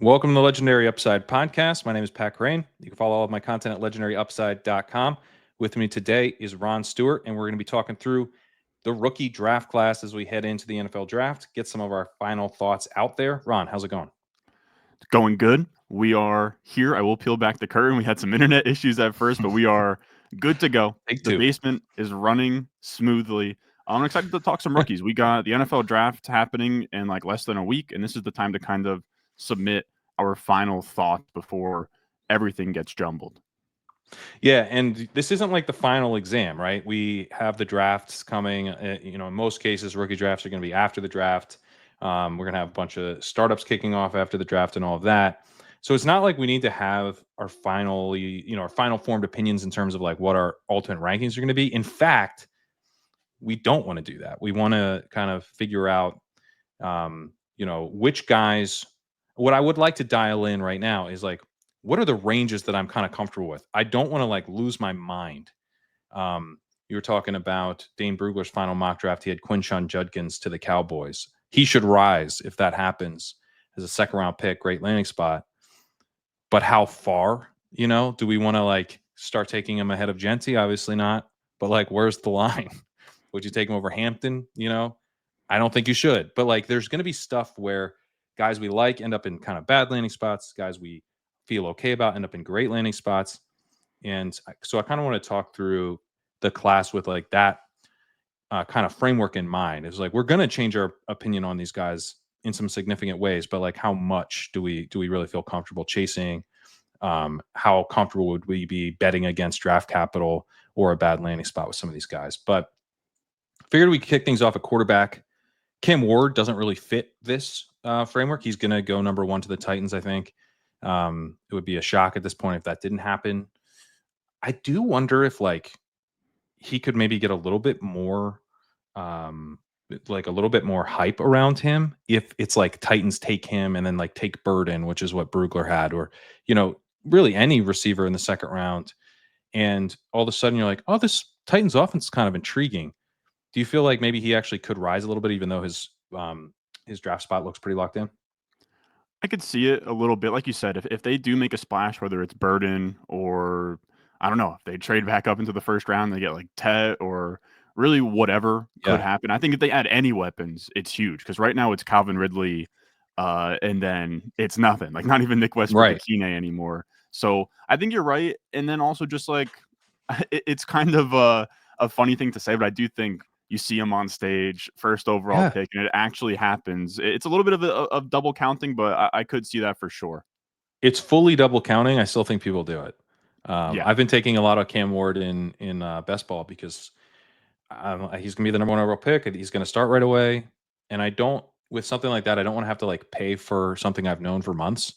Welcome to the Legendary Upside podcast. My name is Pat Crane. You can follow all of my content at legendaryupside.com. With me today is Ron Stewart, and we're going to be talking through the rookie draft class as we head into the NFL draft, get some of our final thoughts out there. Ron, how's it going? Going good. We are here. I will peel back the curtain. We had some internet issues at first, but we are good to go. Take The two. basement is running smoothly. I'm excited to talk some rookies. We got the NFL draft happening in like less than a week, and this is the time to kind of submit our final thoughts before everything gets jumbled. Yeah, and this isn't like the final exam, right? We have the drafts coming. In most cases, rookie drafts are going to be after the draft. We're going to have a bunch of startups kicking off after the draft and all of that. So it's not like we need to have our our final formed opinions in terms of like what our ultimate rankings are going to be. In fact, we don't want to do that. We want to kind of figure out, which guys. What I would like to dial in right now is like, what are the ranges that I'm kind of comfortable with? I don't want to like lose my mind. You were talking about Dane Brugler's final mock draft. He had Quinshon Judkins to the Cowboys. He should rise if that happens as a second round pick, great landing spot. But how far? Do we want to like start taking him ahead of Genty? Obviously not. But like, where's the line? Would you take him over Hampton? I don't think you should. But like, there's going to be stuff where guys we like end up in kind of bad landing spots. Guys we feel okay about end up in great landing spots. And so I kind of want to talk through the class with like that kind of framework in mind. It's like we're going to change our opinion on these guys in some significant ways, but like how much do we really feel comfortable chasing? How comfortable would we be betting against draft capital or a bad landing spot with some of these guys? But figured we could kick things off at quarterback. Cam Ward doesn't really fit this framework. He's going to go number one to the Titans, I think. It would be a shock at this point if that didn't happen. I do wonder if like he could maybe get a little bit more like a little bit more hype around him if it's like Titans take him and then like take Burden, which is what Brugler had, or really any receiver in the second round. And all of a sudden you're like, oh, this Titans offense is kind of intriguing. Do you feel like maybe he actually could rise a little bit, even though his draft spot looks pretty locked in? I could see it a little bit. Like you said, if they do make a splash, whether it's Burden or I don't know, if they trade back up into the first round, they get like Tet or really whatever could Yeah. happen. I think if they add any weapons, it's huge because right now it's Calvin Ridley, and then it's nothing. Like not even Nick Westbrook Right. Akine anymore. So I think you're right. And then also just like it's kind of a funny thing to say, but I do think you see him on stage, first overall Yeah. pick, and it actually happens. It's a little bit of double counting, but I could see that for sure. It's fully double counting. I still think people do it. Yeah. I've been taking a lot of Cam Ward in best ball because he's gonna be the number one overall pick. He's gonna start right away, and I don't with something like that. I don't want to have to like pay for something I've known for months.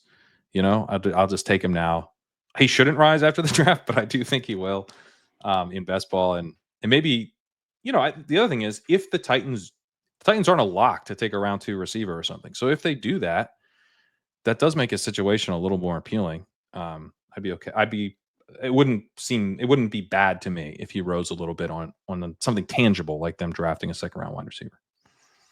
I'll just take him now. He shouldn't rise after the draft, but I do think he will in best ball, and maybe the other thing is if the Titans aren't a lock to take a round two receiver or something. So if they do that, that does make his situation a little more appealing. I'd be okay. It wouldn't be bad to me if he rose a little bit on something tangible like them drafting a second round wide receiver.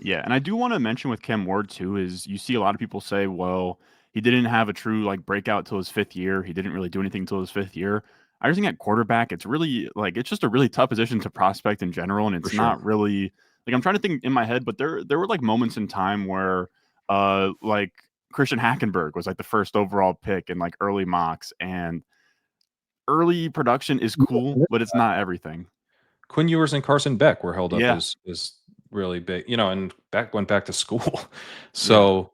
Yeah, and I do want to mention with Cam Ward too is you see a lot of people say, well, he didn't have a true like breakout till his fifth year. He didn't really do anything till his fifth year. I just think at quarterback, it's really like it's just a really tough position to prospect in general, and For it's sure. not really like I'm trying to think in my head, but there were like moments in time where like Christian Hackenberg was like the first overall pick in like early mocks, and early production is cool, but it's not everything. Quinn Ewers and Carson Beck were held up Yeah, as really big, and Beck went back to school. yeah. So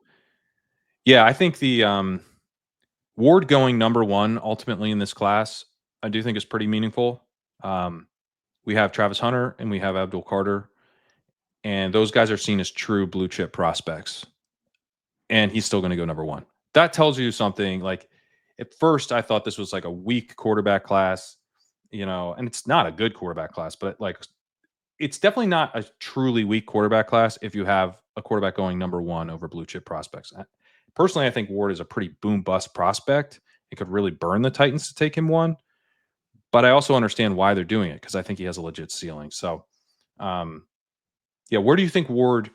yeah, I think the Ward going number one ultimately in this class, I do think is pretty meaningful. Um, we have Travis Hunter and we have Abdul Carter, and those guys are seen as true blue chip prospects. And he's still going to go number one. That tells you something. Like at first, I thought this was like a weak quarterback class, and it's not a good quarterback class, but like it's definitely not a truly weak quarterback class if you have a quarterback going number one over blue chip prospects. Personally, I think Ward is a pretty boom bust prospect. It could really burn the Titans to take him one, but I also understand why they're doing it because I think he has a legit ceiling. So, um, yeah, where do you think Ward?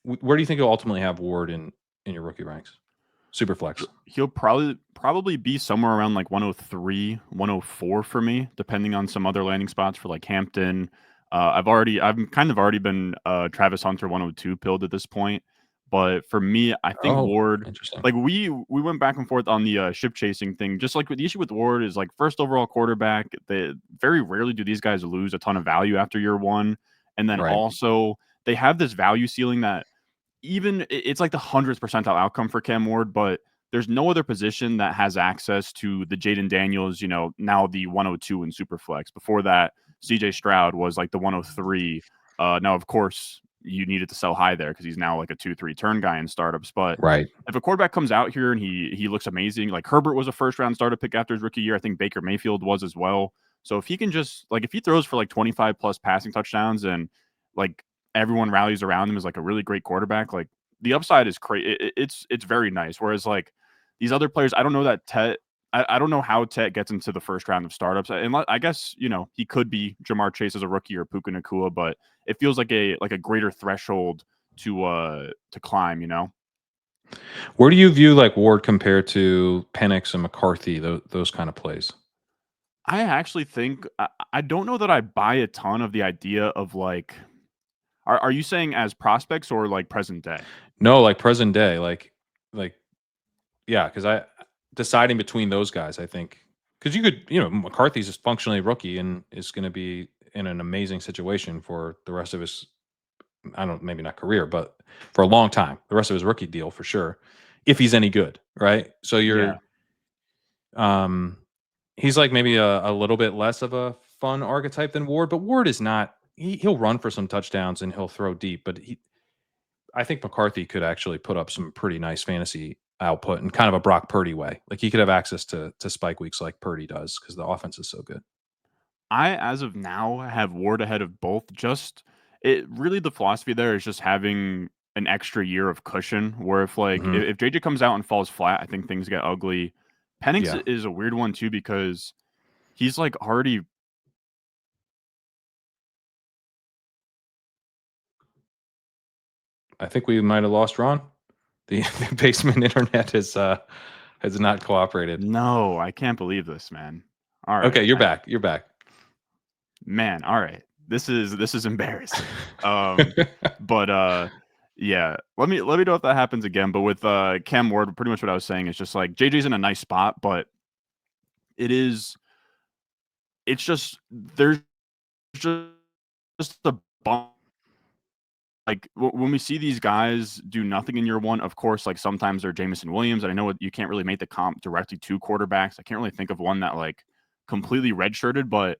Where do you think you'll ultimately have Ward in your rookie ranks? super flex. He'll probably be somewhere around like 103, 104 for me, depending on some other landing spots for like Hampton. I've kind of already been Travis Hunter 102 pilled at this point, but for me, I think Oh, Ward. interesting. Like we went back and forth on the ship chasing thing. Just like with the issue with Ward is like first overall quarterback. They very rarely do these guys lose a ton of value after year one, and then Right. also they have this value ceiling that even it's like the 100th percentile outcome for Cam Ward, but there's no other position that has access to the Jaden Daniels, now the 102 in Superflex. Before that, CJ Stroud was like the 103. Now, of course, you needed to sell high there because he's now like a 2-3 turn guy in startups. But Right. if a quarterback comes out here and he looks amazing, like Herbert was a first round startup pick after his rookie year. I think Baker Mayfield was as well. So if he can just like if he throws for like 25 plus passing touchdowns and like everyone rallies around him as like a really great quarterback, like the upside is crazy. It's very nice. Whereas like these other players, I don't know that Tet. I don't know how Tet gets into the first round of startups. And I guess he could be Jamar Chase as a rookie or Puka Nakua, but it feels like a greater threshold to climb. Where do you view like Ward compared to Penix and McCarthy? Those kind of plays. I actually think I don't know that I buy a ton of the idea of like. Are you saying as prospects or like present day? No, like present day, like yeah, because I deciding between those guys, I think because you could, McCarthy's just functionally a rookie and is going to be in an amazing situation for the rest of his, I don't maybe not career, but for a long time, the rest of his rookie deal for sure, if he's any good, right? So Yeah. um, he's like maybe a little bit less of a fun archetype than Ward, but Ward is not. He'll run for some touchdowns and he'll throw deep, but I think McCarthy could actually put up some pretty nice fantasy output in kind of a Brock Purdy way. Like he could have access to spike weeks like Purdy does because the offense is so good. I, as of now, have Ward ahead of both. Just it really the philosophy there is just having an extra year of cushion. Where if like Hmm. if JJ comes out and falls flat, I think things get ugly. Penix Yeah, is a weird one too because he's like already. I think we might have lost Ron. The basement internet has not cooperated. No, I can't believe this, man. All Okay, right, you're back. You're back. man. All right, this is embarrassing. But yeah. Let me know if that happens again. But with Cam Ward, pretty much what I was saying is just like JJ's in a nice spot, but it is it's just there's just a bump. Like when we see these guys do nothing in year one, of course, like sometimes they're Jamison Williams, and I know you can't really make the comp directly to quarterbacks. I can't really think of one that like completely redshirted, but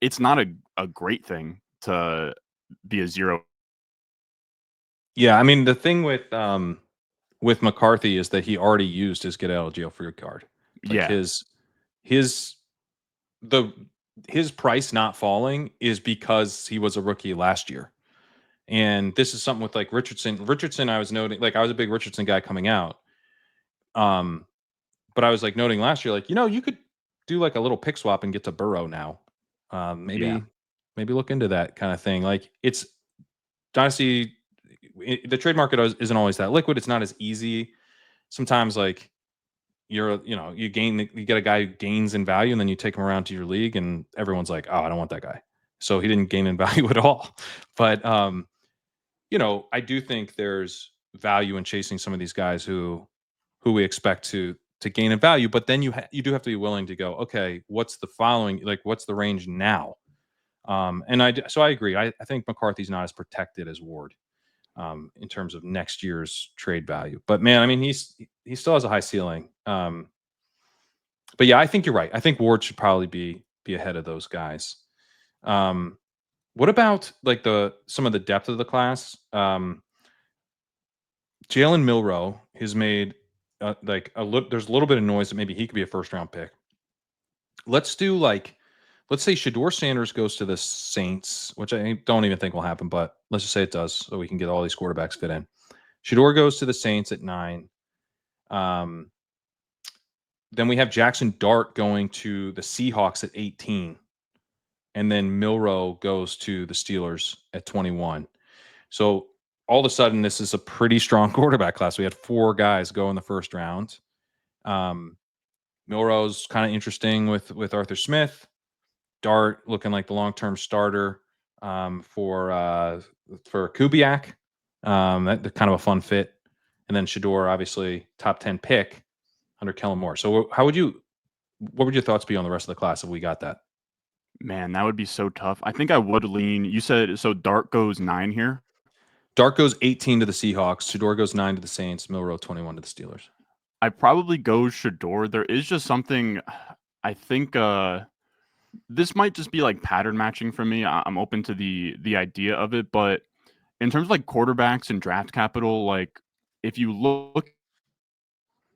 it's not a great thing to be a zero. Yeah, I mean the thing with McCarthy is that he already used his get out of jail free card. Like Yeah, his the his price not falling is because he was a rookie last year. And this is something with like Richardson. Richardson, I was noting, like I was a big Richardson guy coming out. Um, but I was like noting last year, like, you could do like a little pick swap and get to Burrow now. yeah, Maybe look into that kind of thing. Like it's dynasty, the trade market isn't always that liquid. It's not as easy. Sometimes like you get a guy who gains in value and then you take him around to your league and everyone's like, oh, I don't want that guy. So he didn't gain in value at all. But I do think there's value in chasing some of these guys who we expect to gain in value, but then you do have to be willing to go, okay, what's the following, like what's the range now? So I agree. I think McCarthy's not as protected as Ward in terms of next year's trade value. But man, I mean, he still has a high ceiling. But yeah, I think you're right. I think Ward should probably be ahead of those guys. Um, what about like some of the depth of the class? Jalen Milrow has made like there's a little bit of noise that maybe he could be a first round pick. Let's do like let's say Shador Sanders goes to the Saints, which I don't even think will happen, but let's just say it does, so we can get all these quarterbacks fit in. Shador goes to the Saints at 9. Um, then we have Jackson Dart going to the Seahawks at 18, and then Milrow goes to the Steelers at 21. So all of a sudden this is a pretty strong quarterback class. We had 4 guys go in the first round. Milrow's kind of interesting with Arthur Smith. Dart looking like the long-term starter for Kubiak. That kind of a fun fit. And then Shador, obviously top 10 pick under Kellen Moore. So what would your thoughts be on the rest of the class if we got that? Man, that would be so tough. I think I would lean. You said so. Dart goes 9 here. Dart goes 18 to the Seahawks. Shador goes 9 to the Saints. Milrow 21 to the Steelers. I probably go Shador. There is just something. I think this might just be like pattern matching for me. I'm open to the idea of it, but in terms of like quarterbacks and draft capital, like if you look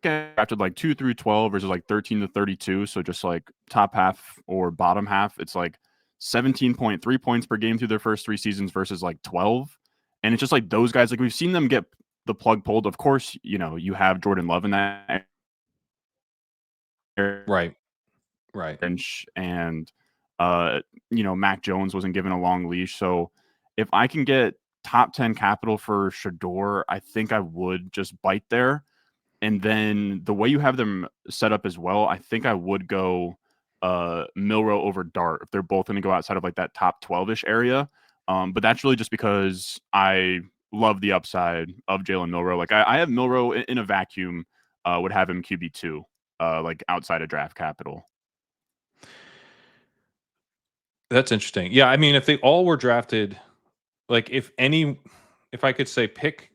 at drafted like 2 through 12 versus like 13 to 32, so just like top half or bottom half, it's like 17.3 points per game through their first 3 seasons versus like 12. And it's just like those guys, like we've seen them get the plug pulled. Of course, you know, you have Jordan Love in that Right. Right. bench, and you know, Mac Jones wasn't given a long leash. So if I can get top 10 capital for Shador, I think I would just bite there. And then the way you have them set up as well, I think I would go Milrow over Dart if they're both going to go outside of like that top 12-ish area. But that's really just because I love the upside of Jalen Milrow. Like I have Milrow in a vacuum, would have him QB2, like outside of draft capital. That's interesting. Yeah, I mean, if they all were drafted, like if I could say pick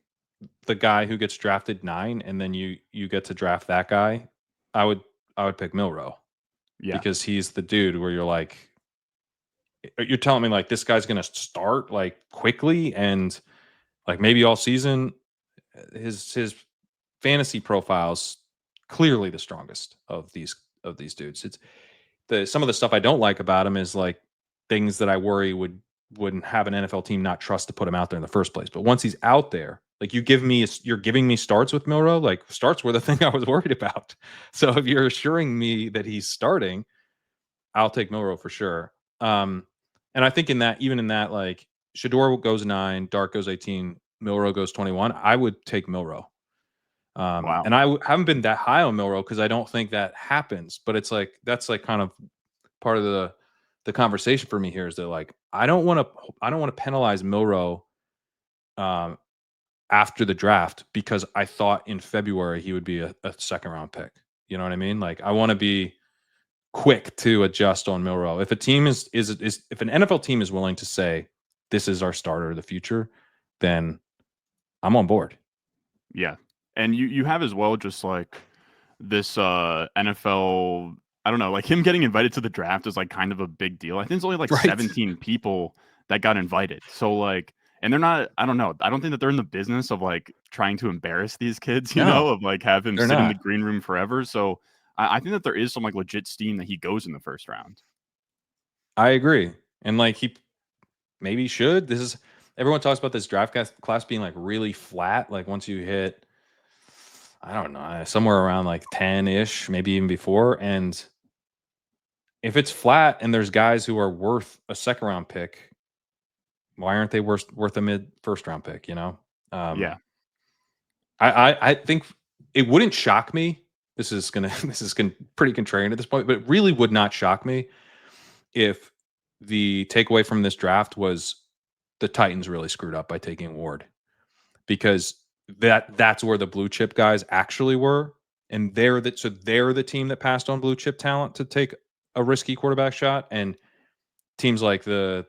the guy who gets drafted 9 and then you get to draft that guy, I would pick Milrow. Yeah. Because he's the dude where you're like, you're telling me like this guy's going to start like quickly and like maybe all season. His fantasy profile's clearly the strongest of these dudes. It's some of the stuff I don't like about him is like things that I worry wouldn't have an NFL team not trust to put him out there in the first place. But once he's out there, like you're giving me starts with Milrow, like starts were the thing I was worried about. So if you're assuring me that he's starting, I'll take Milrow for sure. And I think even in that, like Shador goes 9, Dart goes 18, Milrow goes 21. I would take Milrow. Wow. And I haven't been that high on Milrow because I don't think that happens. But it's like that's like kind of part of the conversation for me here is that like I don't want to penalize Milrow after the draft because I thought in February he would be a second round pick. You know what I mean? Like I want to be quick to adjust on Milrow. If a team is if an NFL team is willing to say this is our starter of the future, then I'm on board. Yeah. And you have as well just like this NFL, I don't know, like him getting invited to the draft is like kind of a big deal. I think it's only like Right. 17 people that got invited. So like, and they're not, I don't know, I don't think that they're in the business of like trying to embarrass these kids, you know, No, of like have him they're sit in the not. green room forever. So I think that there is some like legit steam that he goes in the first round. I agree. And like he maybe should. Everyone talks about this draft class being like really flat. Like once you hit, I don't know, somewhere around like 10-ish, maybe even before. And if it's flat and there's guys who are worth a second round pick, why aren't they worth a mid first round pick? You know, Yeah. I think it wouldn't shock me. This is pretty contrarian at this point, but it really would not shock me if the takeaway from this draft was the Titans really screwed up by taking Ward, because that's where the blue chip guys actually were, and they're the team that passed on blue chip talent to take a risky quarterback shot, and teams like the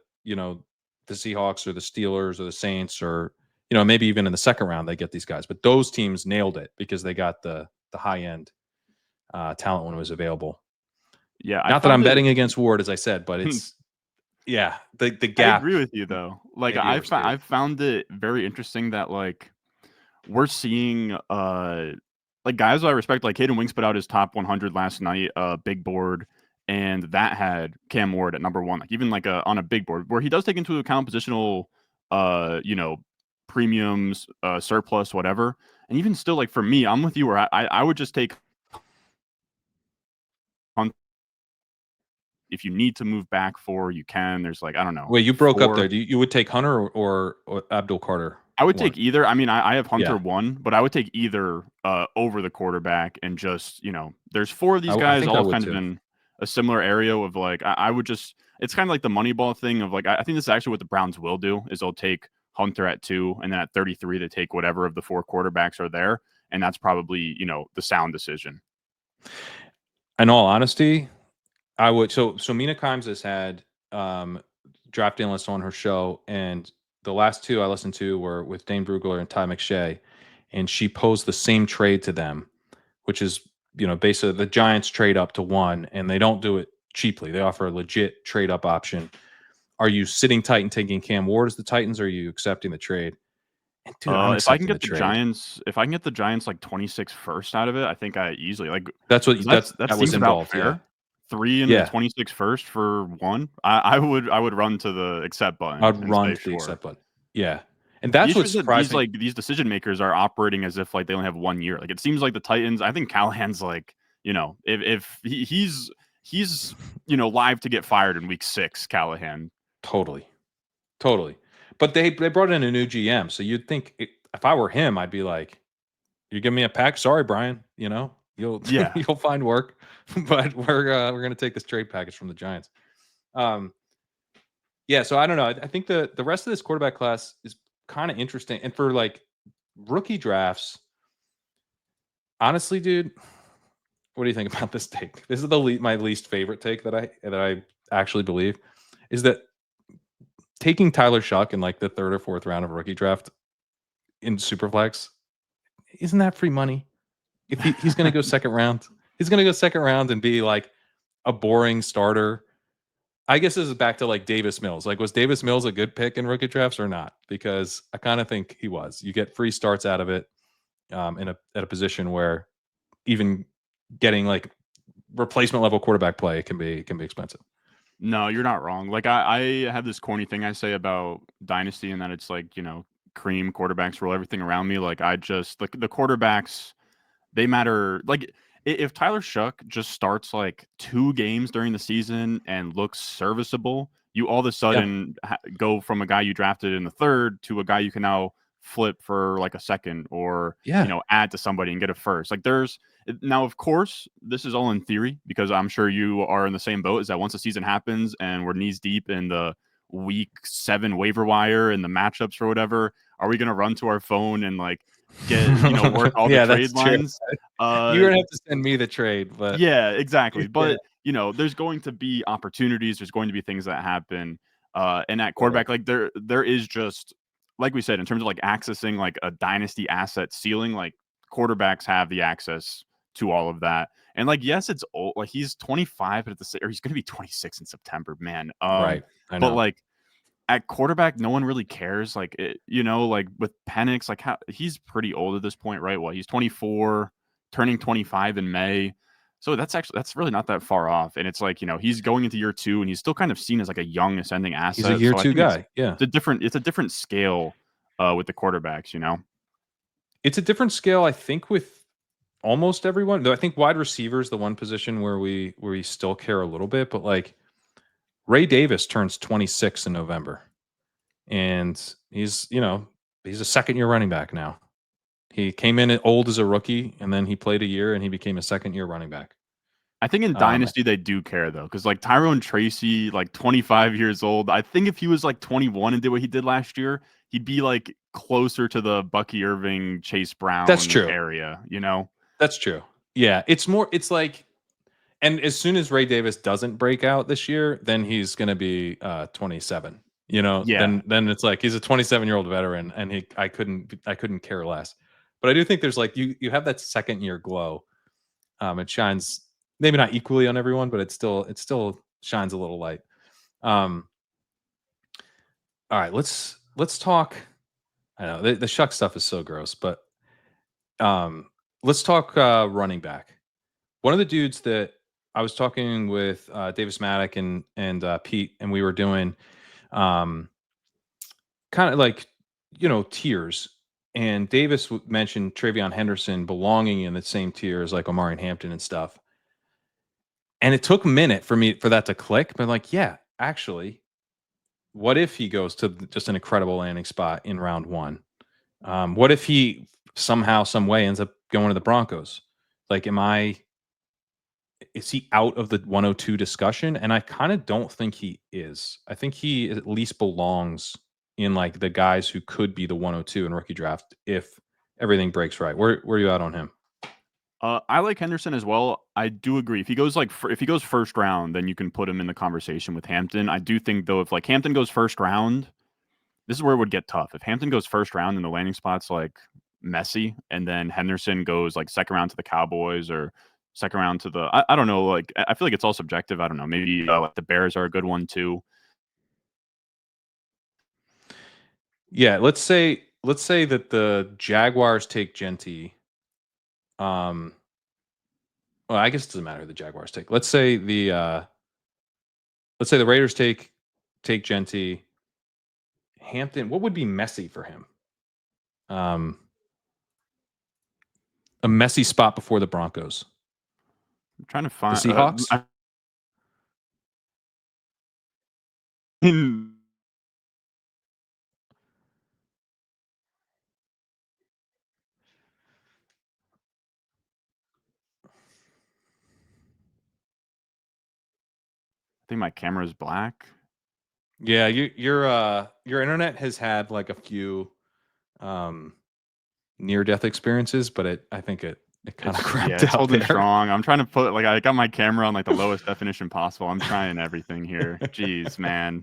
Seahawks or the Steelers or the Saints or maybe even in the second round they get these guys, but those teams nailed it because they got the high end talent when it was available. Yeah. I Not that I'm found it. betting against Ward, as I said, but it's the I gap. agree with you though. Like Maybe overstated. I've found it very interesting that like we're seeing like guys I respect, like Hayden Wings put out his top 100 last night, big board, and that had Cam Ward at number 1, like even like on a big board where he does take into account positional you know, premiums, surplus, whatever. And even still, like for me, I'm with you where I would just take Hunt. If you need to move back 4, you can. There's like, I don't know, Wait, you broke up 4. there. You would take Hunter or Abdul Carter? I would one. take either. I mean, I have Hunter Yeah, 1, but I would take either over the quarterback and just, there's 4 of these I guys think I all would kind of too. in a similar area of like I would just it's kind of like the Moneyball thing of like I think this is actually what the Browns will do is they'll take Hunter at 2 and then at 33 they take whatever of the 4 quarterbacks are there, and that's probably, the sound decision. In all honesty, I would. So Mina Kimes has had draft analysts on her show, and the last two I listened to were with Dane Brugler and Ty McShay, and she posed the same trade to them, which is basically the Giants trade up to 1, and they don't do it cheaply. They offer a legit trade up option. Are you sitting tight and taking Cam Ward as the Titans, or are you accepting the trade? And dude, I'm If I can accepting the get the trade. Giants if I can get the Giants, like, 26 first out of it, I think I easily like, That's what 'cause that that was seems about involved. Yeah, fair. 3 and then yeah. 26 first for 1. I would run to the accept button I'd and run say to the sure. accept button. Yeah, and The that's issue what is that surprised me. these decision makers are operating as if, like, they only have 1 year. Like, it seems like the Titans I think Callahan's like, if he's, live to get fired in week 6, Callahan. Totally, totally. But they brought in a new GM, so you'd think if I were him, I'd be like, "You give me a pack? Sorry, Brian. You'll Yeah. you'll find work, but we're gonna take this trade package from the Giants." Um, yeah. So I don't know. I think the rest of this quarterback class is kind of interesting, and for like rookie drafts, honestly, dude, what do you think about this take? This is my least favorite take that I actually believe is that taking Tyler Shuck in like the third or fourth round of a rookie draft in Superflex, isn't that free money? If he's going to go second round, he's going to go second round and be like a boring starter. I guess this is back to like Davis Mills. Like, was Davis Mills a good pick in rookie drafts or not? Because I kind of think he was. You get free starts out of it at a position where even getting like replacement level quarterback play can be expensive. No, you're not wrong. Like I have this corny thing I say about dynasty, and that it's like cream quarterbacks rule everything around me. Like I just like the quarterbacks, they matter. Like if Tyler Shuck just starts like 2 games during the season and looks serviceable, you all of a Yeah, sudden go from a guy you drafted in the third to a guy you can now flip for like a second or yeah, add to somebody and get a first. Like there's now, of course, this is all in theory because I'm sure you are in the same boat. Is that once the season happens and we're knees deep in the week 7 waiver wire and the matchups or whatever, are we going to run to our phone and like get work all the yeah. trade That's true. lines? You're gonna have to send me the trade, but Yeah, exactly. yeah, But there's going to be opportunities. There's going to be things that happen. And at totally. quarterback, like there is just like we said in terms of like accessing like a dynasty asset ceiling. Like quarterbacks have the access to all of that. And like yes, it's old. Like he's 25, but or he's going to be 26 in September, man. Right. I But know. like at quarterback, no one really cares. Like like with Penix, like how he's pretty old at this point, right? Well, he's 24, turning 25 in May. So that's really not that far off. And it's like, he's going into year 2 and he's still kind of seen as like a young ascending He's a asset. year So I two think guy. Yeah. it's a different scale with the quarterbacks. It's a different scale, I think, with almost everyone. Though I think wide receiver is the one position where we still care a little bit, but like Ray Davis turns 26 in November. And he's a second year running back now. He came in old as a rookie and then he played a year and he became a second year running back. I think in Um, Dynasty they do care though, because like Tyrone Tracy, like 25 years old. I think if he was like 21 and did what he did last year, he'd be like closer to the Bucky Irving, Chase that's Brown true. area. That's true. Yeah, it's like, and as soon as Ray Davis doesn't break out this year, then he's going to be 27. Yeah. Then it's like he's a 27-year-old veteran, and I couldn't care less. But I do think there's like you have that second year glow. It shines maybe not equally on everyone, but it still shines a little light. Um, all right, let's talk. I know the Shuck stuff is so gross, but um, let's talk running back. One of the dudes that I was talking with Davis Maddock and Pete, and we were doing um, kind of like tiers. And Davis mentioned Travion Henderson belonging in the same tier as like Omari and Hampton and stuff. And it took a minute for that to click, but like, yeah, actually, what if he goes to just an incredible landing spot in round 1? What if he somehow, some way ends up going to the Broncos? Like, is he out of the 102 discussion? And I kind of don't think he is. I think he at least belongs in like the guys who could be the 102 in rookie draft if everything breaks right. Where are you at on him? I like Henderson as well. I do agree. If he goes if he goes first round, then you can put him in the conversation with Hampton. I do think though, if like Hampton goes first round, this is where it would get tough. If Hampton goes first round and the landing spot's like messy, and then Henderson goes like second round to the Cowboys or second round to the I don't know. Like I feel like it's all subjective. I don't know. Maybe like the Bears are a good one too. Yeah, let's say that the Jaguars take Genty. Um, well, I guess it doesn't matter who the Jaguars take. Let's say the Raiders take Genty. Hampton, what would be messy for him? Um, a messy spot before the Broncos. I'm trying to The find. Seahawks? I think my camera is black. Yeah, your internet has had like a few near death experiences, but I think it kind of crapped It's out holding there. strong. I'm trying to put like I got my camera on like the lowest definition possible. I'm trying everything here. Jeez, man.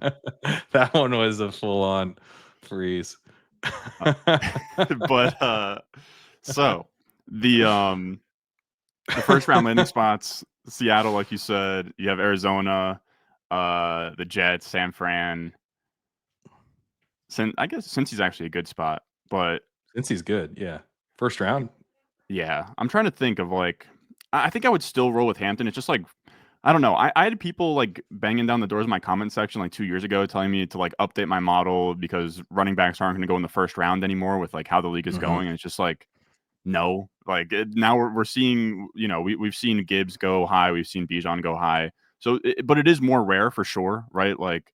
That one was a full on freeze. Uh, but so the first round landing spots, Seattle, like you said, you have Arizona, the Jets, San Fran. I guess since he's actually a good spot, but Since he's good, yeah. First round. yeah, I'm trying to think of like I think I would still roll with Hampton. It's just like I don't know. I had people like banging down the doors of my comment section like 2 years ago telling me to like update my model because running backs aren't going to go in the first round anymore with like how the league is Mhm. going. And it's just like, no, like now we're seeing, we've seen Gibbs go high. We've seen Bijan go high. So, but it is more rare for sure, right? Like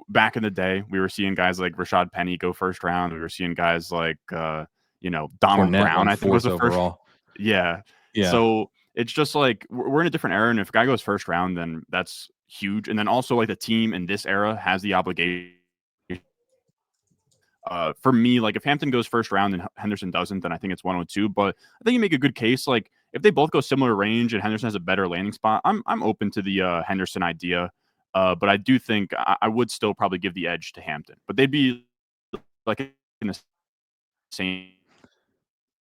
back in the day, we were seeing guys like Rashad Penny go first round. We were seeing guys like, Donald Fournette Brown, went I think was fourth the first. overall. Yeah. Yeah. So it's just like we're in a different era, and if a guy goes first round, then that's huge. And then also like the team in this era has the obligation. For me, like if Hampton goes first round and Henderson doesn't, then I think it's 102. But I think you make a good case. Like if they both go similar range and Henderson has a better landing spot, I'm open to the Henderson idea. But I do think I would still probably give the edge to Hampton. But they'd be like in the same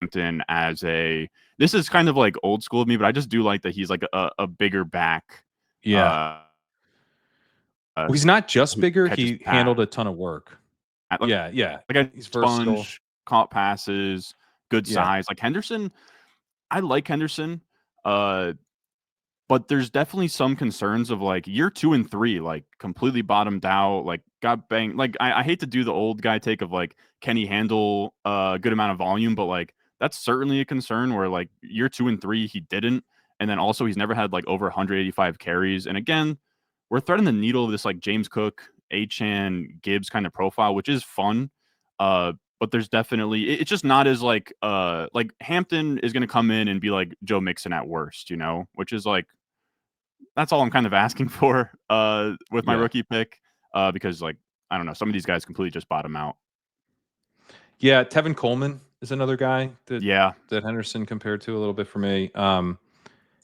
Hampton as a. This is kind of like old school of me, but I just do like that he's like a bigger back. Yeah. Uh, Well, he's not just who bigger, catches he handled pass. a ton of work. Like, Yeah, yeah. like a He's versatile. sponge, caught passes, good Yeah. size. Like Henderson, I like Henderson. Uh, but there's definitely some concerns of like year 2 and 3, like completely bottomed out, like got banged. Like I hate to do the old guy take of like, can he handle a good amount of volume? But like that's certainly a concern where like year 2 and 3 he didn't, and then also he's never had like over 185 carries. And again, we're threading the needle of this like James Cook, Achan, Gibbs kind of profile, which is fun. But there's definitely it's just not as like Hampton is going to come in and be like Joe Mixon at worst, which is like that's all I'm kind of asking for with my Yeah. rookie pick because like I don't know, some of these guys completely just bottom out. Yeah, Tevin Coleman is another guy that Yeah, Henderson compared to a little bit for me.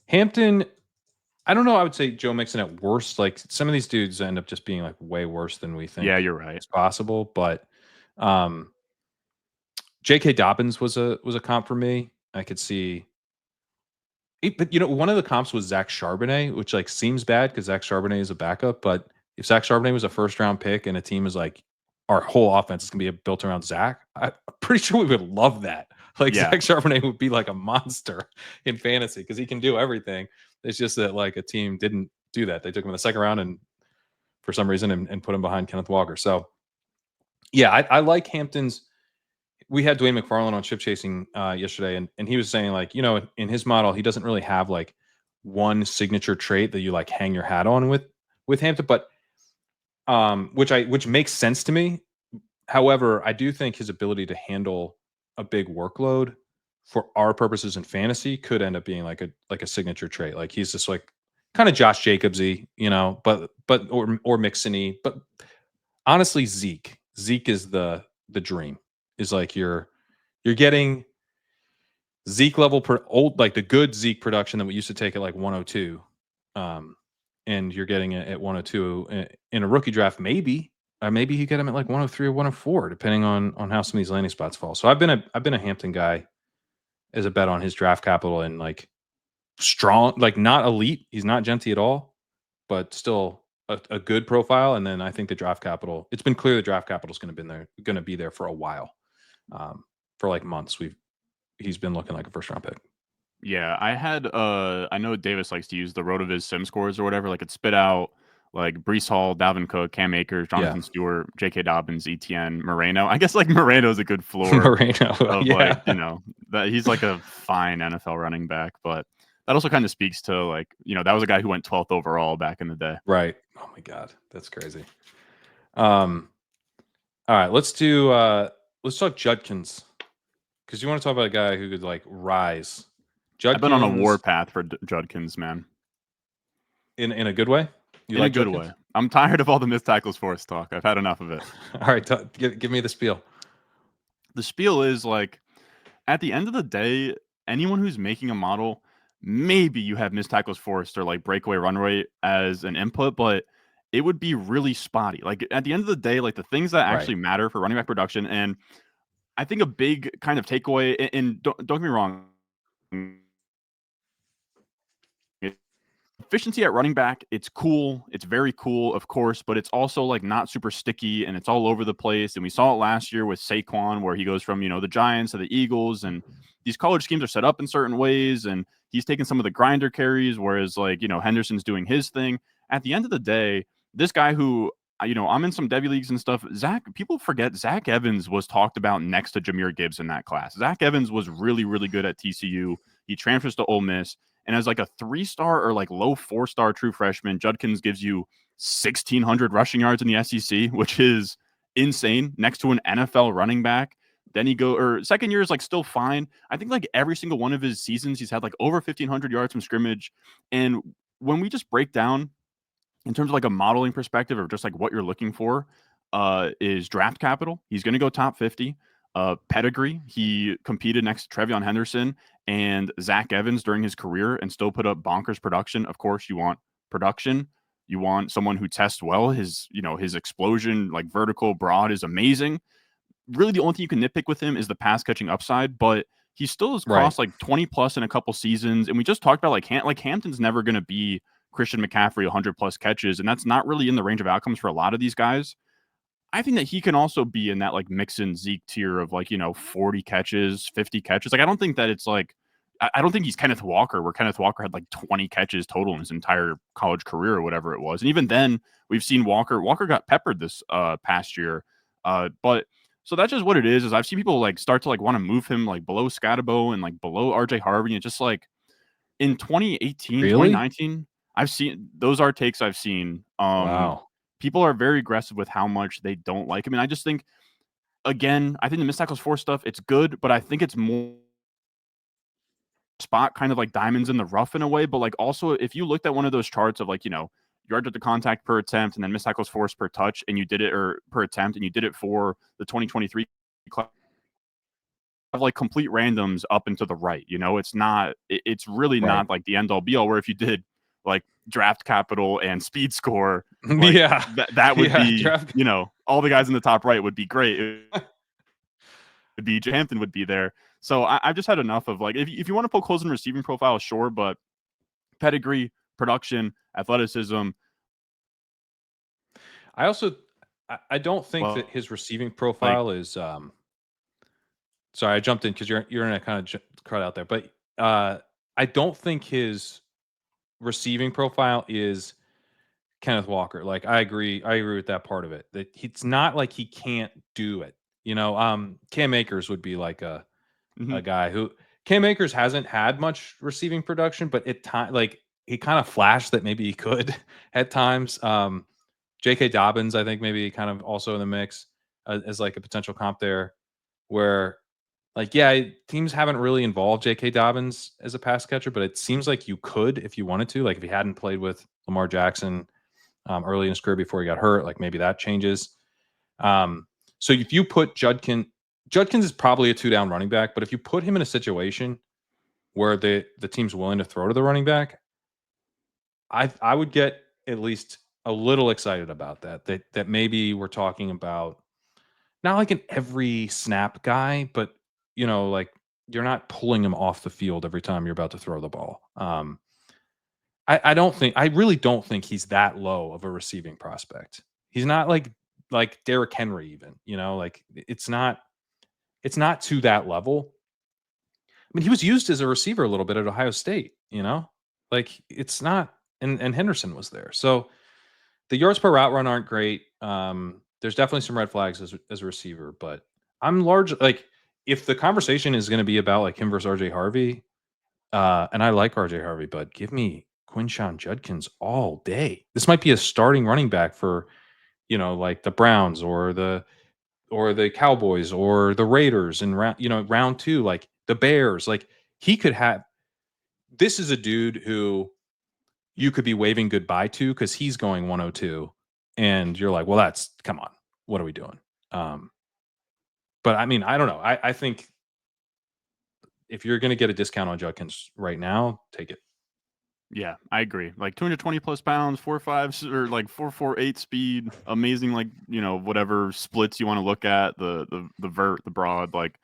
Hampton, I don't know. I would say Joe Mixon at worst. Like some of these dudes end up just being like way worse than we yeah, think you're right. is possible. But um, J.K. Dobbins was a comp for me. I could see, but one of the comps was Zach Charbonnet, which like seems bad because Zach Charbonnet is a backup. But if Zach Charbonnet was a first round pick and a team is like our whole offense is gonna be built around Zach, I'm pretty sure we would love that. Like Zach Yeah, Charbonnet would be like a monster in fantasy because he can do everything. It's just that like a team didn't do that. They took him in the second round and for some reason and put him behind Kenneth Walker. So yeah, I like Hampton's. We had Dwayne McFarland on Chip Chasing yesterday, and he was saying like, in his model, he doesn't really have like one signature trait that you like hang your hat on with Hampton, but which makes sense to me. However, I do think his ability to handle a big workload for our purposes in fantasy could end up being like a signature trait. Like he's just like kind of Josh Jacobsy, but or Mixony. But honestly, Zeke is the dream. Is like you're getting Zeke level old, like the good Zeke production that we used to take at like 102. Um, and you're getting it at 102 in a rookie draft, maybe. Maybe you get him at like 103 or 104, depending on how some of these landing spots fall. So I've been a Hampton guy as a bet on his draft capital and like strong, like not elite. He's not genty at all, but still a good profile. And then I think the draft capital. It's been clear the draft capital is going to be there for a while, for like months. He's been looking like a first round pick. Yeah, I know Davis likes to use the RotoViz sim scores or whatever, like, it spit out, like, Breece Hall, Dalvin Cook, Cam Akers, Yeah, Jonathan Stewart, J.K. Dobbins, ETN, Moreno. I guess, like, Moreno's a good floor Moreno. of, like, Yeah, that he's, like, a fine NFL running back, but that also kinda speaks to, like, that was a guy who went 12th overall back in the day. right. Oh my god, that's crazy. Um, all right, let's talk Judkins because you want to talk about a guy who could like rise. I've been on a Judkins warpath for Judkins, man, in a good way. You in a like good Judkins? way. I'm tired of all the missed tackles forced talk. I've had enough of it. All right, give me the spiel. The spiel is, like, at the end of the day, anyone who's making a model, maybe you have missed tackles forced or like breakaway run rate as an input, but it would be really spotty. Like at the end of the day, like the things that Right. actually matter for running back production, and I think a big kind of takeaway, and don't get me wrong, efficiency at running back, it's cool. It's very cool, of course, but it's also like not super sticky and it's all over the place. And we saw it last year with Saquon, where he goes from, the Giants to the Eagles, and these college schemes are set up in certain ways. And he's taking some of the grinder carries, whereas like, Henderson's doing his thing. At the end of the day, this guy who, I'm in some Devy leagues and stuff. People forget Zach Evans was talked about next to Jahmyr Gibbs in that class. Zach Evans was really, really good at TCU. He transfers to Ole Miss. And as like a 3-star or like low 4-star true freshman, Judkins gives you 1,600 rushing yards in the SEC, which is insane next to an NFL running back. Then second year is like still fine. I think like every single one of his seasons, he's had like over 1,500 yards from scrimmage. And when we just break down in terms of like a modeling perspective or just like what you're looking for, is draft capital. He's going to go top 50. Pedigree. He competed next to Trevion Henderson and Zach Evans during his career and still put up bonkers production. Of course, you want production. You want someone who tests well. His explosion, like vertical, broad, is amazing. Really, the only thing you can nitpick with him is the pass catching upside, but he still has Right. crossed like 20 plus in a couple seasons. And we just talked about like Hampton's never going to be Christian McCaffrey 100 plus catches, and that's not really in the range of outcomes for a lot of these guys. I think that he can also be in that like Mixon Zeke tier of like, 40 catches, 50 catches. Like, I don't think that it's like, I don't think he's Kenneth Walker, where Kenneth Walker had like 20 catches total in his entire college career or whatever it was. And even then, we've seen Walker got peppered this past year. But so that's just what it is I've seen people like start to like want to move him like below Scatabo and like below RJ Harvey. And just like in 2018, Really? 2019, I've seen those are takes I've seen. Wow. People are very aggressive with how much they don't like him. And I just think, again, I think the missed tackles for stuff, it's good, but I think it's more spot kind of like diamonds in the rough in a way. But like also, if you looked at one of those charts of like, yards at the contact per attempt and then missed tackles forced per touch, and you did it or per attempt, and you did it for the 2023 class, of like complete randoms up and to the right. It's really Right. not like the end all be all, where if you did like draft capital and speed score, like Yeah. that would Yeah. be, Draft. all the guys in the top right would be great. It would be Hampton would be there. So I've just had enough of like, if you want to poke holes in receiving profile, sure, but pedigree, production, athleticism. I also I don't think that Well, his receiving like, profile is sorry, I jumped in because you're in a kind of crowd out there, but I don't think his receiving profile is Kenneth Walker. Like I agree with that part of it. That it's not like he can't do it. Cam Akers would be like a mhm. guy who Cam Akers hasn't had much receiving production, but at time like he kind of flashed that maybe he could at times. J.K. Dobbins, I think maybe kind of also in the mix. as like a potential comp there, where like yeah, teams haven't really involved J.K. Dobbins as a pass catcher, but it seems like you could if you wanted to. Like if he hadn't played with Lamar Jackson early in his career before he got hurt, like maybe that changes. So if you put Judkins is probably a 2-down running back, but if you put him in a situation where the team's willing to throw to the running back, I would get at least a little excited about that. That maybe we're talking about not like an every snap guy, but like you're not pulling him off the field every time you're about to throw the ball. I really don't think he's that low of a receiving prospect. He's not like Derrick Henry even, like it's not to that level. I mean, he was used as a receiver a little bit at Ohio State, like it's not, and Henderson was there. So the yards per route run aren't great. There's definitely some red flags as a receiver, but I'm like if the conversation is going to be about like him versus RJ Harvey, and I like RJ Harvey, but give me Quinshon Judkins all day. This might be a starting running back for, like the Browns or the Cowboys or the Raiders in round 2, like the Bears. Like he could have. This is a dude who you could be waving goodbye to because he's going 102, and you're like, well, come on, what are we doing? But I mean, I don't know. I think if you're going to get a discount on Judkins right now, take it. Yeah, I agree. Like 220 plus pounds, 4.5 or like 4.48 speed, amazing. Like whatever splits you want to look at, the vert, the broad. Like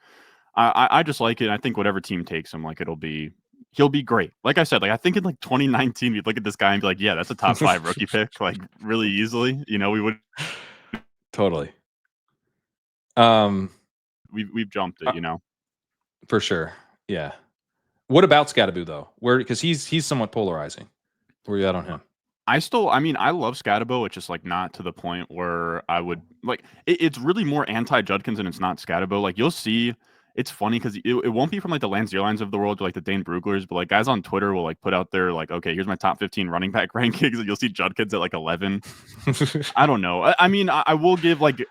I just like it. I think whatever team takes him, like he'll be great. Like I said, like I think in like 2019, we'd look at this guy and be like, yeah, that's a top 5 rookie pick, like really easily. We would totally. We've jumped it, for sure. Yeah. What about Scatterbo though? Because he's somewhat polarizing. Where you at on him? I love Scatterbo. It's just like not to the point where I would like. It's really more anti Judkins and it's not Scatterbo. Like you'll see, it's funny because it won't be from like the Lance Zierleins of the world or like the Dane Bruglers, but like guys on Twitter will like put out there like, okay, here's my top 15 running back rankings, and you'll see Judkins at like 11. I don't know. I will give like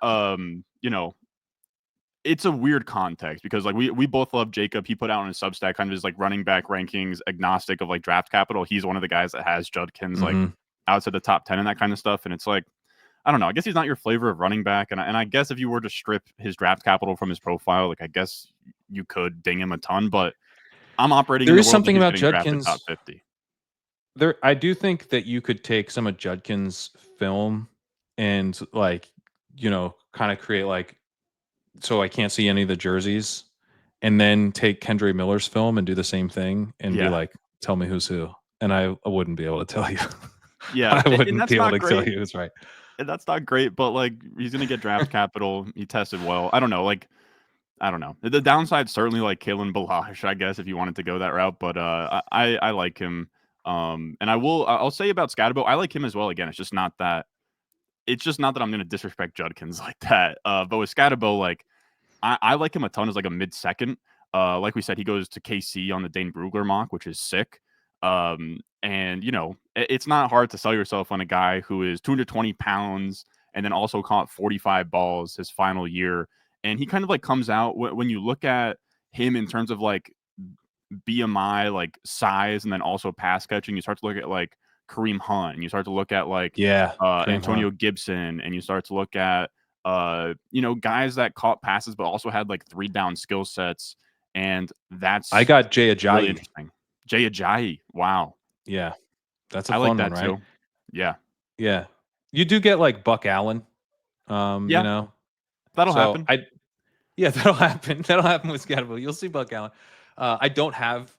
it's a weird context because like we both love Jacob. He put out on his Substack kind of his like running back rankings agnostic of like draft capital. He's one of the guys that has Judkins like outside the top 10 and that kind of stuff. And it's like, I don't know. I guess he's not your flavor of running back. And I guess if you were to strip his draft capital from his profile, like I guess you could ding him a ton. But I'm operating. There in is the world something about Judkins. Top 50. I do think that you could take some of Judkins' film and like kind of create like. So I can't see any of the jerseys, and then take Kendre Miller's film and do the same thing and be like, tell me who's who. And I wouldn't be able to tell you. Yeah. I wouldn't be able to tell you who's right. And that's not great, but like he's going to get draft capital. He tested well. I don't know. Like, I don't know. The downside certainly like Kalen Balash, I guess, if you wanted to go that route. But I like him. And I'll say about Scatterbo, I like him as well. Again, it's just not that I'm going to disrespect Judkins like that. But with Scatterbo, like I like him a ton as like a mid-second. Like we said, he goes to KC on the Dane Brugler mock, which is sick. And it's not hard to sell yourself on a guy who is 220 pounds and then also caught 45 balls his final year. And he kind of like comes out when you look at him in terms of like BMI, like size, and then also pass catching. You start to look at like Kareem Hunt, and you start to look at like Antonio Gibson, and you start to look at guys that caught passes but also had like 3-down skill sets. And I got Jay Ajayi. Really interesting. Jay Ajayi. Wow. Yeah. That's a I fun like that one, right? too. Yeah. Yeah. You do get like Buck Allen. That'll happen. That'll happen. That'll happen with Scatterbo. You'll see Buck Allen. I don't have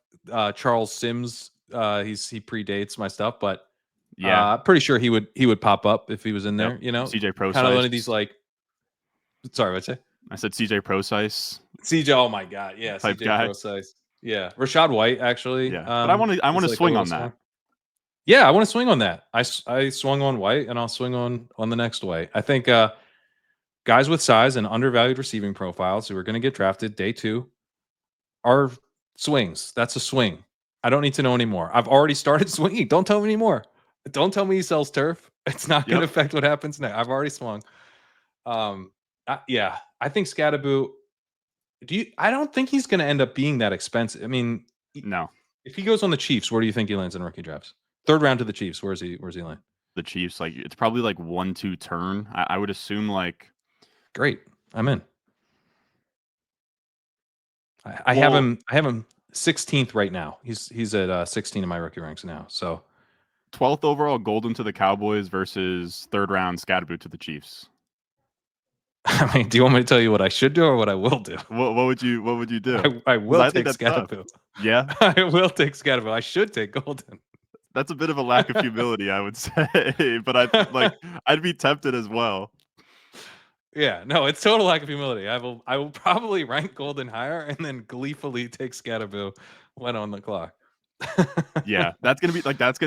Charles Sims. He predates my stuff, but pretty sure he would pop up if he was in there. CJ Pro kind of one of these like. Sorry, what'd you say? I said CJ Prosize. CJ, oh my god, yeah, type CJ guy. Prosize. Yeah, Rashad White actually. Yeah, but I want to swing on that. Yeah, I want to swing on that. I swung on White, and I'll swing on the next way. I think guys with size and undervalued receiving profiles who are going to get drafted day 2 are swings. That's a swing. I don't need to know anymore. I've already started swinging. Don't tell me anymore. Don't tell me he sells turf. It's not going to affect what happens next. I've already swung. Yeah, I think Scadaboo. I don't think he's going to end up being that expensive. I mean, No, if he goes on the Chiefs, where do you think he lands in rookie drafts? Third round to the Chiefs. Where's he land? the Chiefs, like it's probably like 1-2 turn. I would assume like Great. I'm in. I have well him. I have him 16th right now. He's at 16 in my rookie ranks now. So 12th overall Golden to the Cowboys versus third round Scadaboo to the Chiefs. I mean, do you want me to tell you what I should do or what I will do? What would you do? I Because will I think take that's tough. Scadaboo. Yeah, I will take Scadaboo. I should take Golden. that's a bit of a lack of humility, I would say. But I'd be tempted as well. Yeah, no, it's total lack of humility. I will probably rank Golden higher and then gleefully take Scadaboo when on the clock. Yeah, that's gonna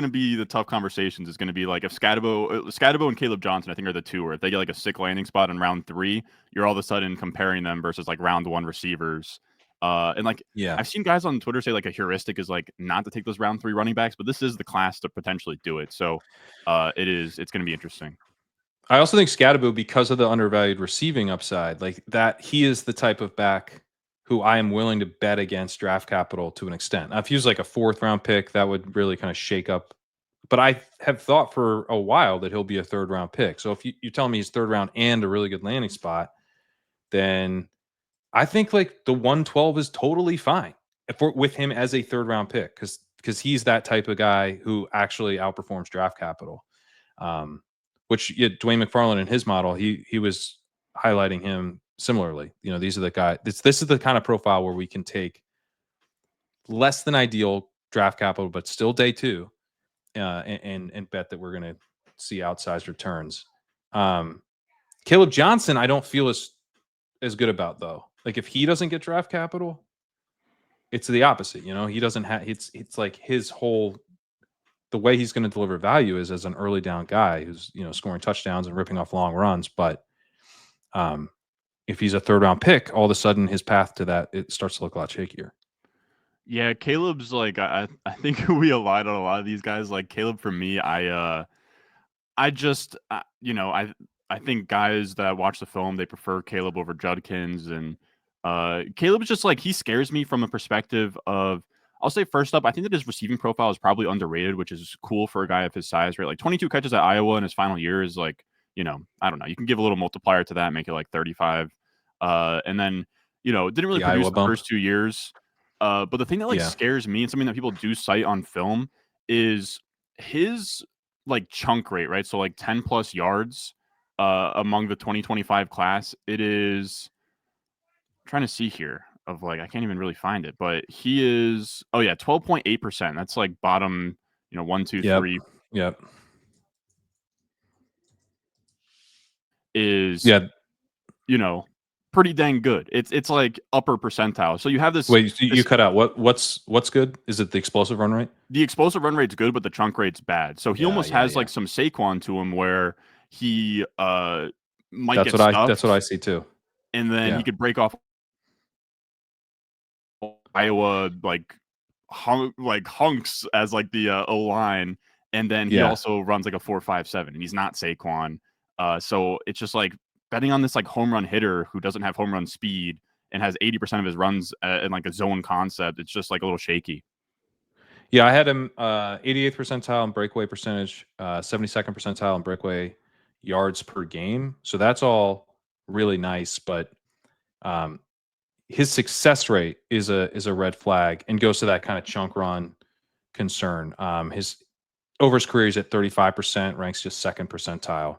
be the tough conversations. It's gonna be like if Scadabo and Caleb Johnson, I think are the two where if they get like a sick landing spot in round 3, you're all of a sudden comparing them versus like round 1 receivers. And like Yeah. I've seen guys on Twitter say like a heuristic is like not to take those round 3 running backs, but this is the class to potentially do it. So it's gonna be interesting. I also think Scadaboo, because of the undervalued receiving upside, like that, he is the type of back who I am willing to bet against draft capital to an extent. Now, if he was like a 4th round pick, that would really kind of shake up. But I have thought for a while that he'll be a 3rd round pick. So if you tell me he's 3rd round and a really good landing spot, then I think like the 112 is totally fine with him as a 3rd round pick because he's that type of guy who actually outperforms draft capital. Um, which Dwayne McFarland in his model, he was highlighting him similarly. You know, these are the guys. This is the kind of profile where we can take less than ideal draft capital, but still day 2, and bet that we're going to see outsized returns. Caleb Johnson, I don't feel as good about though. Like if he doesn't get draft capital, it's the opposite. You know, he doesn't have. It's like his whole the way he's going to deliver value is as an early down guy who's scoring touchdowns and ripping off long runs. But if he's a 3rd round pick, all of a sudden his path to that it starts to look a lot shakier. Yeah, Caleb's like I think we aligned on a lot of these guys. Like Caleb for me, I just, I think guys that watch the film they prefer Caleb over Judkins, and Caleb's just like he scares me from a perspective of. I'll say first up, I think that his receiving profile is probably underrated, which is cool for a guy of his size, right? Like 22 catches at Iowa in his final year is like, I don't know. You can give a little multiplier to that, make it like 35, and then didn't really The produce Iowa the bump. first 2 years. But the thing that like Yeah. scares me and something that people do cite on film is his like chunk rate, right? So like 10 plus yards among the 2025 class. It is I'm trying to see here of like I can't even really find it, but he is 12.8%. That's like bottom, one, two, Yep. three Yep. is Yeah. pretty dang good. It's like upper percentile. So you have Wait, so you this cut out. What's good? Is it the explosive run rate? the explosive run rate's good, but the chunk rate's bad. So he Yeah. almost Yeah. has Yeah. like some Saquon to him where he might That's get what I stuffed see too. and then he Yeah. could break off Iowa hunks as like the O line, and then he Yeah. also runs like a 4.57, and he's not Saquon. So it's just like betting on this like home run hitter who doesn't have home run speed and has 80% of his runs in like a zone concept. It's just like a little shaky. Yeah, I had him 88th percentile in breakaway percentage, 72nd percentile in breakaway yards per game. So that's all really nice, but um, his success rate is a red flag and goes to that kind of chunk run concern. His over his career he's at 35%, ranks just 2nd percentile.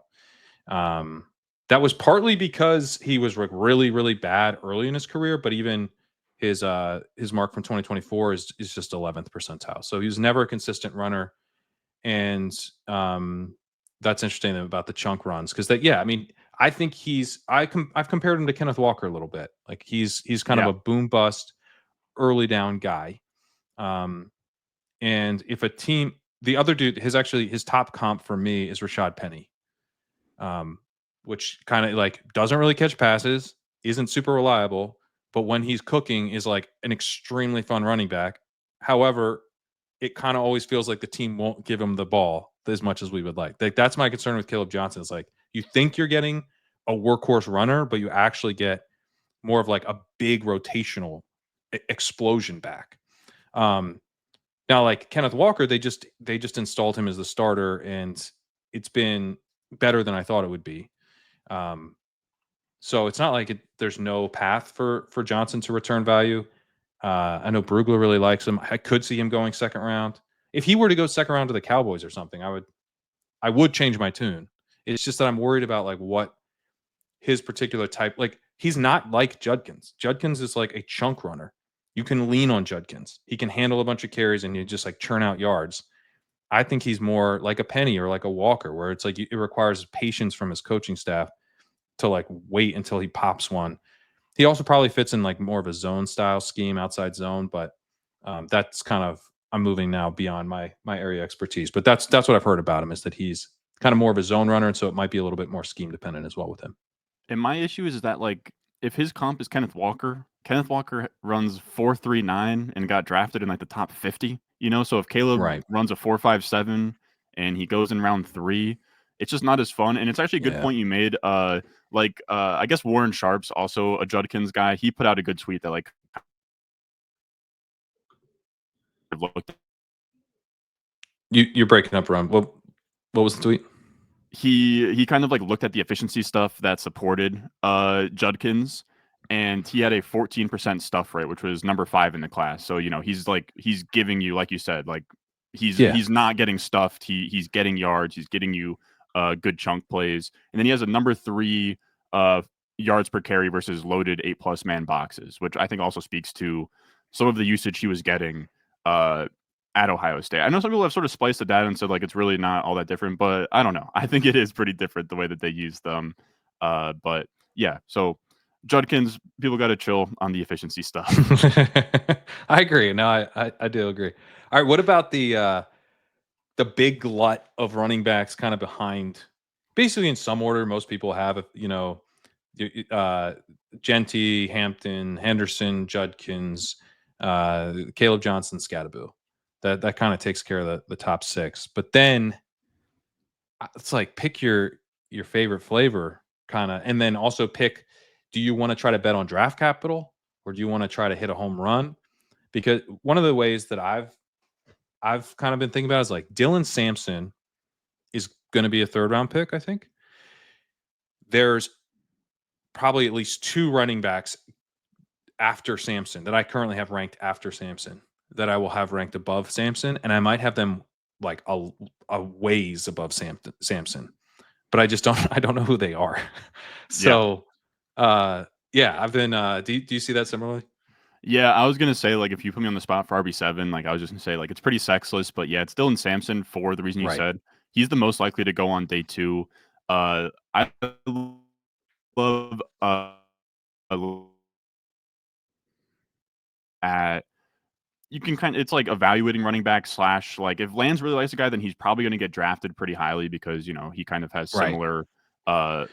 Um, that was partly because he was like really, really bad early in his career, but even his mark from 2024 is just 11th percentile. So he was never a consistent runner. And that's interesting about the chunk runs because I mean, I think I've compared him to Kenneth Walker a little bit. Like he's kind of Yeah. a boom bust early down guy. And if a team, the other dude, his top comp for me is Rashad Penny, which kind of like doesn't really catch passes, isn't super reliable, but when he's cooking is like an extremely fun running back. However, it kind of always feels like the team won't give him the ball as much as we would like. That's my concern with Caleb Johnson. Is like you think you're getting a workhorse runner, but you actually get more of like a big rotational explosion back. Um, Now, like Kenneth Walker, they just installed him as the starter, and it's been better than I thought it would be. Um, so it's not like there's no path for Johnson to return value. I know Brugler really likes him. I could see him going second round. If he were to go second round to the Cowboys or something, I would change my tune. It's just that I'm worried about like what his particular type. Like he's not like Judkins. Judkins is like a chunk runner. You can lean on Judkins. He can handle a bunch of carries and you just like churn out yards. I think he's more like a Penny or like a Walker, where it's like it requires patience from his coaching staff to like wait until he pops one. He also probably fits in like more of a zone style scheme, outside zone, but that's kind of I'm moving now beyond my area expertise. But that's what I've heard about him, is that he's kind of more of a zone runner, and so it might be a little bit more scheme dependent as well with him. And my issue is that, like, if his comp is Kenneth Walker runs 4.39 and got drafted in like the top 50, you know? So if Caleb Right. runs a 4.57 and he goes in round 3, it's just not as fun. And it's actually a good Yeah. point you made. I guess Warren Sharp's also a Judkins guy. He put out a good tweet that like looked You're breaking up, Ron. What was the tweet? he kind of like looked at the efficiency stuff that supported Judkins, and he had a 14% stuff rate, which was number 5 in the class. So, you know, he's giving you, like you said, like Yeah. he's not getting stuffed. He's getting yards, he's getting you good chunk plays. And then he has a number 3 yards per carry versus loaded 8+ man boxes, which I think also speaks to some of the usage he was getting at Ohio State. I know some people have sort of spliced the data and said like it's really not all that different, but I don't know. I think it is pretty different the way that they use them. But yeah, so Judkins, people got to chill on the efficiency stuff. I agree. No, I do agree. All right, what about the big glut of running backs kind of behind, basically in some order? Most people have, uh, Genty, Hampton, Henderson, Judkins, Caleb Johnson, Scattaboo. That kind of takes care of the top 6. But then it's like pick your favorite flavor kind of, and then also pick, do you want to try to bet on draft capital, or do you want to try to hit a home run? Because one of the ways that I've kind of been thinking about is like Dylan Sampson is going to be a third round pick. I think there's probably at least 2 running backs after Sampson that I currently have ranked after Sampson that I will have ranked above Sampson, and I might have them like a ways above Sampson, but I just don't I don't know who they are. Yeah. So yeah, I've been do you see that similarly? Yeah, I was gonna say like if you put me on the spot for RB7, like I was just gonna say like it's pretty sexless, but yeah, it's Dylan Sampson for the reason you Right. said. He's the most likely to go on day 2. I love at you can kind of it's like evaluating running back slash like if Lance really likes a guy, then he's probably going to get drafted pretty highly because you know he kind of has Right. similar uh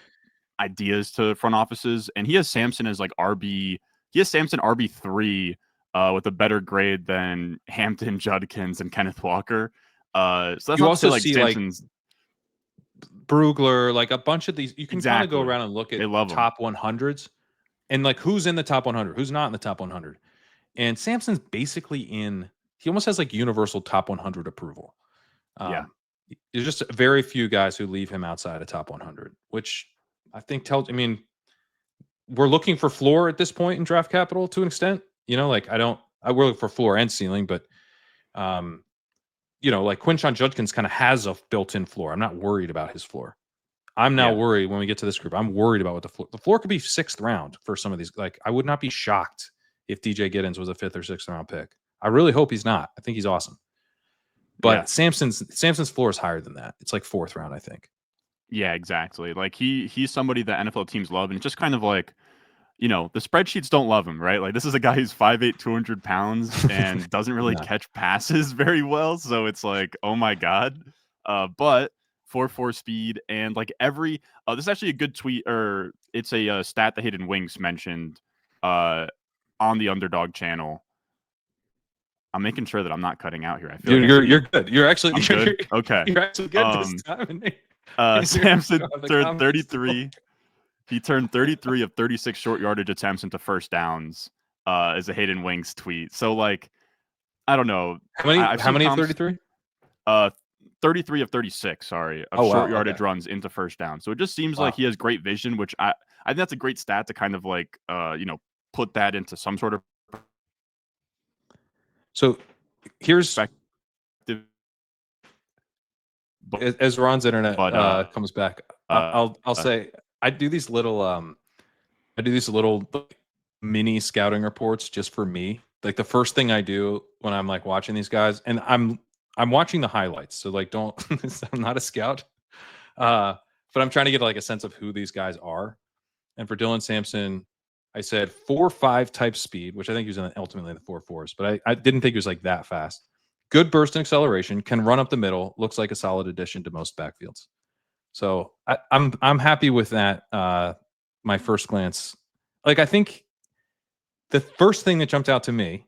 ideas to front offices, and he has Sampson as like RB. He has Sampson RB3 with a better grade than Hampton, Judkins, and Kenneth Walker. So that's You not to say also like see like Sampson's Brugler, like a bunch of these. You can kind of go exactly. around and look at They love him. top 100s and like who's in the top 100, who's not in the top 100. And Samson's basically in. He almost has like universal top 100 approval. Yeah, Um, there's just very few guys who leave him outside of top 100, which I think tells. I mean, we're looking for floor at this point in draft capital to an extent. Like we're looking for floor and ceiling, but um, like Quinshon Judkins kind of has a built-in floor. I'm not worried about his floor. I'm now yeah, worried when we get to this group. I'm worried about what the floor could be 6th round for some of these. Like, I would not be shocked if DJ Giddens was a 5th or 6th round pick. I really hope he's not. I think he's awesome. yeah. But Samson's floor is higher than that. It's like 4th round, I think. Yeah, exactly. Like he's somebody that NFL teams love, and it's just kind of like you know, the spreadsheets don't love him, right? Like this is a guy who's 5'8", 200 pounds and doesn't really No. catch passes very well. So it's like, oh my God. But 4.4 speed and like this is actually a good tweet or it's a stat that Hidden Winks mentioned uh, on the Underdog channel. I'm making sure that I'm not cutting out here. I feel like You're good. You're actually I'm good. Okay. you're actually good this time. Samson You're turned on the commentary 33. still. He turned 33 of 36 short yardage attempts into first downs, as a Hayden Wings tweet. So, like, I don't know. I've How seen many of comps. 33? 33 of 36, sorry, of Oh short wow. yardage Okay. runs into first down. So it just seems like Wow. he has great vision, which I think that's a great stat to kind of like put that into some sort of So here's perspective. But as Ron's internet but comes back, uh, I'll uh say I do these little like, mini scouting reports just for me. Like the first thing I do when I'm like watching these guys, and I'm watching the highlights. So like don't I'm not a scout. But I'm trying to get like a sense of who these guys are. And for Dylan Sampson, I said 4.5 type speed, which I think he was ultimately in the 4.4s, but I didn't think he was like that fast. Good burst and acceleration, can run up the middle, looks like a solid addition to most backfields. So I'm happy with that. My first glance, like I think the first thing that jumped out to me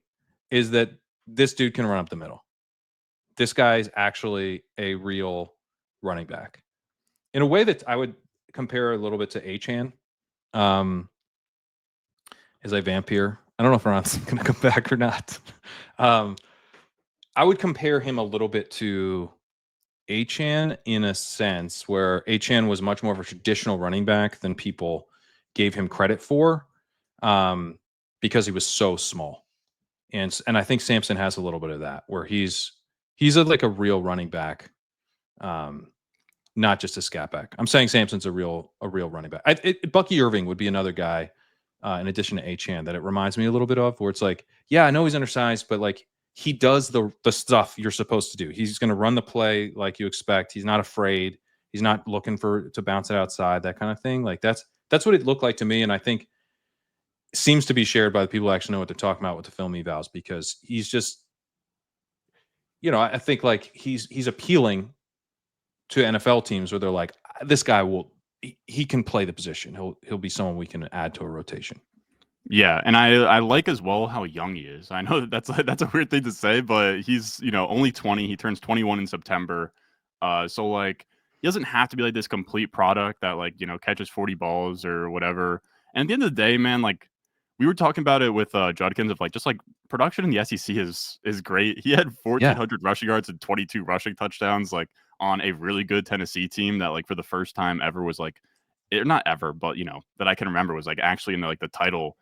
is that this dude can run up the middle. This guy's actually a real running back in a way that I would compare a little bit to Achan. Um, as I vamp here, I don't know if Ron's going to come back or not. Um, I would compare him a little bit to Achan in a sense where Achan was much more of a traditional running back than people gave him credit for, because he was so small. And I think Sampson has a little bit of that where like a real running back, um, not just a scat back. I'm saying Sampson's a real running back. Bucky Irving would be another guy, in addition to Achan, that it reminds me a little bit of, where it's like, yeah, I know he's undersized, but like he does the stuff you're supposed to do. He's going to run the play like you expect. He's not afraid. He's not looking to bounce it outside, that kind of thing. Like that's what it looked like to me, and I think seems to be shared by the people who actually know what they're talking about with the film evals, because he's just, I think like he's appealing to NFL teams where they're like, this guy he can play the position. He'll be someone we can add to a rotation. yeah, and I like as well how young he is. I know that's a weird thing to say, but he's only 20. He turns 21 in September. So like he doesn't have to be like this complete product that like catches 40 balls or whatever. And at the end of the day, man, like we were talking about it with Judkins of like just like production in the SEC is great. He had Yeah. 1,400 rushing yards and 22 rushing touchdowns, like on a really good Tennessee team that like for the first time ever was like, not ever, but that I can remember was like actually in the title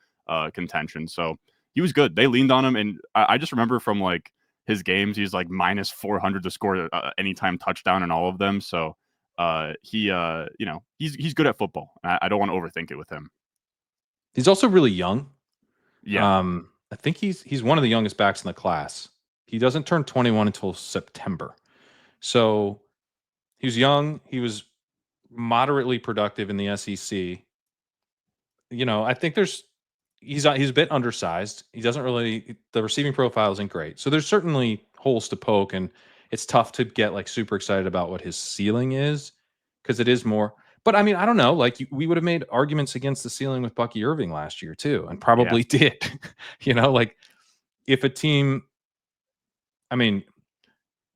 contention. So he was good. They leaned on him, and I just remember from like his games, he's like minus 400 to score anytime touchdown in all of them. So he's good at football. I don't want to overthink it with him. He's also really young. Yeah, I think he's one of the youngest backs in the class. He doesn't turn 21 until September. So he was young. He was moderately productive in the SEC. I think he's a bit undersized. He doesn't really, the receiving profile isn't great. So there's certainly holes to poke, and it's tough to get like super excited about what his ceiling is, because it is more. But I mean, I don't know. Like we would have made arguments against the ceiling with Bucky Irving last year too, and yeah, probably did. Like if a team, I mean,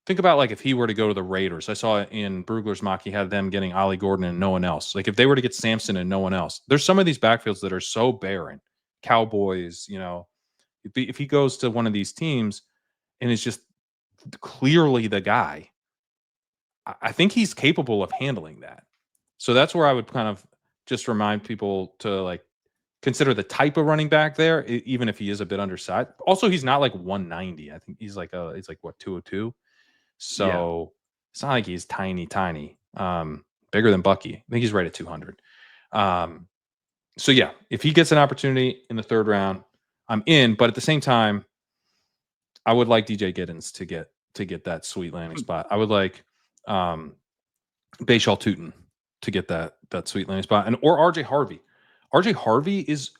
think about like if he were to go to the Raiders. I saw in Brugler's mock he had them getting Ollie Gordon and no one else. Like if they were to get Sampson and no one else, there's some of these backfields that are so barren. Cowboys, if he goes to one of these teams and is just clearly the guy, I think he's capable of handling that. So that's where I would kind of just remind people to like consider the type of running back there, even if he is a bit undersized. Also, he's not like 190. I think he's like what, 202. yeah. So it's not like he's tiny, tiny. Bigger than Bucky. I think he's right at 200. So yeah, if he gets an opportunity in the third round, I'm in. But at the same time, I would like DJ Giddens to get that sweet landing spot. I would like Bashal Tutin to get that sweet landing spot, and or RJ Harvey. RJ Harvey is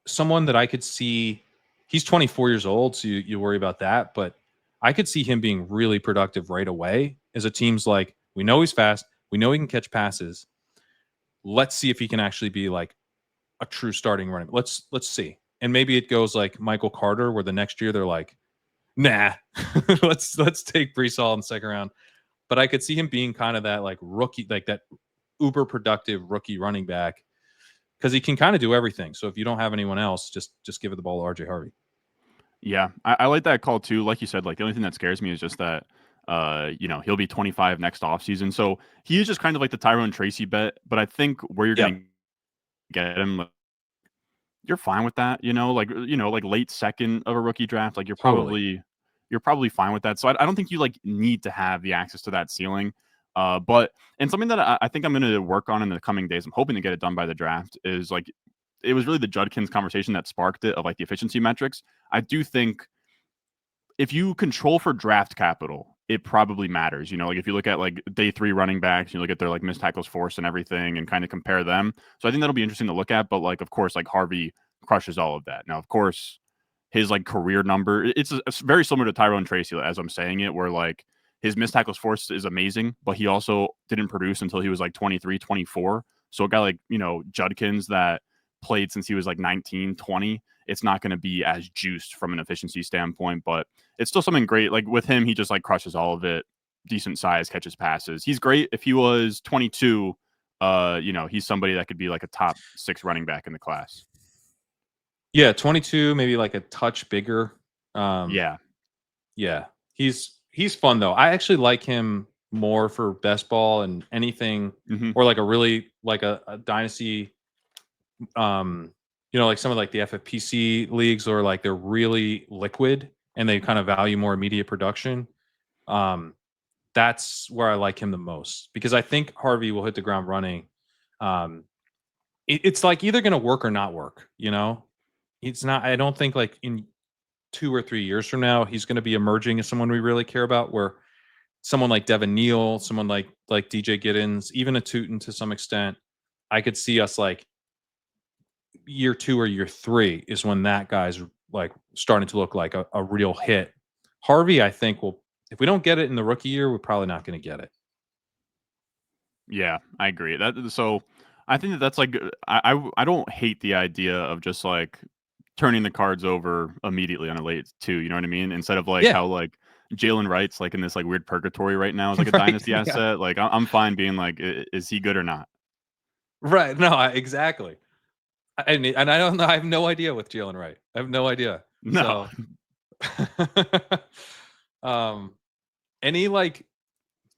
someone that I could see. He's 24 years old, so you worry about that, but I could see him being really productive right away. As a team's like, we know he's fast, we know he can catch passes. Let's see if he can actually be like a true starting running. Let's see, and maybe it goes like Michael Carter, where the next year they're like, nah, let's take Brees Hall in the second round. But I could see him being kind of that like rookie, like that uber productive rookie running back because he can kind of do everything. So if you don't have anyone else, just give it the ball to RJ Harvey. Yeah, I like that call too. Like you said, like the only thing that scares me is just that, he'll be 25 next offseason. So he is just kind of like the Tyrone Tracy bet. But I think where you're Yeah, going to get him, like, you're fine with that. Like late second of a rookie draft, like totally. you're probably fine with that. So I don't think you like need to have the access to that ceiling. But and something that I think I'm going to work on in the coming days, I'm hoping to get it done by the draft, is like it was really the Judkins conversation that sparked it of like the efficiency metrics. I do think if you control for draft capital, it probably matters. Like if you look at like day 3 running backs, you look at their like missed tackles force and everything and kind of compare them. So I think that'll be interesting to look at. But like, of course, like Harvey crushes all of that. Now, of course, his like career number, it's very similar to Tyrone Tracy as I'm saying it, where like his missed tackles force is amazing, but he also didn't produce until he was like 23, 24. So a guy like, Judkins that played since he was like 19, 20, it's not going to be as juiced from an efficiency standpoint, but it's still something great. Like with him, he just like crushes all of it. Decent size, catches passes. He's great. If he was 22, he's somebody that could be like a top 6 running back in the class. Yeah, 22, maybe like a touch bigger. Um, Yeah. yeah, he's fun though. I actually like him more for best ball and anything, Hmm. or like a really like a dynasty. Like some of like the FFPC leagues, or like they're really liquid and they kind of value more immediate production. Um, that's where I like him the most, because I think Harvey will hit the ground running. Um, it's like either going to work or not work. It's not. I don't think like in 2 or 3 years from now he's going to be emerging as someone we really care about. Where someone like Devin Neal, someone like DJ Giddens, even a Tootin to some extent, I could see us like year 2 or year 3 is when that guy's like starting to look like a real hit. Harvey, I think, will, if we don't get it in the rookie year, we're probably not going to get it. Yeah, I agree. So I think that's like I don't hate the idea of just like turning the cards over immediately on a late 2, you know what I mean? Instead of like Yeah. how like Jalen Wright's like in this like weird purgatory right now as like a Right. dynasty Yeah. asset. Like I'm fine being like, is he good or not? Right. No, exactly. And I don't know. I have no idea with Jalen Wright. I have no idea. No. So, um, any like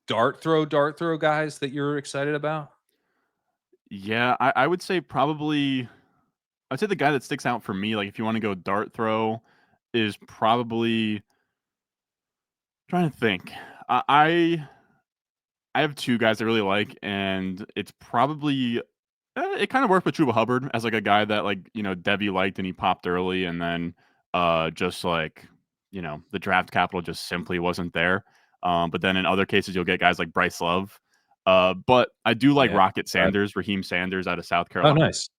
dart throw guys that you're excited about? Yeah, I would say probably I'd say the guy that sticks out for me, like if you want to go dart throw, is probably trying to think. I I have 2 guys I really like, and it's probably it kind of worked with Chuba Hubbard as like a guy that like Debbie liked and he popped early, and then just like the draft capital just simply wasn't there. But then in other cases you'll get guys like Bryce Love. But I do like Yeah. Rocket Right. Sanders, Raheem Sanders out of South Oh, Carolina. nice.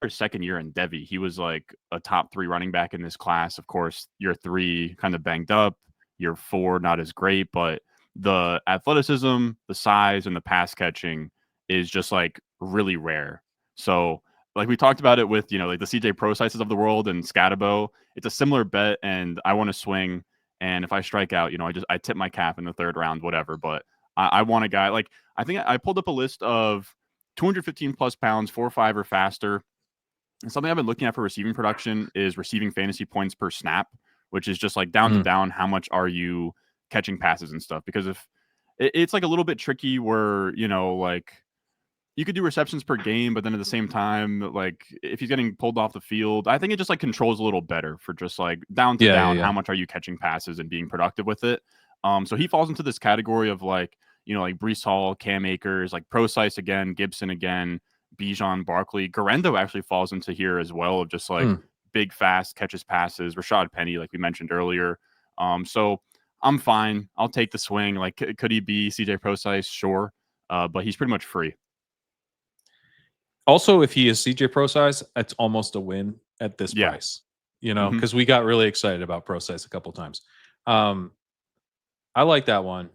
His second year in Devi, he was like a top 3 running back in this class. Of course, year 3 kind of banged up, year 4 not as great, but the athleticism, the size, and the pass catching is just like really rare. So, like we talked about it with like the CJ Prosises of the world and Scatabo, it's a similar bet, and I want to swing. And if I strike out, I tip my cap in the 3rd round, whatever. But I want a guy like I think I pulled up a list of 215 plus pounds, 4.5 or faster. And something I've been looking at for receiving production is receiving fantasy points per snap, which is just like down to Mm. down, how much are you catching passes and stuff? Because if it's like a little bit tricky where, like you could do receptions per game, but then at the same time, like if he's getting pulled off the field, I think it just like controls a little better for just like down to Yeah. Yeah. down, Yeah. how much are you catching passes and being productive with it. So he falls into this category of like, like Brees Hall, Cam Akers, like Procise again, Gibson again, Bijan, Barkley. Garendo actually falls into here as well of just like Mm. big, fast catches passes. Rashad Penny, like we mentioned earlier. So I'm fine. I'll take the swing. Like, could he be CJ Procise? Sure. But he's pretty much free. Also, if he is CJ Pro size, it's almost a win at this Yeah. price. Hmm. Because we got really excited about Pro size a couple times. Um, I like that one.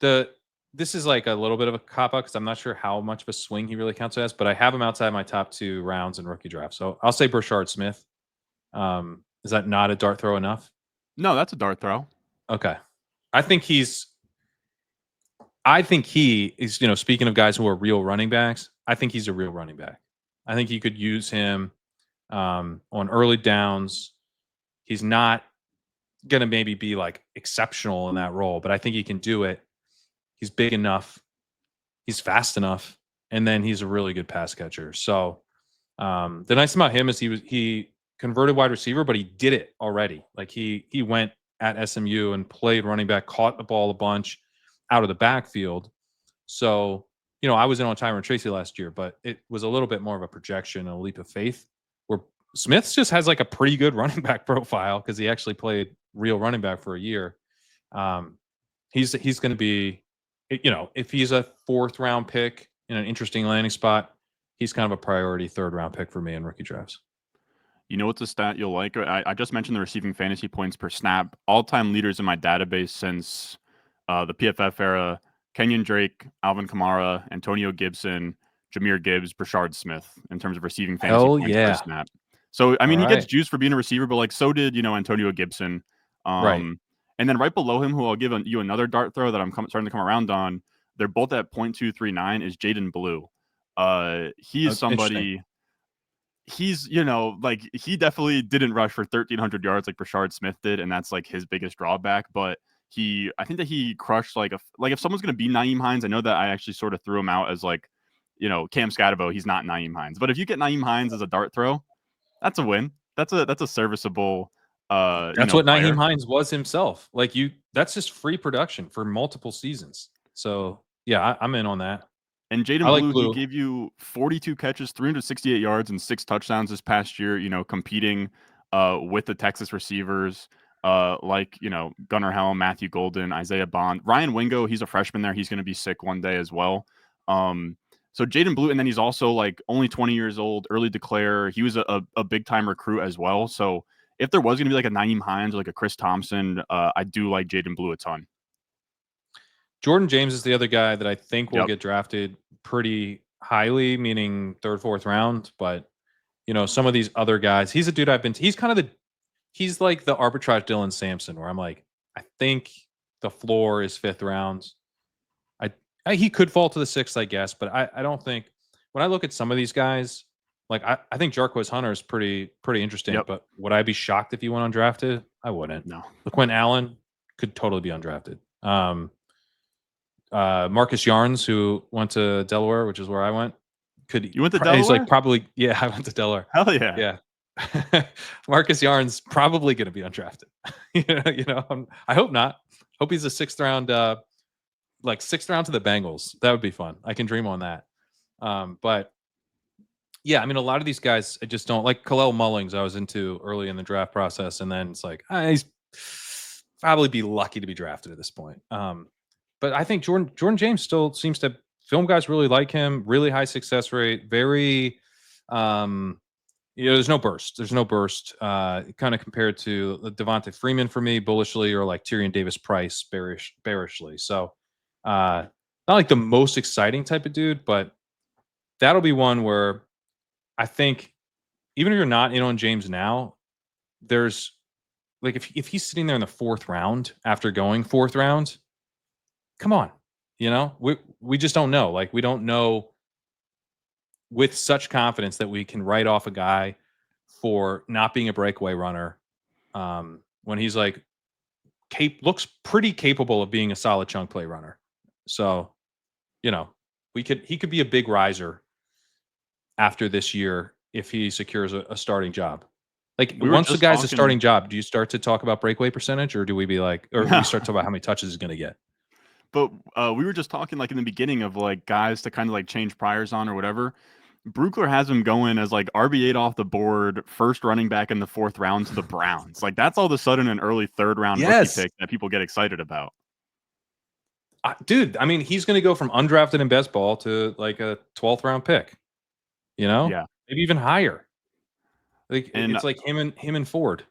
This is like a little bit of a cop out because I'm not sure how much of a swing he really counts as, but I have him outside my top 2 rounds in rookie draft. So I'll say Brashard Smith. Is that not a dart throw enough? No, that's a dart throw. Okay. I think he's I think he is, speaking of guys who are real running backs, I think he's a real running back. I think you could use him on early downs. He's not going to maybe be like exceptional in that role, but I think he can do it. He's big enough. He's fast enough. And then he's a really good pass catcher. So the nice thing about him is he converted wide receiver, but he did it already. Like he went at SMU and played running back, caught the ball a bunch out of the backfield. So, I was in on Tyron Tracy last year, but it was a little bit more of a projection, a leap of faith, where Smith's just has like a pretty good running back profile because he actually played real running back for a year. He's going to be, if he's a 4th round pick in an interesting landing spot, he's kind of a priority 3rd round pick for me in rookie drafts. You know what's a stat you'll like? I just mentioned the receiving fantasy points per snap. All-time leaders in my database since the PFF era: Kenyon Drake, Alvin Kamara, Antonio Gibson, Jahmyr Gibbs, Brashard Smith in terms of receiving fantasy points per snap. So, I mean, he gets juiced for being a receiver, but like so did, Antonio Gibson. Right. And then right below him, who I'll give you another dart throw that I'm starting to come around on, they're both at .239, is Jaden Blue. He is somebody... He's, like he definitely didn't rush for 1,300 yards like Brashard Smith did, and that's like his biggest drawback. But I think that he crushed if someone's going to be Nyheim Hines, I know that I actually sort of threw him out as like, Cam Scatterbo. He's not Nyheim Hines, but if you get Nyheim Hines as a dart throw, that's a win. That's a serviceable. That's what Nyheim Hines was himself. Like that's just free production for multiple seasons. So yeah, I'm in on that. And Jaden Blue, he gave you 42 catches, 368 yards, and 6 touchdowns this past year, competing with the Texas receivers like, Gunnar Helm, Matthew Golden, Isaiah Bond. Ryan Wingo, he's a freshman there. He's going to be sick one day as well. So Jaden Blue, and then he's also like only 20 years old, early declare. He was a big-time recruit as well. So if there was going to be like a Nyheim Hines or like a Chris Thompson, I do like Jaden Blue a ton. Jordan James is the other guy that I think will get drafted pretty highly, meaning 3rd, 4th round. But, some of these other guys, he's a dude he's like the arbitrage Dylan Sampson, where I'm like, I think the floor is 5th round. He could fall to the 6th, I guess, but I don't think, when I look at some of these guys, like I think Jarquez Hunter is pretty interesting, but would I be shocked if he went undrafted? I wouldn't. No. LaQuint Allen could totally be undrafted. Marcus Yarns, who went to Delaware, which is where I went. You went to Delaware? He's like probably, yeah, I went to Delaware. Hell yeah. Yeah. Marcus Yarns probably going to be undrafted. I hope not. Hope he's a 6th round, 6th round to the Bengals. That would be fun. I can dream on that. But yeah, I mean, a lot of these guys, I just don't like. Kalel Mullings, I was into early in the draft process, and then it's like, he's probably be lucky to be drafted at this point. But I think Jordan James still seems to, film guys really like him, really high success rate, very, there's no burst. There's no burst, kind of compared to Devonta Freeman for me, bullishly, or like Tyrion Davis-Price, bearishly. So not like the most exciting type of dude, but that'll be one where I think even if you're not in on James now, there's like, if he's sitting there in the 4th round after going 4th round, come on, we just don't know. Like, we don't know with such confidence that we can write off a guy for not being a breakaway runner when he's like looks pretty capable of being a solid chunk play runner. So, he could be a big riser after this year if he secures a starting job. Like, once the guy's a starting job, do you start to talk about breakaway percentage, or do we we start to talk about how many touches he's going to get? But we were just talking like in the beginning of like guys to kind of like change priors on or whatever. Brugler has him going as like RB8 off the board, first running back in the 4th round to the Browns. Like, that's all of a sudden an early 3rd round rookie pick that people get excited about. Dude, I mean, he's going to go from undrafted in best ball to like a 12th round pick. Yeah, maybe even higher. Like, it's like him and Ford.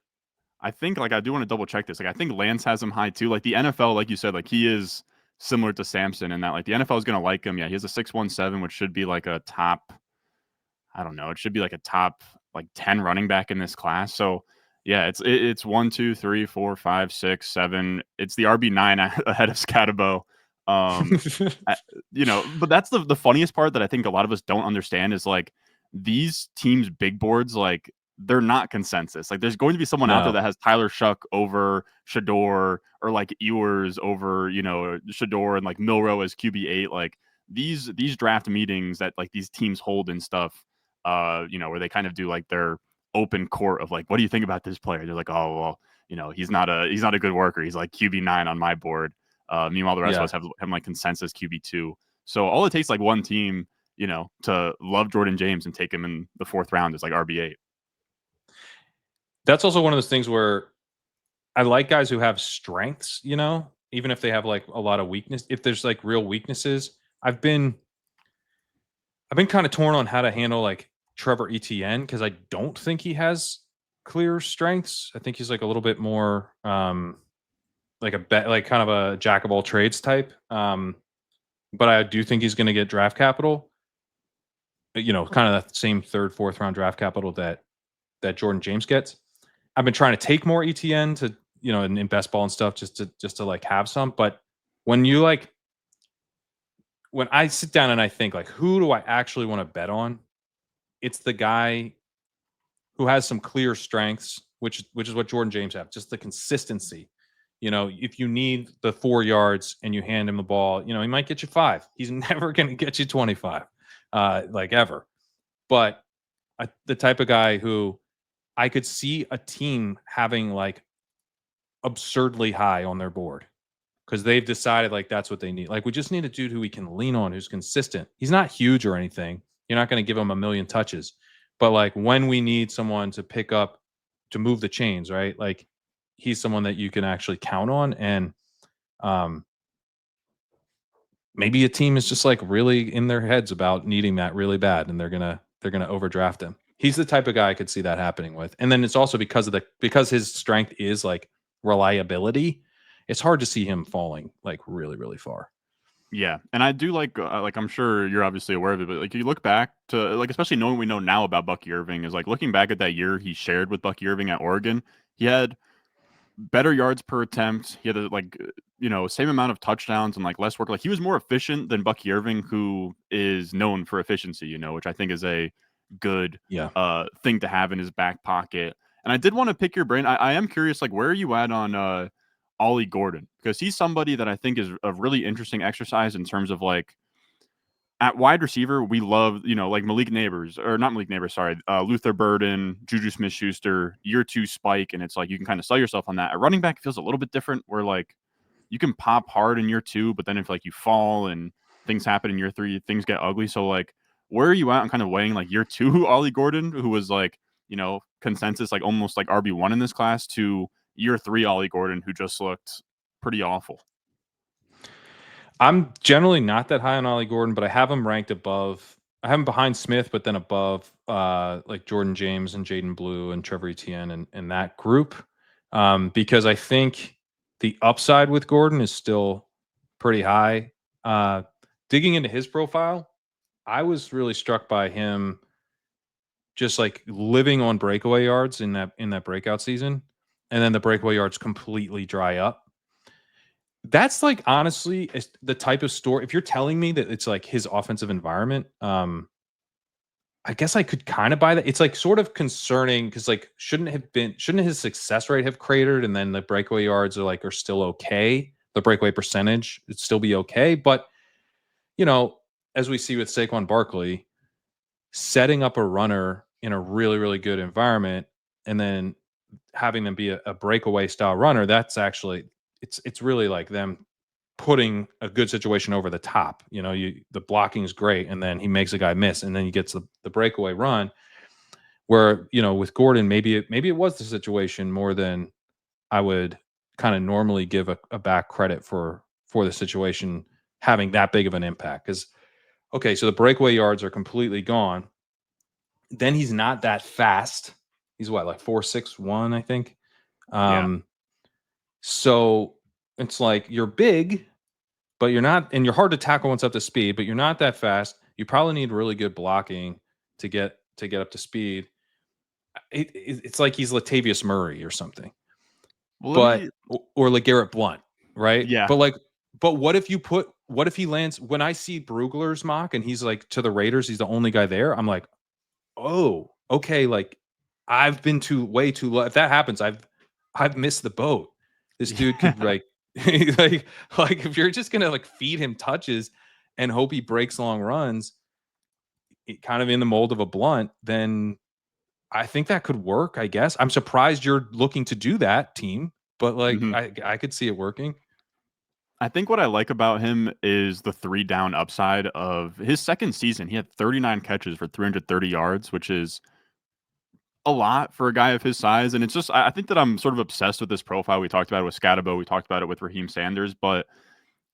I think, like, I do want to double check this. Like, I think Lance has him high too. Like, the NFL, like you said, like he is similar to Sampson in that, like, the NFL is going to like him. Yeah, he has a 6'17", which should be like a top, I don't know, it should be like a top like 10 running back in this class. So yeah, it's 1, 2, 3, 4, 5, 6, 7. It's the RB9 ahead of Scatterbo. Um, I, but that's the funniest part that I think a lot of us don't understand is like these teams' big boards, like they're not consensus. Like there's going to be someone out there No. that has Tyler Shuck over Shador or like Ewers over, Shador and like Milrow as QB8. Like these draft meetings that like these teams hold and stuff, where they kind of do like their open court of like, what do you think about this player? They're like, oh well, he's not a good worker. He's like QB9 on my board. Meanwhile, the rest of Yeah. us have like consensus QB2. So all it takes like one team, to love Jordan James and take him in the fourth round is like RB8. That's also one of those things where I like guys who have strengths, even if they have like a lot of weakness. If there's like real weaknesses, I've been kind of torn on how to handle like Trevor Etienne because I don't think he has clear strengths. I think he's like a little bit more like like kind of a jack of all trades type. But I do think he's going to get draft capital. Kind of that same third, fourth round draft capital that Jordan James gets. I've been trying to take more ETN to in best ball and stuff just to like have some. But when you like when I sit down and I think like who do I actually want to bet on? It's the guy who has some clear strengths, which is what Jordan James have, just the consistency. If you need the 4 yards and you hand him the ball, he might get you 5. He's never going to get you 25, like ever. But the type of guy who I could see a team having like absurdly high on their board because they've decided like that's what they need. Like we just need a dude who we can lean on, who's consistent. He's not huge or anything. You're not going to give him a million touches, but like when we need someone to pick up to move the chains, right? Like he's someone that you can actually count on, and um, maybe a team is just like really in their heads about needing that really bad, and they're gonna overdraft him. He's the type of guy I could see that happening with, and then it's also because his strength is like reliability. It's hard to see him falling like really really far. Yeah, and I do like I'm sure you're obviously aware of it, but like you look back to like especially knowing we know now about Bucky Irving is like looking back at that year he shared with Bucky Irving at Oregon, he had better yards per attempt. He had same amount of touchdowns and like less work. Like he was more efficient than Bucky Irving, who is known for efficiency. Which I think is a good Yeah. thing to have in his back pocket. And I did want to pick your brain. I am curious, like where are you at on Ollie Gordon? Because he's somebody that I think is a really interesting exercise in terms of like at wide receiver, we love, like Malik Neighbors, or not Malik Neighbors, sorry, Luther Burden, Juju Smith Schuster, year 2 spike. And it's like you can kind of sell yourself on that. At running back, it feels a little bit different where like you can pop hard in year 2, but then if like you fall and things happen in year 3, things get ugly. So like, where are you at on kind of weighing like year 2 Ollie Gordon, who was like, consensus, like almost like RB1 in this class, to year 3 Ollie Gordon, who just looked pretty awful? I'm generally not that high on Ollie Gordon, but I have him ranked above. I have him behind Smith, but then above like Jordan James and Jaden Blue and Trevor Etienne and that group. Because I think the upside with Gordon is still pretty high. Digging into his profile, I was really struck by him just like living on breakaway yards in that breakout season, and then the breakaway yards completely dry up. That's like honestly the type of story. If you're telling me that it's like his offensive environment, I guess I could kind of buy that. It's like sort of concerning because like shouldn't his success rate have cratered, and then the breakaway yards are still okay. The breakaway percentage would still be okay, but you know, as we see with Saquon Barkley, setting up a runner in a really really good environment, and then having them be a breakaway style runner, that's actually it's really like them putting a good situation over the top. The blocking is great, and then he makes a guy miss, and then he gets the breakaway run. Where with Gordon, maybe it was the situation more than I would kind of normally give a back credit for the situation having that big of an impact. Because okay, so the breakaway yards are completely gone. Then he's not that fast. He's what, like 4.61, I think. Yeah. Um, so it's like you're big, but you're not, and you're hard to tackle once up to speed, but you're not that fast. You probably need really good blocking to get up to speed. It's like he's Latavius Murray or something, Well, let but me. or like Garrett Blunt, right? Yeah. But like, but what if he lands when I see Brugler's mock and he's like to the Raiders, he's the only guy there. I'm like, oh, okay, like I've been too way too low. If that happens, I've missed the boat. This dude could Yeah. like like if you're just gonna like feed him touches and hope he breaks long runs, kind of in the mold of a Blunt, then I think that could work, I guess. I'm surprised you're looking to do that, team, but like Mhm. I could see it working. I think what I like about him is the 3 down upside of his second season. He had 39 catches for 330 yards, which is a lot for a guy of his size, and it's just I think that I'm sort of obsessed with this profile. We talked about it with Scatabo, we talked about it with Raheem Sanders, but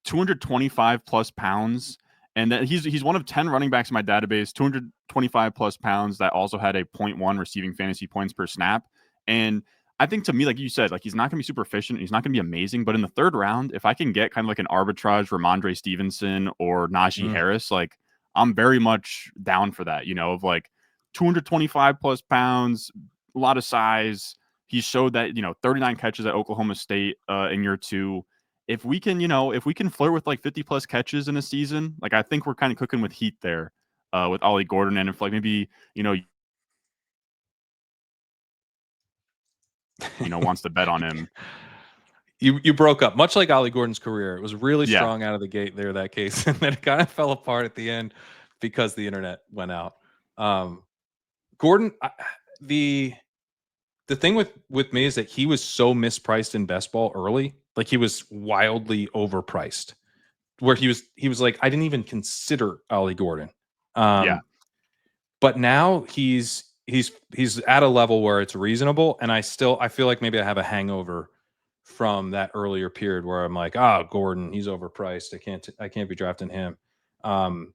225 plus pounds, and that he's one of 10 running backs in my database, 225 plus pounds that also had a point 0.1 receiving fantasy points per snap. And I think to me, like you said, like he's not going to be super efficient, he's not going to be amazing, but in the third round, if I can get kind of like an arbitrage Ramondre Stevenson or Najee Mm. Harris, like I'm very much down for that, you know, of like 225 plus pounds, a lot of size. He showed that, you know, 39 catches at Oklahoma State in year two. If we can, you know, if we can flirt with like 50 plus catches in a season, like I think we're kind of cooking with heat there with Ollie Gordon. And if like maybe, wants to bet on him. You broke up, much like Ollie Gordon's career. It was really Yeah. strong out of the gate there, that case, and then it kind of fell apart at the end because the internet went out. Um, Gordon, the the thing with me is that he was so mispriced in best ball early, like he was wildly overpriced. Where he was like, I didn't even consider Ollie Gordon. Yeah. Um, but now he's at a level where it's reasonable, and I feel like maybe I have a hangover from that earlier period where I'm like, Gordon, he's overpriced. I can't be drafting him. Um,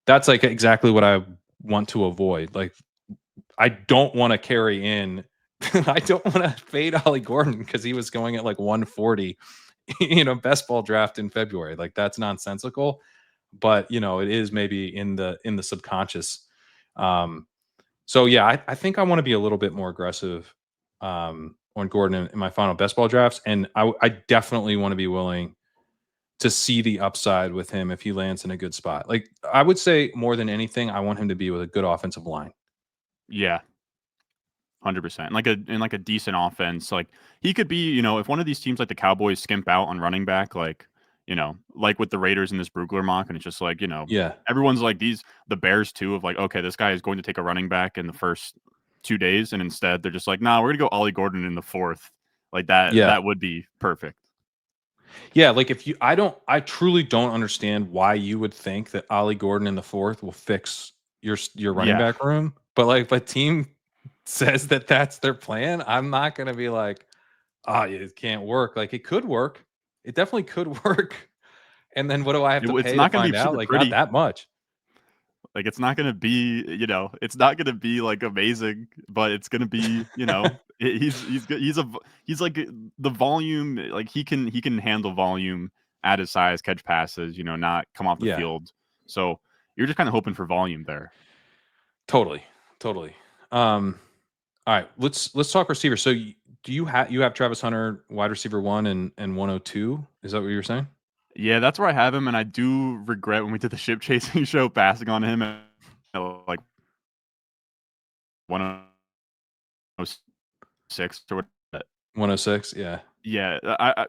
that's like exactly what I want to avoid. Like I don't want to carry in. I don't want to fade Ollie Gordon because he was going at like 140, best ball draft in February. Like that's nonsensical, but it is maybe in the subconscious. Um, so yeah, I think I want to be a little bit more aggressive on Gordon in my final best ball drafts, and I definitely want to be willing to see the upside with him if he lands in a good spot. Like I would say more than anything, I want him to be with a good offensive line. Yeah. 100%. Like a decent offense. Like he could be, if one of these teams like the Cowboys skimp out on running back, like with the Raiders in this Brugler mock, and it's just like, Yeah, everyone's like the Bears too, of like, okay, this guy is going to take a running back in the first 2 days, and instead they're just like, nah, we're gonna go Ollie Gordon in the fourth. Like yeah, that would be perfect. yeah. Like if I truly don't understand why you would think that Ollie Gordon in the fourth will fix your running Yeah. back room, but like if a team says that that's their plan, I'm not gonna be like, it can't work. Like it could work. It definitely could work. And then what do I have to It's pay to not gonna find be out? super Like not pretty. that much. Like it's not gonna be, it's not gonna be like amazing, but it's gonna be, he's like the volume, like he can handle volume at his size, catch passes, not come off the Yeah, field. So you're just kind of hoping for volume there. totally, totally. All right, let's talk receiver. So do you have Travis Hunter wide receiver 1 and 102? Is that what you were saying? Yeah, that's where I have him, and I do regret when we did the ship chasing show passing on him at like 106 or what. 106, yeah. Yeah, I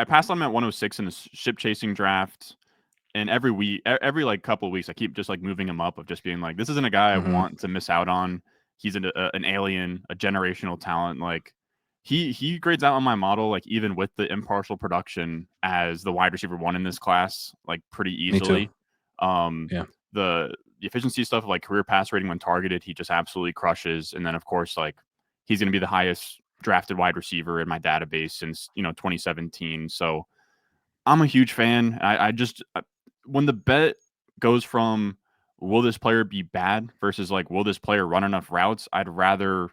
passed on him at 106 in the ship chasing draft. And every week, every like couple of weeks, I keep just like moving him up of just being like, this isn't a guy I Mhm. want to miss out on. He's an alien, a generational talent. Like he grades out on my model, like even with the impartial production as the wide receiver one in this class, like pretty Me too. easily. Um, Yeah. the efficiency stuff of like career pass rating when targeted, he just absolutely crushes. And then of course, like he's going to be the highest drafted wide receiver in my database since 2017. So I'm a huge fan. I just when the bet goes from will this player be bad versus like will this player run enough routes, I'd rather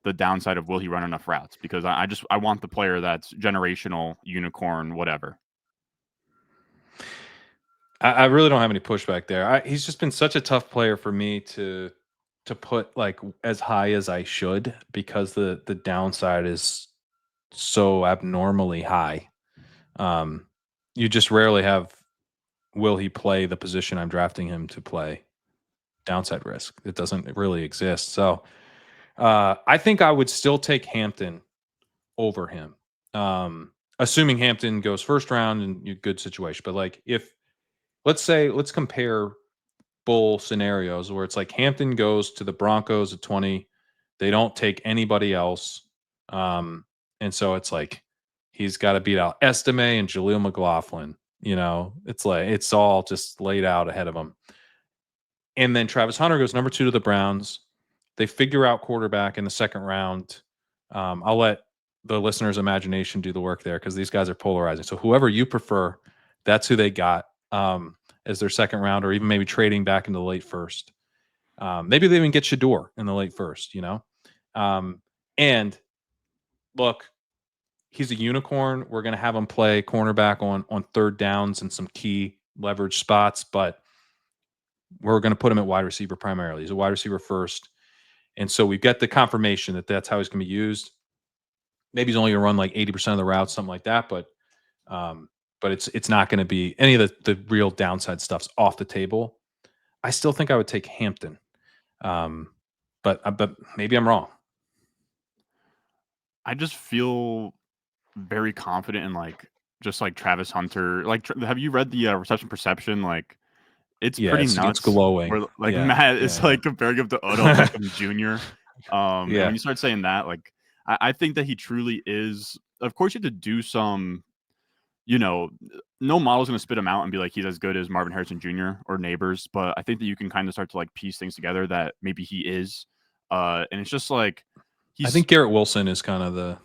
the downside of will he run enough routes because I want the player that's generational, unicorn, whatever. I really don't have any pushback there. He's just been such a tough player for me to put like as high as I should because the downside is so abnormally high. Um You just rarely have, will he play the position I'm drafting him to play? Downside risk. It doesn't really exist. So I think I would still take Hampton over him. Assuming Hampton goes first round and you good situation. But like if let's compare bull scenarios where it's like Hampton goes to the Broncos at 20, they don't take anybody else. And so it's like he's got to beat out Estime and Jaleel McLaughlin. It's like it's all just laid out ahead of him. And then Travis Hunter goes number 2 to the Browns. They figure out quarterback in the second round. I'll let the listener's imagination do the work there because these guys are polarizing. So whoever you prefer, that's who they got as their second round, or even maybe trading back into the late first. Maybe they even get Shador in the late first, and look, he's a unicorn. We're going to have him play cornerback on third downs and some key leverage spots, but we're going to put him at wide receiver primarily. He's a wide receiver first. And so we've got the confirmation that that's how he's going to be used. Maybe he's only going to run like 80% of the routes, something like that. But it's not going to be any of the real downside stuff's off the table. I still think I would take Hampton. But maybe I'm wrong. I just feel very confident in just like Travis Hunter. Like, have you read the reception perception? Like, it's Yeah, pretty it's nuts. glowing. Where, like Yeah, Matt is yeah. comparing him to Odell Beckham Jr. And Yeah. when you start saying that, like, I think that he truly is. Of course, you have to do some. No model's going to spit him out and be like he's as good as Marvin Harrison Jr. or Neighbors, but I think that you can kind of start to like piece things together that maybe he is. And it's just like I he's think Garrett Wilson is kind of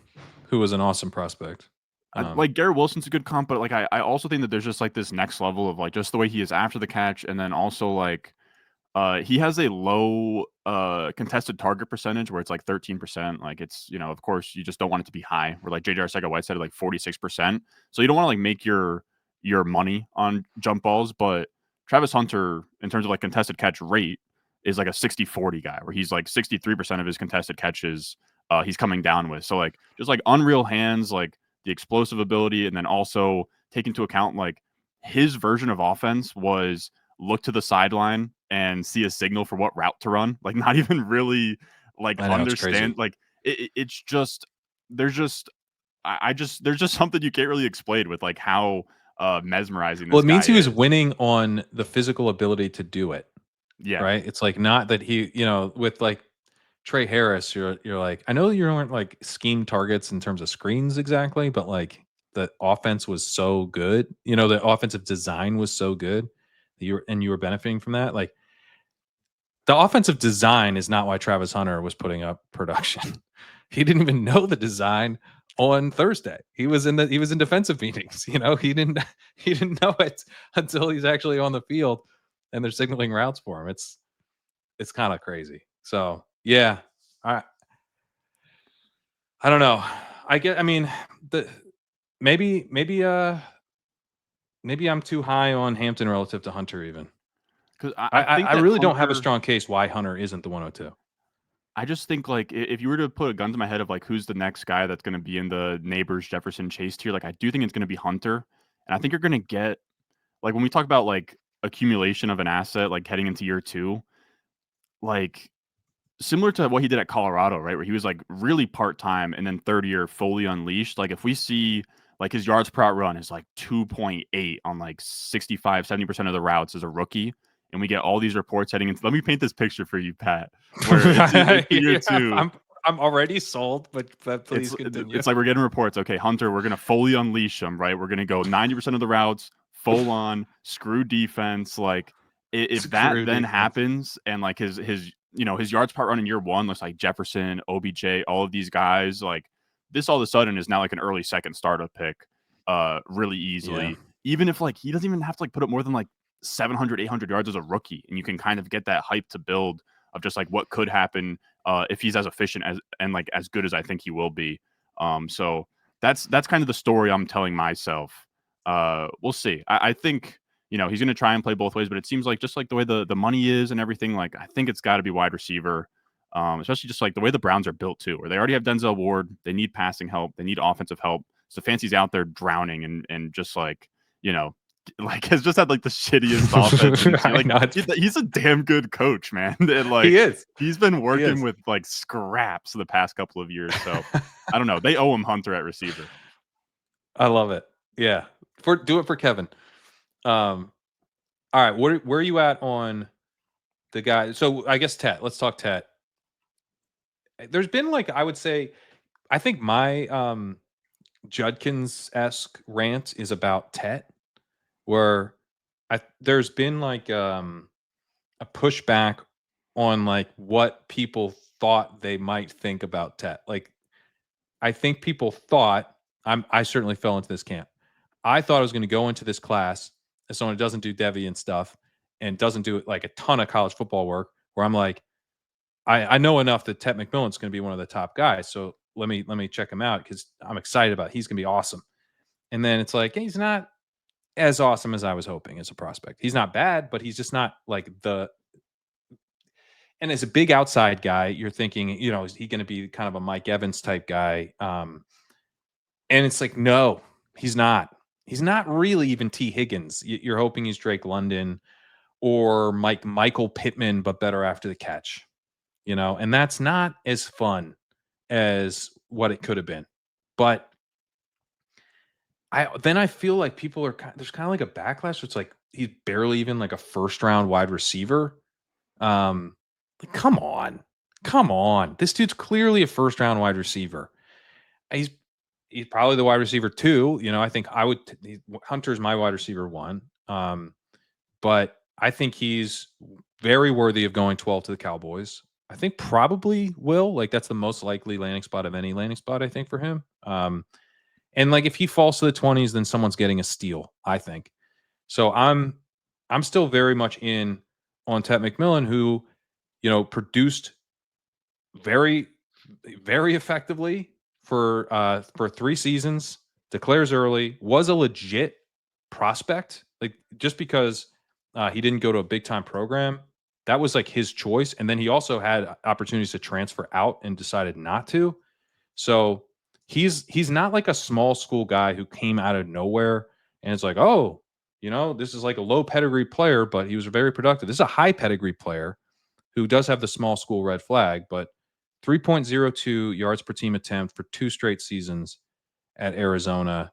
who was an awesome prospect. like Garrett Wilson's a good comp, but like I also think that there's just like this next level of like just the way he is after the catch, and then also like he has a low contested target percentage where it's like 13%. Like it's, of course you just don't want it to be high. Where like JJ Arcega-White said like 46%. So you don't want to like make your money on jump balls, but Travis Hunter in terms of like contested catch rate is like a 60-40 guy where he's like 63% of his contested catches he's coming down with. So like just like unreal hands, like the explosive ability, and then also take into account like his version of offense was look to the sideline and see a signal for what route to run. Like not even really like I know, it's crazy. understand. Like it's just there's just there's just something you can't really explain with like how mesmerizing Well, this it means guy he was is. winning on the physical ability to do it, Yeah. right? It's like not that he, with like Trey Harris, you're like, I know you weren't like scheme targets in terms of screens exactly, but like the offense was so good, the offensive design was so good that you were benefiting from that. Like the offensive design is not why Travis Hunter was putting up production. He didn't even know the design on Thursday. He was in defensive meetings. He didn't know it until he's actually on the field and they're signaling routes for him. It's kind of crazy. So yeah, I I don't know. I mean the maybe I'm too high on Hampton relative to Hunter even. Because I I I, think I that really don't have a Hunter, strong case why Hunter isn't the 102. I just think like if you were to put a gun to my head of like who's the next guy that's going to be in the Neighbors Jefferson Chase tier, like I do think it's going to be Hunter, and I think you're going to get like when we talk about like accumulation of an asset like heading into year two, like similar to what he did at Colorado, right? Where he was like really part time and then third year fully unleashed. Like if we see like his yards per out run is like 2.8 on like 65-70% of the routes as a rookie. And we get all these reports heading into. Let me paint this picture for you, Pat. Where it's year Yeah, two. I'm already sold, but please It's continue. it's like we're getting reports. Okay, Hunter, we're gonna fully unleash him, right? We're gonna go 90% of the routes, full on, screw defense. Like if that Screw then defense. happens and like his yards per run in year one looks like Jefferson, OBJ, all of these guys, like this all of a sudden is now like an early second startup pick, really Yeah, easily. Even if like he doesn't even have to like put up more than like 700, 800 yards as a rookie, and you can kind of get that hype to build of just like what could happen if he's as efficient as and like as good as I think he will be. So that's kind of the story I'm telling myself. We'll see. I think he's going to try and play both ways, but it seems like just like the way the money is and everything, like I think it's got to be wide receiver. Especially just like the way the Browns are built too, where they already have Denzel Ward, they need passing help, they need offensive help. Stefanski's out there drowning and just like like has just had like the shittiest offense. And I like know he's a damn good coach, man. And like he is. he's been He working is. with like scraps the past couple of years. So I don't know. They owe him Hunter at receiver. I love it. Yeah, do it for Kevin. All right, where are you at on the guy? So I guess Tet. Let's talk Tet. There's been like I would say, I think my Judkins-esque rant is about Tet, where there's been like a pushback on like what people thought they might think about Tet. Like I think people thought I certainly fell into this camp. I thought I was going to go into this class as someone who doesn't do Devi and stuff and doesn't do like a ton of college football work. Where I'm like, I know enough that Tet McMillan's going to be one of the top guys. So let me check him out because I'm excited about it. He's going to be awesome. And then it's like he's not as awesome as I was hoping as a prospect. He's not bad, but he's just not like the. And as a big outside guy, you're thinking, is he going to be kind of a Mike Evans type guy? And it's like, no, he's not. He's not really even T. Higgins. You're hoping he's Drake London or Michael Pittman, but better after the catch, and that's not as fun as what it could have been. But I feel like people are there's kind of like a backlash. It's like he's barely even like a first round wide receiver. Like, come on. This dude's clearly a first round wide receiver. He's probably the wide receiver too. I think Hunter's my wide receiver one. But I think he's very worthy of going 12 to the Cowboys. I think probably will. Like that's the most likely landing spot of any landing spot, I think, for him. And like if he falls to the 20s, then someone's getting a steal, I think. So I'm still very much in on Tet McMillan, who, produced very, very effectively for 3 seasons, declares early, was a legit prospect. Like just because he didn't go to a big time program, that was like his choice. And then he also had opportunities to transfer out and decided not to. So he's not like a small school guy who came out of nowhere and it's like, oh, this is like a low pedigree player, but he was very productive. This is a high pedigree player who does have the small school red flag, but 3.02 yards per team attempt for 2 straight seasons at Arizona.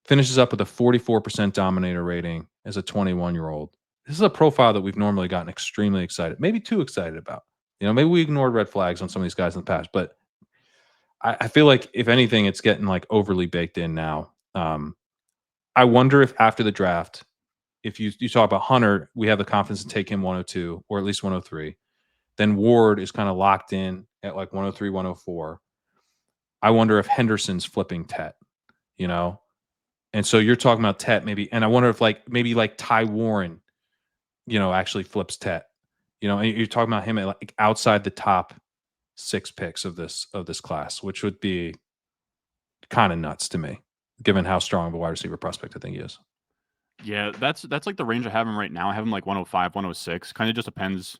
Finishes up with a 44% dominator rating as a 21-year-old. This is a profile that we've normally gotten extremely excited, maybe too excited about. Maybe we ignored red flags on some of these guys in the past, but I feel like if anything, it's getting like overly baked in now. I wonder if after the draft, if you talk about Hunter, we have the confidence to take him 102 or at least 103. Then Ward is kind of locked in at like 103, 104. I wonder if Henderson's flipping Tet, And so you're talking about Tet maybe, and I wonder if maybe Ty Warren, actually flips Tet. And you're talking about him at like outside the top 6 picks of this class, which would be kind of nuts to me, given how strong of a wide receiver prospect I think he is. Yeah, that's like the range I have him right now. I have him like 105, 106. Kind of just depends,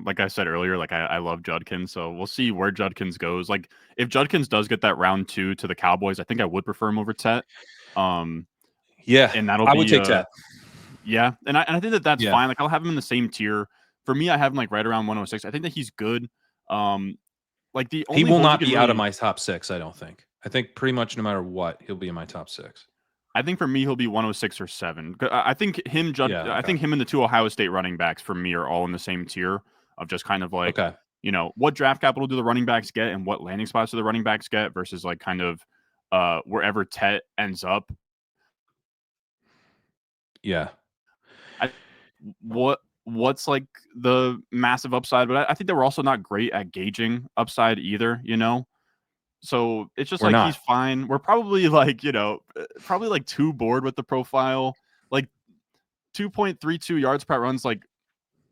like I said earlier, like I love Judkins, so we'll see where Judkins goes. Like if Judkins does get that round 2 to the Cowboys, I think I would prefer him over Tet. Yeah, And that'll I would be take Tet. Yeah, and I think that's Yeah. fine. Like I'll have him in the same tier. For me, I have him like right around 106. I think that he's good. Like the only He will holes not you can be out of really, my top 6, I don't think. I think pretty much no matter what, he'll be in my top 6. I think for me he'll be 106 or 7. I think Yeah, I okay. think him and the 2 Ohio State running backs for me are all in the same tier of just kind of like, Okay. what draft capital do the running backs get and what landing spots do the running backs get versus like kind of wherever Tet ends up. Yeah. What's like the massive upside, but I think that we're also not great at gauging upside either, So it's just We're like he's not. fine. We're probably like, probably like too bored with the profile. Like 2.32 yards per run's like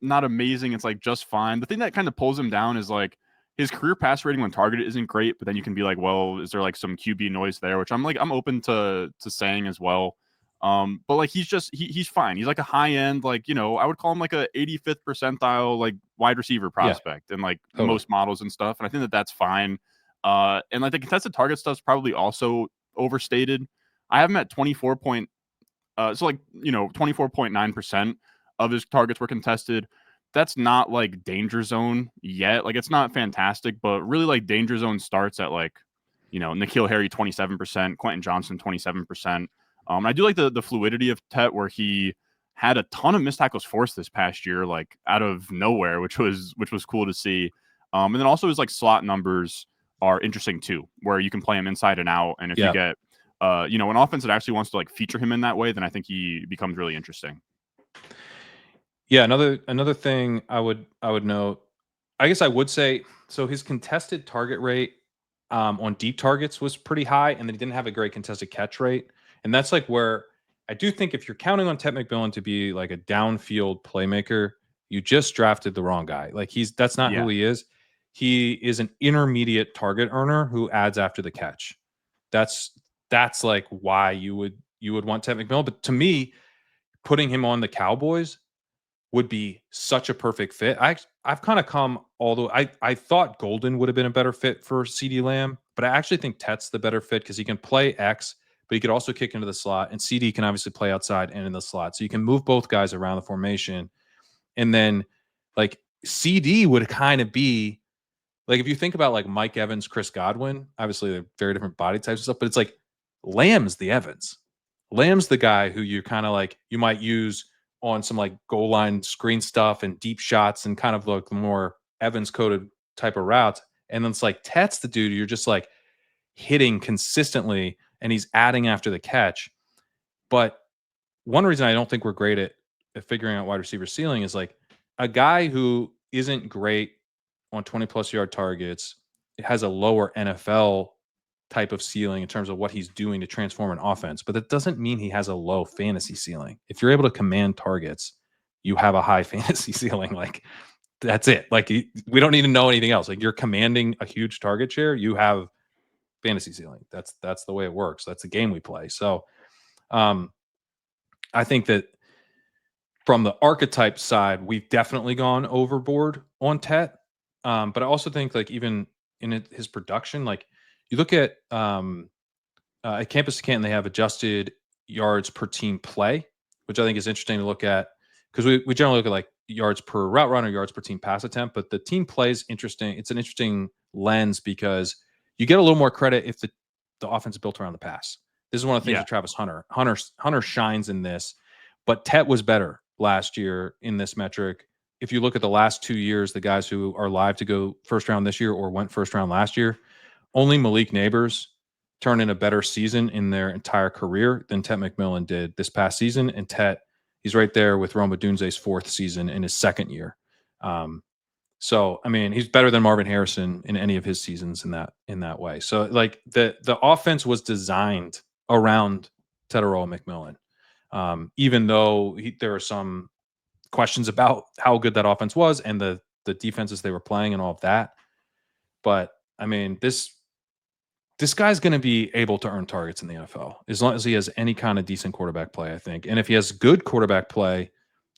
not amazing. It's like just fine. The thing that kind of pulls him down is like his career pass rating when targeted isn't great, but then you can be like, well, is there like some QB noise there? Which I'm open to saying as well. But like he's fine. He's like a high end, like, I would call him like a 85th percentile like wide receiver Yeah, prospect and like totally. most models and stuff. And I think that that's fine. And like the contested target stuff's probably also overstated. I have him at 24.8 So like 24.9% of his targets were contested. That's not like danger zone yet. Like it's not fantastic, but really like danger zone starts at like N'Keal Harry 27%, Quentin Johnson 27%. I do like the fluidity of Tet where he had a ton of missed tackles forced this past year, like out of nowhere, which was cool to see. And then also his like slot numbers are interesting too, where you can play him inside and out. And if you Yeah. get an offense that actually wants to like feature him in that way, then I think he becomes really interesting. Yeah, another thing I would note, I guess I would say, so his contested target rate on deep targets was pretty high, and then he didn't have a great contested catch rate. And that's like where I do think if you're counting on Ted McMillan to be like a downfield playmaker, you just drafted the wrong guy. Like that's not who Yeah. he is. He is an intermediate target earner who adds after the catch. That's that's like why you would want Ted McMillan. But to me, putting him on the Cowboys would be such a perfect fit. I've kind of come although I thought Golden would have been a better fit for CD Lamb, but I actually think Tet's the better fit because he can play X, but he could also kick into the slot, and CD can obviously play outside and in the slot. So you can move both guys around the formation. And then like CD would kind of be like if you think about like Mike Evans, Chris Godwin, obviously they're very different body types and stuff, but it's like Lamb's the Evans. Lamb's the guy who you kind of like you might use on some like goal line screen stuff and deep shots and kind of like the more Evans coded type of routes. And then it's like Tet's the dude you're just like hitting consistently and he's adding after the catch. But one reason I don't think we're great at figuring out wide receiver ceiling is like a guy who isn't great on 20 plus yard targets has a lower NFL type of ceiling in terms of what he's doing to transform an offense, but that doesn't mean he has a low fantasy ceiling. If you're able to command targets, you have a high fantasy ceiling. Like that's it. Like we don't need to know anything else. Like you're commanding a huge target share, you have fantasy ceiling. That's the way it works. That's the game we play. So um I think that from the archetype side, we've definitely gone overboard on Tet. But I also think like even in his production, like you look at Campus Canton, they have adjusted yards per team play, which I think is interesting to look at because we generally look at like yards per route run or yards per team pass attempt, but the team play is interesting. It's an interesting lens because you get a little more credit if the offense is built around the pass. This is one of the things Yeah. with Travis Hunter. Hunter shines in this, but Tet was better last year in this metric. If you look at the last 2 years, the guys who are live to go first round this year or went first round last year, only Malik Neighbors turned in a better season in their entire career than Tet McMillan did this past season. And Tet, he's right there with Roma Dunze's fourth season in his second year. So I mean, he's better than Marvin Harrison in any of his seasons in that way. So like the offense was designed around Tetairoa McMillan. Even though there are some questions about how good that offense was and the defenses they were playing and all of that. But I mean, this guy's going to be able to earn targets in the NFL as long as he has any kind of decent quarterback play, I think. And if he has good quarterback play,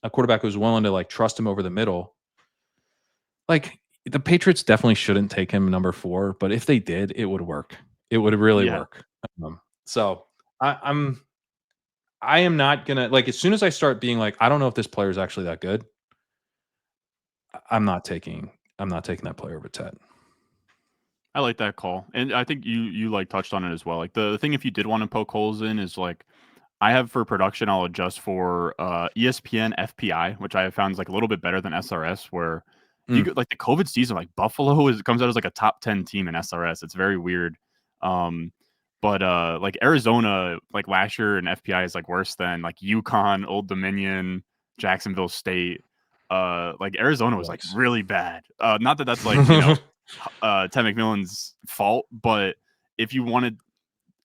a quarterback who's willing to like trust him over the middle, like the Patriots definitely shouldn't take him number 4, but if they did, it would work. It would really Yeah. work. So I am not gonna like as soon as I start being like, I don't know if this player is actually that good. I'm not taking that player over Ted. I like that call. And I think you like touched on it as well. Like the thing if you did want to poke holes in is like I have for production, I'll adjust for ESPN FPI, which I have found is like a little bit better than SRS. Where if you Mm, get like the COVID season, like Buffalo comes out as like a top 10 team in SRS. It's very weird. Um, but like Arizona, like last year in FPI is like worse than like UConn, Old Dominion, Jacksonville State. Like Arizona was like yikes. really bad. Not that that's like Ted McMillan's fault, but if you wanted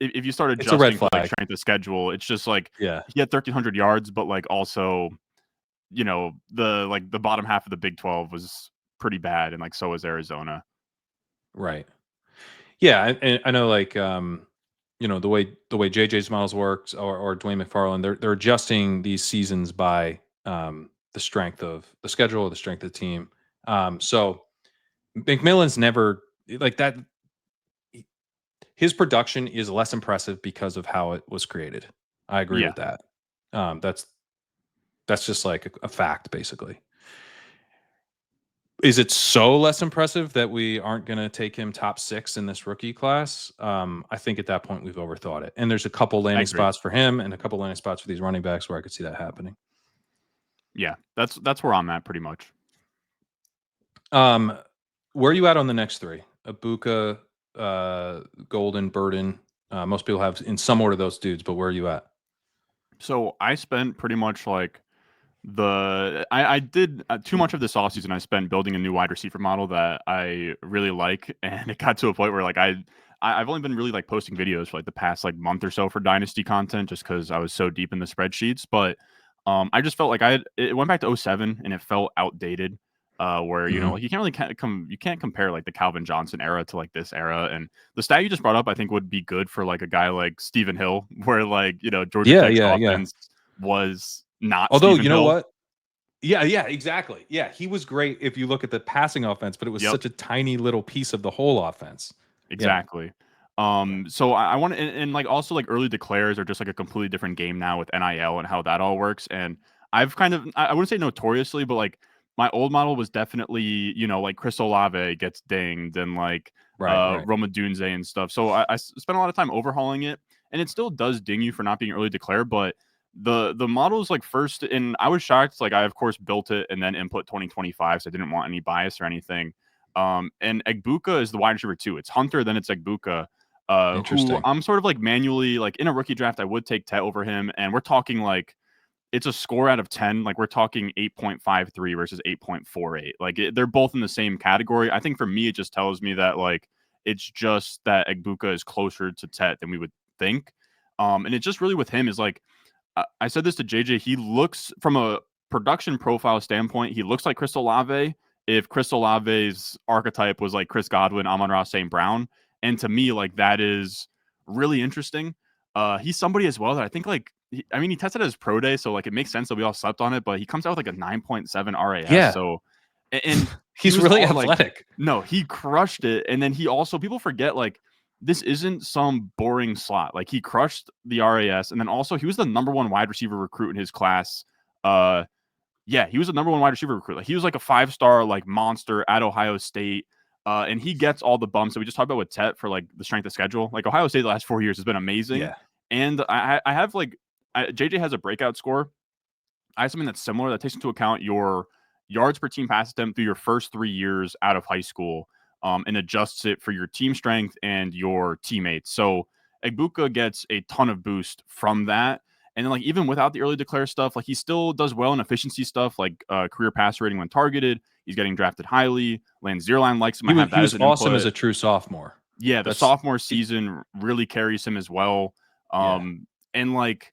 if you start It's a red adjusting for like flag. strength of schedule, it's just like Yeah, he had 1,300 yards, but like also, the bottom half of the Big 12 was pretty bad, and like so was Arizona. right. Yeah, and I know like the way JJ's models works or Dwayne McFarland, they're adjusting these seasons by the strength of the schedule or the strength of the team. So McMillan's never like that. His production is less impressive because of how it was created. I agree Yeah, with that. That's just like a fact, basically. Is it so less impressive that we aren't going to take him top 6 in this rookie class? I think at that point we've overthought it. And there's a couple I landing agree. spots for him and a couple landing spots for these running backs where I could see that happening. Yeah, that's where I'm at pretty much. Where are you at on the next 3? Abuka, Golden, Burden. Most people have in some order those dudes, but where are you at? So I spent pretty much like I did too much of this offseason. I spent building a new wide receiver model that I really like, and it got to a point where like I've only been really like posting videos for like the past like month or so for dynasty content, just because I was so deep in the spreadsheets. But I just felt like it went back to 07 and it felt outdated. Where you know Mhm. like you can't compare like the Calvin Johnson era to like this era, and the stat you just brought up I think would be good for like a guy like Stephen Hill, where like you know Georgia Yeah, Tech's yeah, yeah. offense was not Although, Stephen you know Hill. what? Yeah, yeah, exactly. Yeah, he was great if you look at the passing offense, but it was Yep. such a tiny little piece of the whole offense. Yeah, Exactly. yeah. So I want to, and like also like early declares are just like a completely different game now with NIL and how that all works. And I've kind of, I wouldn't say notoriously, but like my old model was definitely, you know, like Chris Olave gets dinged and like Right, right. Roma Dunze and stuff. So I spent a lot of time overhauling it, and it still does ding you for not being early declare, but the model is like first, and I was shocked. Like I of course built it and then input 2025, so I didn't want any bias or anything. And Egbuka is the wide receiver too. It's Hunter, then it's Egbuka, who Interesting. I'm sort of like manually like in a rookie draft, I would take Tet over him, and we're talking like it's a score out of 10. Like we're talking 8.53 versus 8.48. Like they're both in the same category. I think for me, it just tells me that like it's just that Egbuka is closer to Tet than we would think. And it's just really with him is like I said this to JJ. He looks from a production profile standpoint, he looks like Chris Olave if Chris Olave's archetype was like Chris Godwin, Amon-Ra St. Brown. And to me, like that is really interesting. He's somebody as well that I think like I mean he tested at his pro day, so like it makes sense that we all slept on it, but he comes out with like a 9.7 RAS. Yeah. So and he He's was really all like athletic. no, he crushed it. And then he also people forget like this isn't some boring slot. Like he crushed the RAS, and then also he was the number one wide receiver recruit in his class. Uh, yeah, he was the number one wide receiver recruit. Like he was like a 5-star like monster at Ohio State. And he gets all the bumps that we just talked about with Tet for like the strength of schedule. Like Ohio State the last 4 years has been amazing. Yeah. And I have like JJ has a breakout score. I have something that's similar that takes into account your yards per team pass attempt through your first 3 years out of high school, and adjusts it for your team strength and your teammates. So Egbuka gets a ton of boost from that. And then, like, even without the early declare stuff, like, he still does well in efficiency stuff, like career pass rating when targeted. He's getting drafted highly. Lane Zierlein likes him. I have He that was as an awesome as input. a true sophomore. Yeah, the That's sophomore season really carries him as well. yeah. And like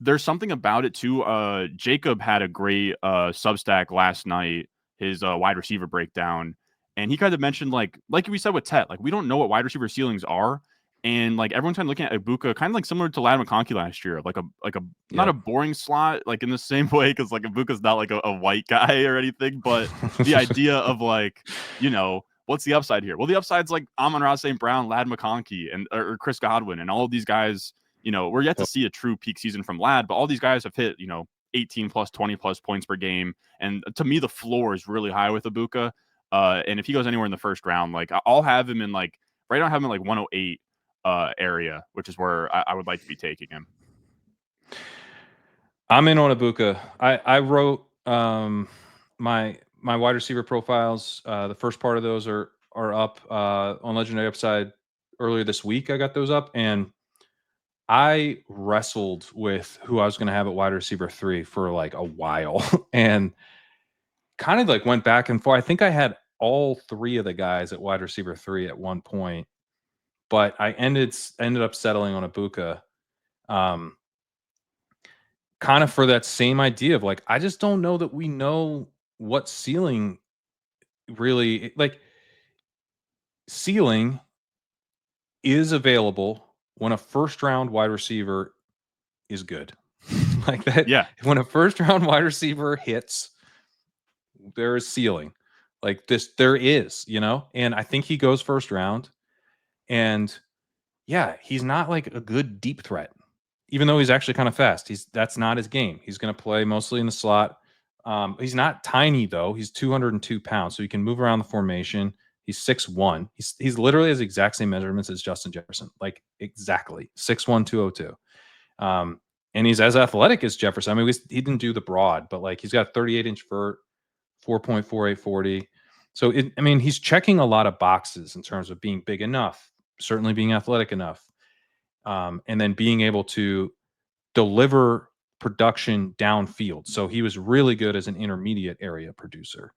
there's something about it too. Jacob had a great Substack last night, his wide receiver breakdown, and he kind of mentioned like we said with Tet, like we don't know what wide receiver ceilings are. And like everyone's kind of looking at Ibuka, kind of like similar to Lad McConkey last year, like a not a Yep. boring slot, like in the same way, because like Ibuka's not like a white guy or anything, but the idea of like, you know, what's the upside here? Well, the upside's like Amon-Ra St. Brown, Lad McConkey, and or Chris Godwin, and all of these guys. You know, we're yet to see a true peak season from Lad, but all these guys have hit, you know, 18 plus, 20 plus points per game. And to me, the floor is really high with Ibuka. And if he goes anywhere in the first round, like I'll have him in like right now, I have him in like 108 area, which is where I would like to be taking him. I'm in on Ibuka. I wrote my wide receiver profiles. The first part of those are up on Legendary Upside earlier this week. I got those up, and I wrestled with who I was going to have at wide receiver 3 for like a while, and kind of like went back and forth. I think I had all 3 of the guys at wide receiver 3 at one point, but I ended up settling on Ibuka. Um, Kind of for that same idea of like, I just don't know that we know what ceiling really like ceiling is available when a first round wide receiver is good. Like that, Yeah. when a first round wide receiver hits, there is ceiling. Like this, there is, you know, and I think he goes first round. And yeah, he's not like a good deep threat. even though he's actually kind of fast. That's not his game. He's going to play mostly in the slot. He's not tiny though. He's 202 pounds, so he can move around the formation. He's 6'1". He's literally has the exact same measurements as Justin Jefferson, like exactly 6'1", 202. And he's as athletic as Jefferson. I mean, he didn't do the broad, but like he's got 38-inch vert, 4.4840. So I mean, he's checking a lot of boxes in terms of being big enough, certainly being athletic enough, and then being able to deliver production downfield. So he was really good as an intermediate area producer.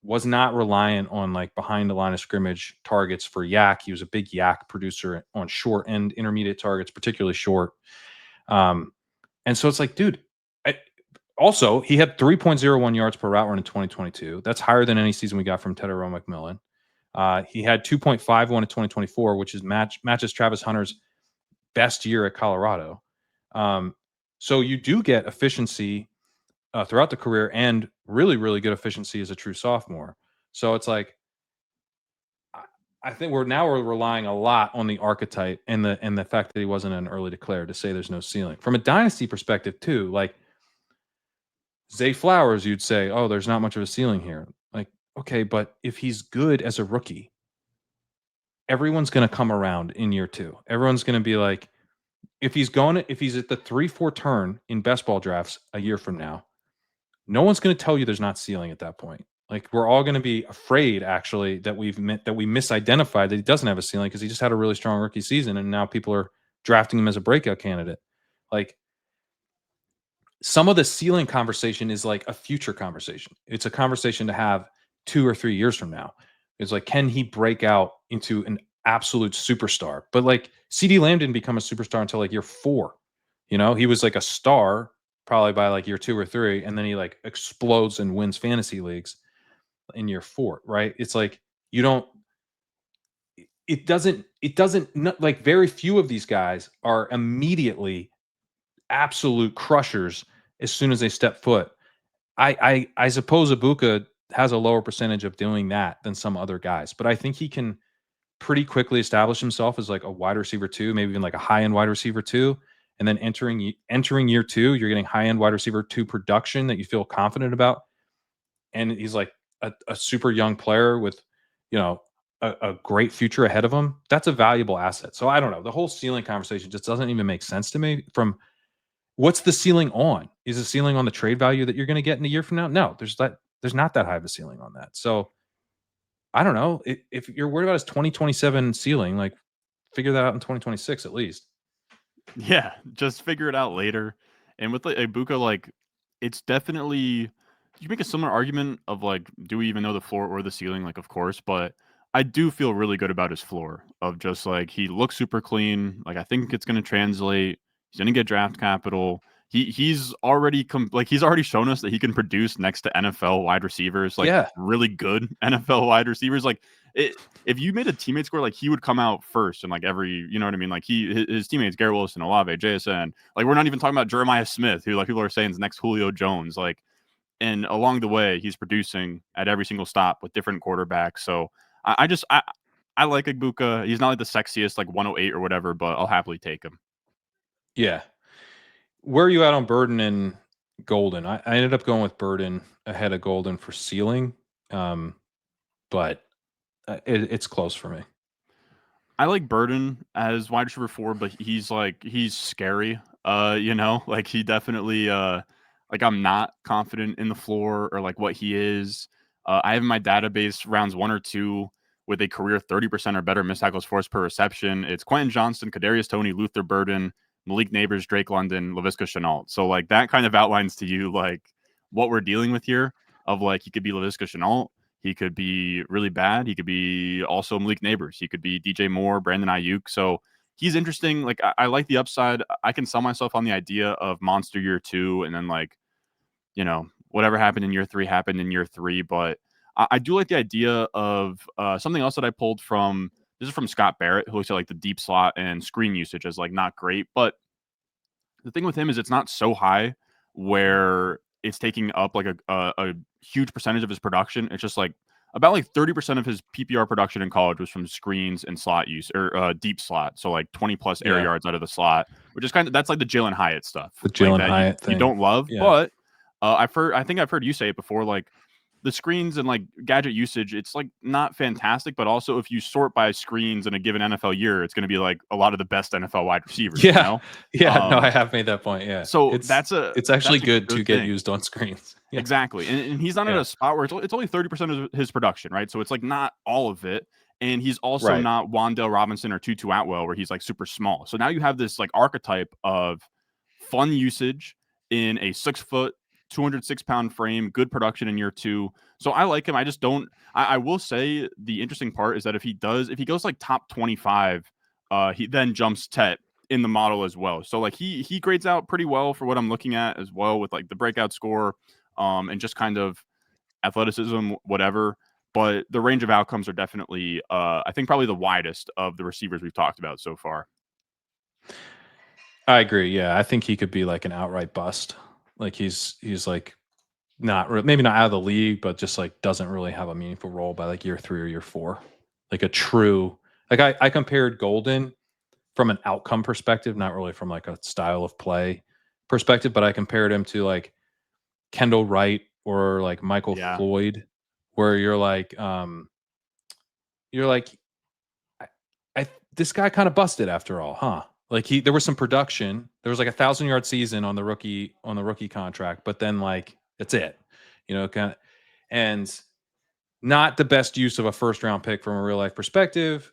Was not reliant on like behind the line of scrimmage targets for yak. He was a big yak producer on short and intermediate targets, particularly short. And so it's like, dude, also he had 3.01 yards per route run in 2022. That's higher than any season we got from Tedero McMillan. He had 2.51 in 2024, which is matches Travis Hunter's best year at Colorado. So you do get efficiency throughout the career and really, really good efficiency as a true sophomore. So it's like, I think we're relying a lot on the archetype and the fact that he wasn't an early declare to say there's no ceiling. From a dynasty perspective too, like Zay Flowers, you'd say, oh, there's not much of a ceiling here. Like, okay, but if he's good as a rookie, everyone's going to come around in year 2. Everyone's going to be like, if he's at the 3-4 turn in best ball drafts a year from now, no one's going to tell you there's not ceiling at that point. Like we're all going to be afraid actually that we misidentified that he doesn't have a ceiling because he just had a really strong rookie season and now people are drafting him as a breakout candidate. Like some of the ceiling conversation is like a future conversation. It's a conversation to have 2 or 3 years from now. It's like, can he break out into an absolute superstar? But like CD Lamb didn't become a superstar until like year 4. You know, he was like a star probably by like year 2 or 3, and then he like explodes and wins fantasy leagues in year 4, right? It's like you don't it doesn't like very few of these guys are immediately absolute crushers as soon as they step foot. I suppose Ibuka has a lower percentage of doing that than some other guys, but I think he can pretty quickly establish himself as like a wide receiver 2, maybe even like a high end wide receiver 2. And then entering year 2, you're getting high end wide receiver 2 production that you feel confident about. And he's like a super young player with, you know, a great future ahead of him. That's a valuable asset. So I don't know. The whole ceiling conversation just doesn't even make sense to me. From what's the ceiling on? Is the ceiling on the trade value that you're going to get in a year from now? No, there's not that high of a ceiling on that. So I don't know. If you're worried about his 2027 ceiling, like figure that out in 2026 at least. Yeah, just figure it out later. And with like Ibuka, like it's definitely you make a similar argument of like, do we even know the floor or the ceiling? Like, of course, but I do feel really good about his floor of just like he looks super clean. Like I think it's gonna translate. He's gonna get draft capital. He's already he's already shown us that he can produce next to NFL wide receivers, like Yeah. really good NFL wide receivers. Like if you made a teammate score, like he would come out first and like every, you know what I mean? Like his teammates, Garrett Wilson, Olave, JSN, like we're not even talking about Jeremiah Smith, who like people are saying is next Julio Jones. Like, and along the way, he's producing at every single stop with different quarterbacks. So I like Ibuka. He's not like the sexiest, like 108 or whatever, but I'll happily take him. Yeah. Where are you at on Burden and Golden? I ended up going with Burden ahead of Golden for ceiling, but it's close for me. I like Burden as wide receiver 4, but he's scary. You know, like he definitely like I'm not confident in the floor or like what he is. I have in my database rounds 1 or 2 with a career 30% or better missed tackles forced per reception. It's Quentin Johnston, Kadarius Toney, Luther Burden, Malik Neighbors, Drake London, Laviska Shenault. So like that kind of outlines to you like what we're dealing with here. Of like he could be Laviska Shenault, he could be really bad. He could be also Malik Neighbors. He could be DJ Moore, Brandon Ayuk. So he's interesting. Like I like the upside. I can sell myself on the idea of monster year 2, and then like, you know, whatever happened in year 3 happened in year 3. But I do like the idea of something else that I pulled from. This is from Scott Barrett, who looks at like the deep slot and screen usage as like not great. But the thing with him is it's not so high where it's taking up like a huge percentage of his production. It's just like about like 30% of his PPR production in college was from screens and slot use or deep slot. So like 20 plus air Yeah, yards out of the slot, which is that's like the Jalen Hyatt stuff, the like Jalen that you Hyatt you thing. don't love. Yeah. But I think I've heard you say it before, like the screens and like gadget usage, it's like not fantastic, but also if you sort by screens in a given NFL year, it's going to be like a lot of the best NFL wide receivers, you Yeah. know? Yeah. No, I Um, have made that point. Yeah. so It's actually that's a good to good get thing. used on screens. Yeah. Exactly. And he's not at Yeah. a spot where it's only 30% of his production, right? So it's like not all of it. And he's also Right. not Wandale Robinson or Tutu Atwell, where he's like super small. So now you have this like archetype of fun usage in a 6 foot, 206-pound frame, good production in year two. So I like him. I just don't. I will say the interesting part is that if he goes like top 25, he then jumps Tet in the model as well. So like he grades out pretty well for what I'm looking at as well with like the breakout score, and just kind of athleticism, whatever. But the range of outcomes are definitely, I think, probably the widest of the receivers we've talked about so far. I agree. Yeah. I think he could be like an outright bust. Like he's like maybe not out of the league, but just like doesn't really have a meaningful role by like year 3 or year 4. Like a true, like I compared Golden from an outcome perspective, not really from like a style of play perspective, but I compared him to like Kendall Wright or like Michael Yeah. Floyd, where you're like, I, I this guy kind of busted after all, huh? Like there was some production. There was like 1,000-yard season on the rookie contract, but then like that's it, kind of, and not the best use of a first round pick from a real life perspective.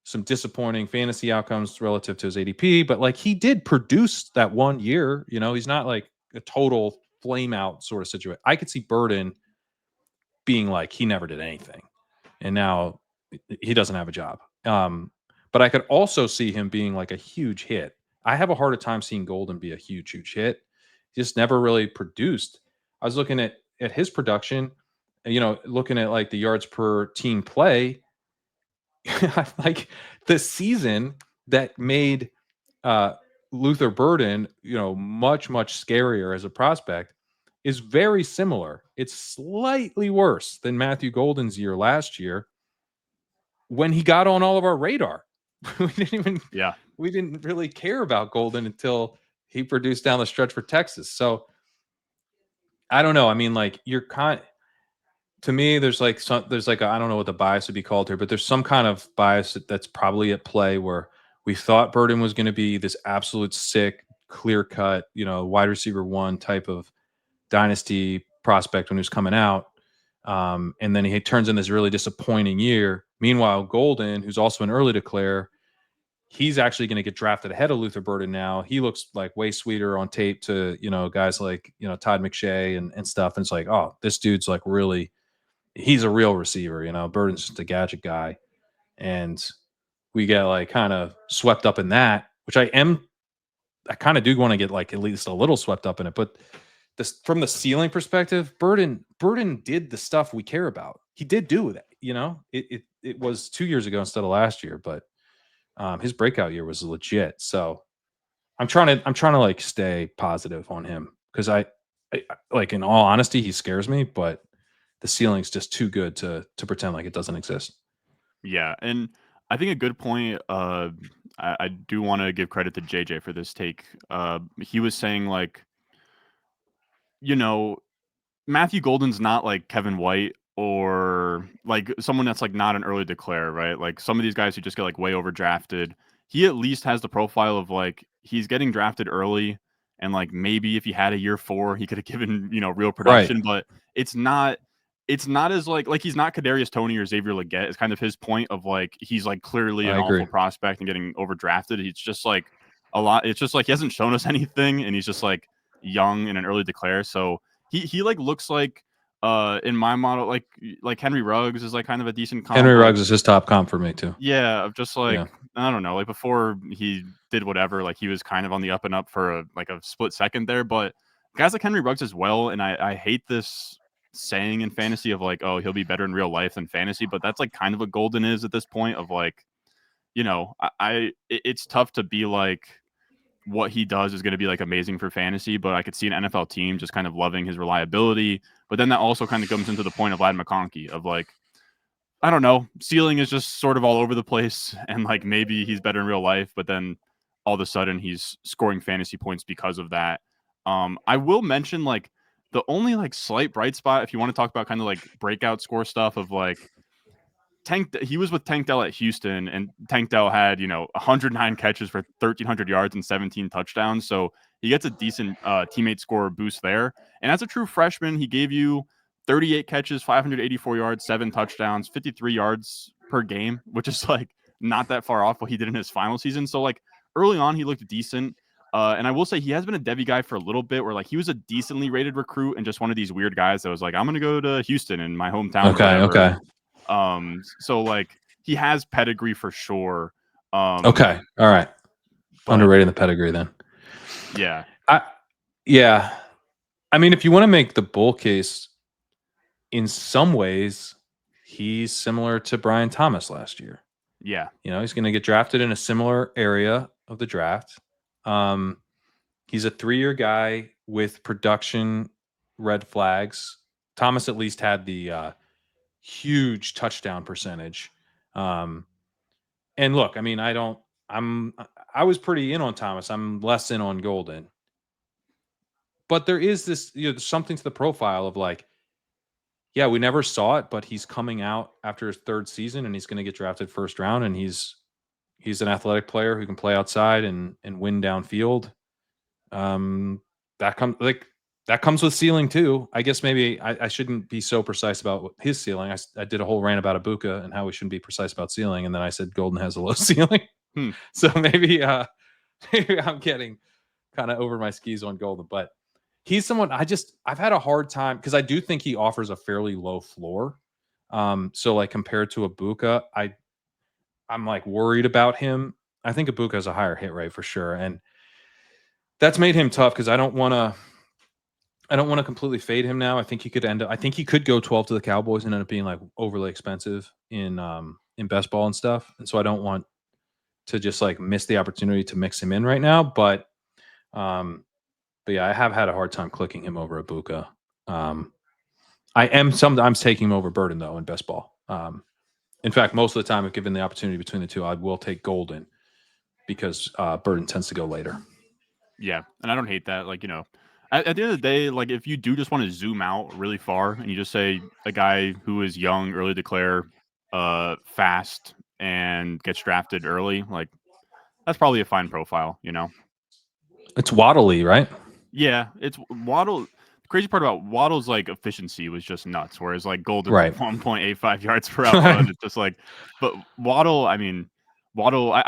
Some disappointing fantasy outcomes relative to his ADP, but like he did produce that one year. He's not like a total flame out sort of situation. I could see Burden being like he never did anything, and now he doesn't have a job. But I could also see him being like a huge hit. I have a harder time seeing Golden be a huge hit. He just never really produced. I was looking at his production, looking at like the yards per team play. Like the season that made uh, Luther Burden, much scarier as a prospect, is very similar. It's slightly worse than Matthew Golden's year last year when he got on all of our radar. Yeah. We didn't really care about Golden until he produced down the stretch for Texas. So I don't know. I mean, like to me, there's like I don't know what the bias would be called here, but there's some kind of bias that's probably at play where we thought Burden was going to be this absolute sick, clear cut, wide receiver one type of dynasty prospect when he was coming out. And then he turns in this really disappointing year. Meanwhile, Golden, who's also an early declare, he's actually going to get drafted ahead of Luther Burden now. He looks like way sweeter on tape to, guys like, Todd McShay and stuff. And it's like, oh, this dude's like really, he's a real receiver, Burden's just a gadget guy. And we get like kind of swept up in that, which I kind of do want to get like at least a little swept up in it. But this, from the ceiling perspective, Burden did the stuff we care about. He did do that, it was 2 years ago instead of last year, but his breakout year was legit. So I'm trying to like stay positive on him because I like, in all honesty, he scares me, but the ceiling's just too good to pretend like it doesn't exist. Yeah. And I think a good point, I do want to give credit to JJ for this take. He was saying, like, you know, Matthew Golden's not like Kevin White or like someone that's like not an early declare, right? Like some of these guys who just get like way overdrafted. He at least has the profile of like he's getting drafted early, and like maybe if he had a year 4, he could have given, real Right. production, but it's not as like he's not Kadarius Toney or Xavier Legette. It's kind of his point of like he's like clearly I an agree. awful prospect and getting overdrafted. He's just like a lot. It's just like he hasn't shown us anything, and he's just like young and an early declare. So he like looks like in my model like Henry Ruggs is like kind of a decent comp. Henry Like, Ruggs is his top comp for me too. yeah, of just like Yeah. I don't know, like before he did whatever, like he was kind of on the up and up for a split second there. But guys like Henry Ruggs as well, and I hate this saying in fantasy of like, oh, he'll be better in real life than fantasy, but that's like kind of what Golden is at this point of like, it's tough to be like what he does is going to be like amazing for fantasy, but I could see an NFL team just kind of loving his reliability. But then that also kind of comes into the point of Vlad McConkey of like, I don't know. Ceiling is just sort of all over the place, and like maybe he's better in real life, but then all of a sudden he's scoring fantasy points because of that. I will mention like the only like slight bright spot, if you want to talk about kind of like breakout score stuff of like he was with Tank Dell at Houston, and Tank Dell had 109 catches for 1,300 yards and 17 touchdowns. So he gets a decent teammate score boost there. And as a true freshman, he gave you 38 catches, 584 yards, 7 touchdowns, 53 yards per game, which is like not that far off what he did in his final season. So like early on, he looked decent. And I will say he has been a Devy guy for a little bit, where like he was a decently rated recruit and just one of these weird guys that was like, I'm going to go to Houston in my hometown or Okay, whatever. okay, So like he has pedigree for sure. okay. All right. But Underrating the pedigree then. yeah, Yeah. I mean, if you want to make the bull case, in some ways, he's similar to Brian Thomas last year. yeah, He's going to get drafted in a similar area of the draft. He's a 3-year guy with production red flags. Thomas at least had the huge touchdown percentage. And look, I mean, I was pretty in on Thomas. I'm less in on Golden. But there is this, something to the profile of like, yeah, we never saw it, but he's coming out after his 3rd season and he's going to get drafted 1st round, and he's an athletic player who can play outside and win downfield. That comes with ceiling too. I guess maybe I shouldn't be so precise about his ceiling. I did a whole rant about Ibuka and how we shouldn't be precise about ceiling, and then I said Golden has a low ceiling. So maybe I'm getting kind of over my skis on Golden, but he's someone I've had a hard time, because I do think he offers a fairly low floor. So like compared to Ibuka, I'm like worried about him. I think Ibuka has a higher hit rate for sure, and that's made him tough because I don't want to completely fade him now. I think he could go 12 to the Cowboys and end up being like overly expensive in best ball and stuff. And so I don't want to just like miss the opportunity to mix him in right now. But yeah, I have had a hard time clicking him over Ibuka. I am sometimes taking him over Burden though in best ball. In fact, most of the time, if given the opportunity between the two, I will take Golden because Burden tends to go later. Yeah, and I don't hate that. Like, at the end of the day, like if you do just want to zoom out really far and you just say a guy who is young, early declare, fast, and gets drafted early, like that's probably a fine profile, It's Waddle-y, right? Yeah, it's Waddle. The crazy part about Waddle's like efficiency was just nuts, whereas like Golden's Right. 1.85 yards per route run. It's just like, but Waddle, I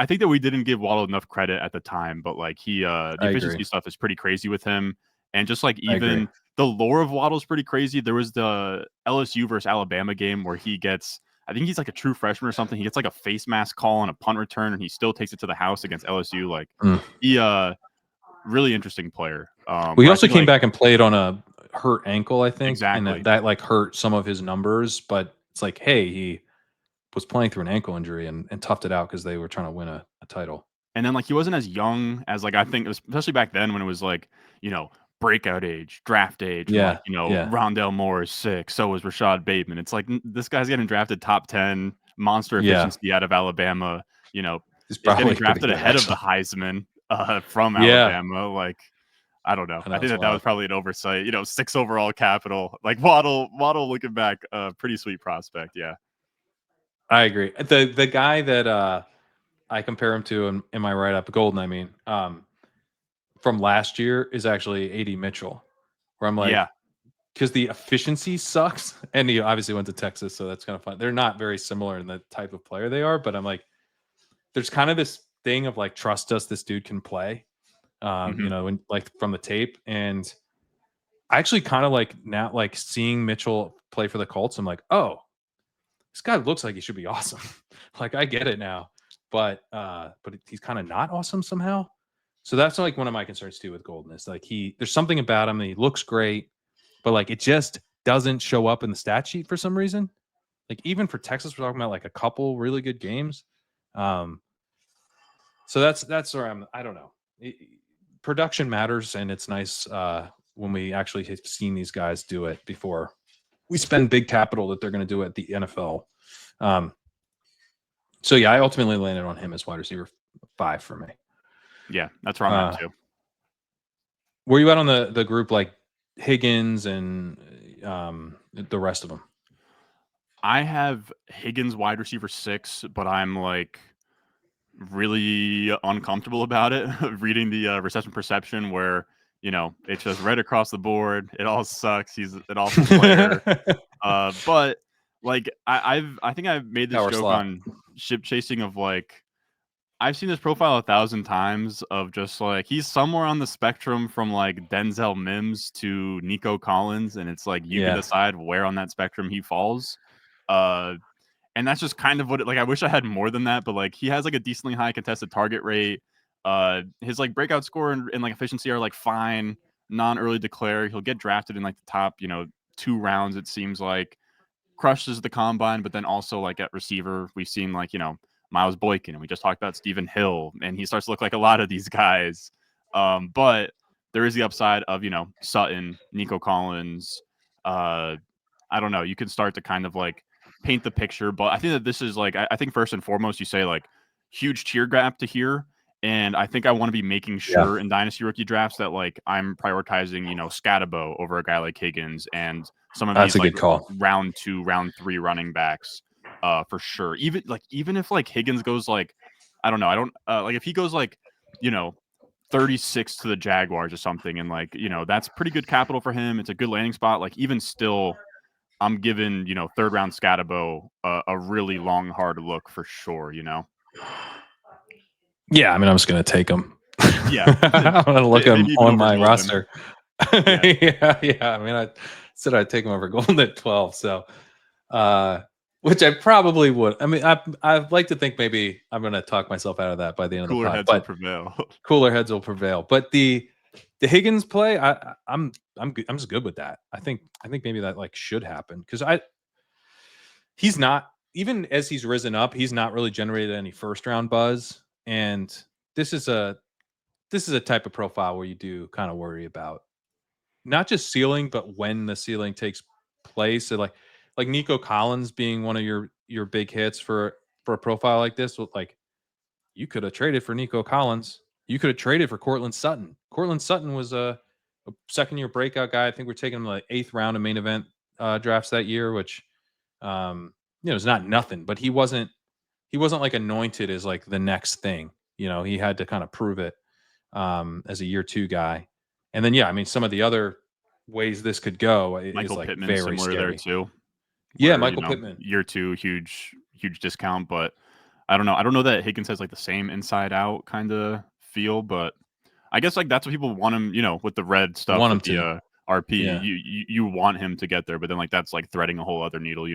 think that we didn't give Waddle enough credit at the time, but like the efficiency stuff is pretty crazy with him. And just like even the lore of Waddle's pretty crazy. There was the LSU versus Alabama game where I think he's like a true freshman or something. He gets like a face mask call on a punt return and he still takes it to the house against LSU. Like he really interesting player. Well, he also came back and played on a hurt ankle, I think. Exactly. And that like hurt some of his numbers, but it's like, hey, he was playing through an ankle injury and toughed it out because they were trying to win a title. And then like he wasn't as young as like I think it was, especially back then when it was like, breakout age, draft age. Yeah. Rondell Moore is 6. So was Rashad Bateman. It's like this guy's getting drafted top 10, monster efficiency out of Alabama. He's getting drafted ahead of the Heisman from Alabama. Like, I don't know. I think that was probably an oversight. 6 overall capital. Like Waddle looking back, pretty sweet prospect. Yeah, I agree. The guy that I compare him to in my write up, Golden, I mean, from last year is actually AD Mitchell, where I'm like, because the efficiency sucks, and he obviously went to Texas, so that's kind of fun. They're not very similar in the type of player they are, but I'm like, there's kind of this thing of like, trust us, this dude can play, when like from the tape. And I actually kind of like now, like seeing Mitchell play for the Colts, I'm like, oh, this guy looks like he should be awesome. Like I get it now, but he's kind of not awesome somehow. So that's like one of my concerns too with Golden is like there's something about him. He looks great, but like it just doesn't show up in the stat sheet for some reason. Like even for Texas, we're talking about like a couple really good games. So that's where I don't know. Production matters, and it's nice when we actually have seen these guys do it before we spend big capital that they're going to do at the NFL So yeah, I ultimately landed on him as wide receiver 5 for me. Yeah, that's where I'm at too. Were you out on the group like Higgins and the rest of them? I have Higgins wide receiver 6, but I'm like really uncomfortable about it. Reading the reception perception, where it's just right across the board. It all sucks. He's an awful player. But like I think I've made this Power joke slot. on ship chasing of like I've seen this profile 1,000 times of just like he's somewhere on the spectrum from like Denzel Mims to Nico Collins, and it's like you can Yeah. decide where on that spectrum he falls. Uh, and that's just kind of what I wish I had more than that, but like he has like a decently high contested target rate. His like breakout score and like efficiency are like fine, non-early declare. He'll get drafted in like the top, 2 rounds, it seems like. Crushes the combine, but then also like at receiver, we've seen like, Miles Boykin, and we just talked about Stephen Hill, and he starts to look like a lot of these guys. But there is the upside of, Sutton, Nico Collins. I don't know. You can start to kind of like paint the picture, but I think that this is like, I think first and foremost, you say like huge tier gap to here. And I think I want to be making Yeah. sure in dynasty rookie drafts that like I'm prioritizing, Scatabo over a guy like Higgins and some of That's these a like good call. round 2, round 3 running backs, for sure. Even if like Higgins goes like, I don't know, I don't like if he goes like, 36 to the Jaguars or something, and like, that's pretty good capital for him. It's a good landing spot. Like even still, I'm giving, 3rd round Scatabo a really long, hard look for sure, Yeah, I mean, I'm just gonna take him. Yeah. I'm gonna look him Maybe even on over my Golden. roster. Yeah. Yeah. I mean, I said I'd take him over Golden at 12. So, which I probably would. I mean, I'd like to think maybe I'm gonna talk myself out of that by the end of the Cooler pod, heads will but prevail. cooler heads will prevail. But the Higgins play, I'm just good with that. I think maybe that like should happen because he's not, even as he's risen up, he's not really generated any first round buzz, and this is a type of profile where you do kind of worry about not just ceiling, but when the ceiling takes place. So like Nico Collins being one of your big hits for a profile like this, like you could have traded for Nico Collins. You could have traded for Cortland Sutton. Cortland Sutton was a second year breakout guy. I think we're taking him like 8th round of main event drafts that year, which is not nothing, but he wasn't like anointed as like the next thing. He had to kind of prove it as a year 2 guy. And then, yeah, I mean, some of the other ways this could go is Michael like Pittman very similar there scary. too. Yeah, Where, Michael Pittman. year 2, huge discount, but I don't know. I don't know that Higgins has like the same inside out kind of feel, but I guess like that's what people want him, with the red You stuff want with him the to. RP. Yeah. You want him to get there, but then like that's like threading a whole other needle.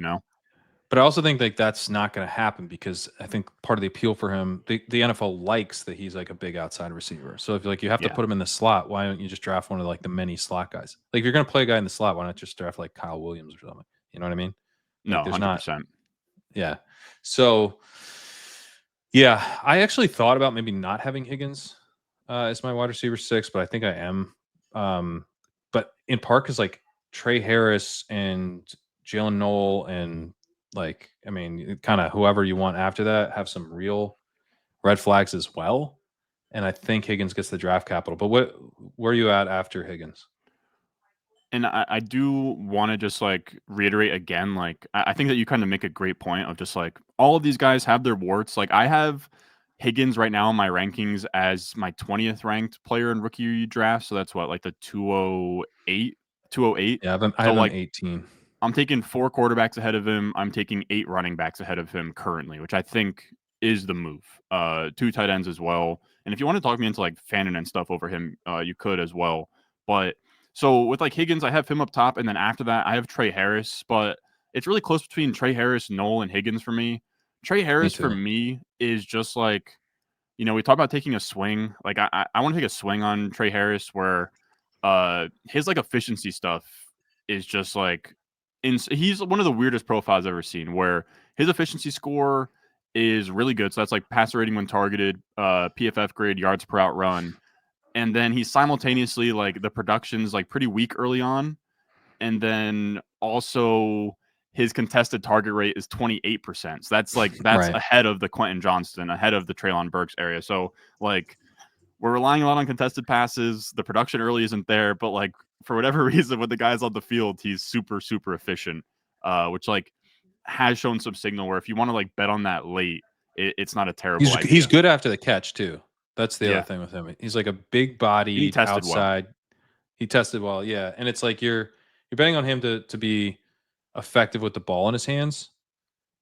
But I also think like that's not going to happen because I think part of the appeal for him, the NFL likes that he's like a big outside receiver. So if like you have to Yeah. put him in the slot, why don't you just draft one of like the many slot guys? Like if you're going to play a guy in the slot, why not just draft like Kyle Williams or something? You know what I mean? No, Like there's not. 100%. Yeah. So yeah, I actually thought about maybe not having Higgins as my wide receiver 6, but I think I am. But in part because like Trey Harris and Jalen Noel and like, I mean, kind of whoever you want after that have some real red flags as well. And I think Higgins gets the draft capital. But where are you at after Higgins? And I do want to just like reiterate again, like I think that you kind of make a great point of just like all of these guys have their warts. Like I have Higgins right now in my rankings as my 20th ranked player in rookie draft. So that's what, like the 208, 208. Yeah, I So have him like 18. I'm taking 4 quarterbacks ahead of him. I'm taking 8 running backs ahead of him currently, which I think is the move. 2 tight ends as well. And if you want to talk me into like Fannin and stuff over him, you could as well. But so with like Higgins, I have him up top, and then after that, I have Trey Harris. But it's really close between Trey Harris, Noel, and Higgins for me. Trey Me Harris for too. me is just like, we talk about taking a swing. Like I want to take a swing on Trey Harris where his like efficiency stuff is just like he's one of the weirdest profiles I've ever seen, where his efficiency score is really good. So that's like passer rating when targeted, PFF grade, yards per out run. And then he's simultaneously like the production's like pretty weak early on. And then also his contested target rate is 28%. So that's Right. ahead of the Quentin Johnston, ahead of the Treylon Burks area. So like we're relying a lot on contested passes. The production early isn't there, but like for whatever reason, when the guy's on the field, he's super, super efficient. Which like has shown some signal where if you want to like bet on that late, it's not a terrible He's idea. good after the catch too. That's the other Yeah. thing with him. He's like a big And he bodied tested well. outside. He tested well, yeah. And it's like you're betting on him to be effective with the ball in his hands.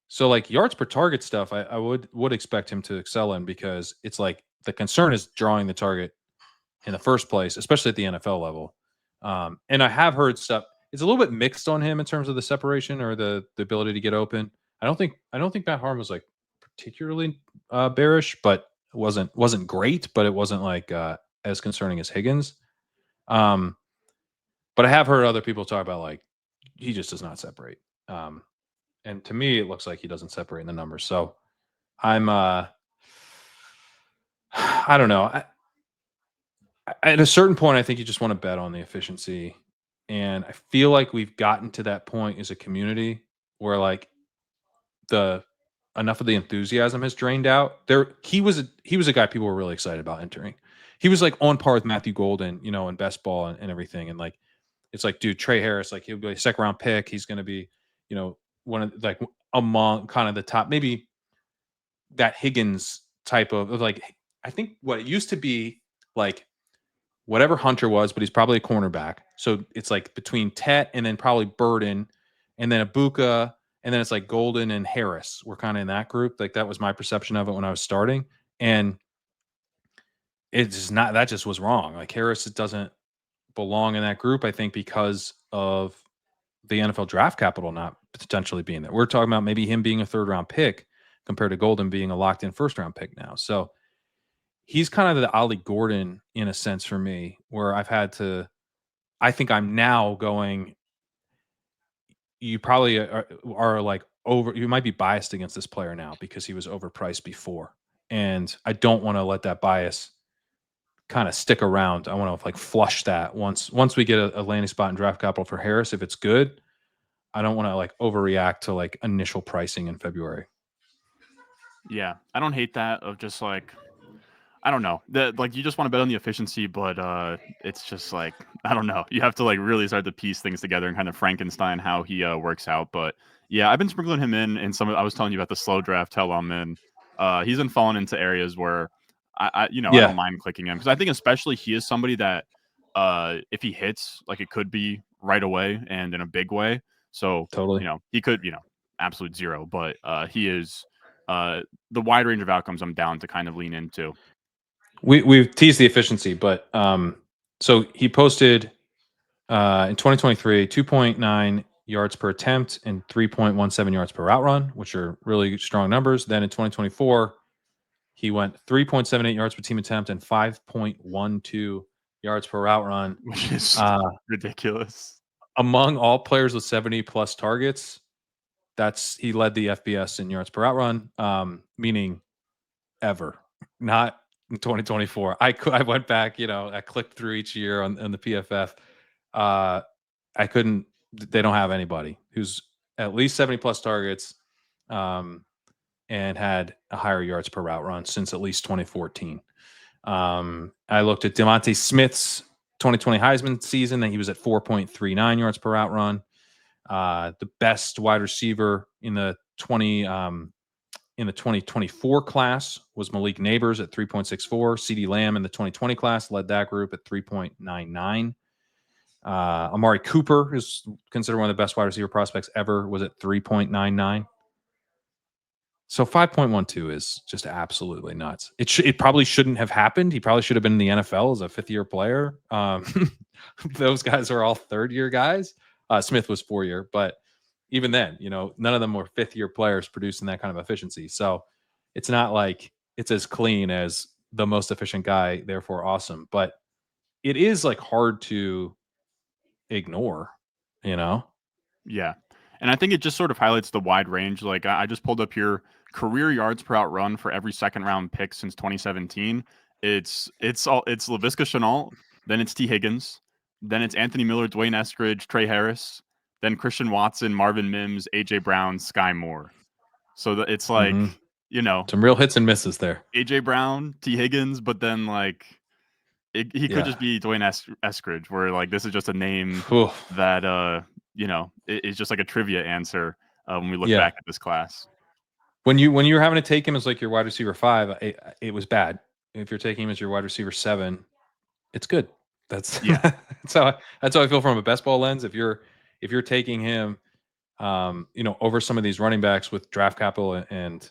So like yards per target stuff, I would expect him to excel in because it's like the concern is drawing the target in the first place, especially at the NFL level. And I have heard stuff. It's a little bit mixed on him in terms of the separation or the ability to get open. I don't think Matt Harm was like particularly bearish, but it wasn't great, but it wasn't like as concerning as Higgins. Um, but I have heard other people talk about like he just does not separate. And to me, it looks like he doesn't separate in the numbers. So I'm I don't know. At a certain point, I think you just want to bet on the efficiency. And I feel like we've gotten to that point as a community where like the enough of the enthusiasm has drained out. He was a guy people were really excited about entering. He was like on par with Matthew Golden, in best ball and everything. And like it's like, dude, Trey Harris, like he'll be a second round pick. He's gonna be, one of like among kind of the top, maybe that Higgins type of like I think what it used to be like whatever Hunter was, but he's probably a cornerback. So it's like between Tet and then probably Burden and then Abuka. And then it's like Golden and Harris were kind of in that group. Like that was my perception of it when I was starting. And it's not, that just was wrong. Like Harris doesn't belong in that group, I think, because of the NFL draft capital not potentially being there. We're talking about maybe him being a third round pick compared to Golden being a locked in first round pick now. So he's kind of the Ollie Gordon in a sense for me, where I think I'm now going, you probably are like you might be biased against this player now because he was overpriced before. And I don't want to let that bias kind of stick around. I want to like flush that once we get a landing spot in draft capital for Harris. If it's good, I don't want to like overreact to like initial pricing in February. Yeah. I don't hate that of just like I don't know. That like you just want to bet on the efficiency, but it's just like I don't know. You have to like really start to piece things together and kind of Frankenstein how he works out. But yeah, I've been sprinkling him in some. I was telling you about the slow draft how I'm in. He's been falling into areas where I don't Yeah, mind clicking him because I think especially he is somebody that if he hits like it could be right away and in a big way. So totally. he could absolute zero, but he is the wide range of outcomes I'm down to kind of lean into. We've teased the efficiency, but so he posted in 2023 2.9 yards per attempt and 3.17 yards per route run, which are really strong numbers. Then in 2024, he went 3.78 yards per team attempt and 5.12 yards per route run. Which is Uh, ridiculous. among all players with 70 plus targets, he led the FBS in yards per route run, meaning ever, not in 2024. I went back, I clicked through each year on the PFF. I couldn't. They don't have anybody who's at least 70 plus targets, and had a higher yards per route run since at least 2014. I looked at Devontae Smith's 2020 Heisman season, and he was at 4.39 yards per route run. The best wide receiver in the 2024 class was Malik Neighbors at 3.64. CeeDee Lamb in the 2020 class led that group at 3.99. Amari Cooper is considered one of the best wide receiver prospects ever, was at 3.99. So 5.12 is just absolutely nuts. It probably shouldn't have happened. He probably should have been in the NFL as a fifth-year player. Those guys are all third-year guys. Smith was 4-year, but even then, none of them were fifth-year players producing that kind of efficiency. So it's not like it's as clean as the most efficient guy, therefore awesome. But it is like hard to ignore, you know? Yeah. And I think it just sort of highlights the wide range. Like I just pulled up here career yards per out run for every second round pick since 2017. It's Laviska Shenault, then it's T. Higgins, then it's Anthony Miller, Dwayne Eskridge, Trey Harris, then Christian Watson, Marvin Mims, AJ Brown, Sky Moore. So it's like, Mhm. you know, Some real hits and misses there. AJ Brown, T Higgins, but then like he could Yeah. just be Dwayne Eskridge, where like this is just a name Whew. that it's just like a trivia answer when we look Yeah. back at this class. When you were having to take him as like your wide receiver 5, it was bad. If you're taking him as your wide receiver 7, it's good. That's Yeah, that's how I feel from a best ball lens. If you're taking him, over some of these running backs with draft capital and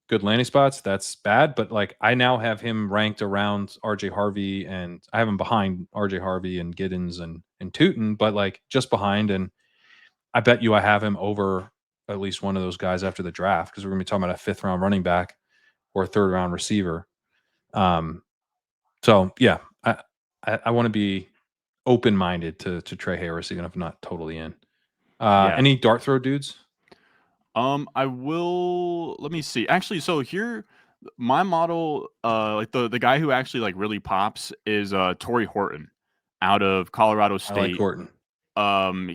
good landing spots, that's bad. But like I now have him ranked around RJ Harvey, and I have him behind RJ Harvey and Giddens and Tootin, but like just behind. And I bet you I have him over at least one of those guys after the draft, because we're gonna be talking about a 5th round running back or a 3rd round receiver. So yeah, I want to be open minded to Trey Harris, even if I'm not totally in. yeah. Any dart throw dudes? I will. Let me see. Actually, so here, my model, like the guy who actually like really pops is Torrey Horton out of Colorado I like State. Horton.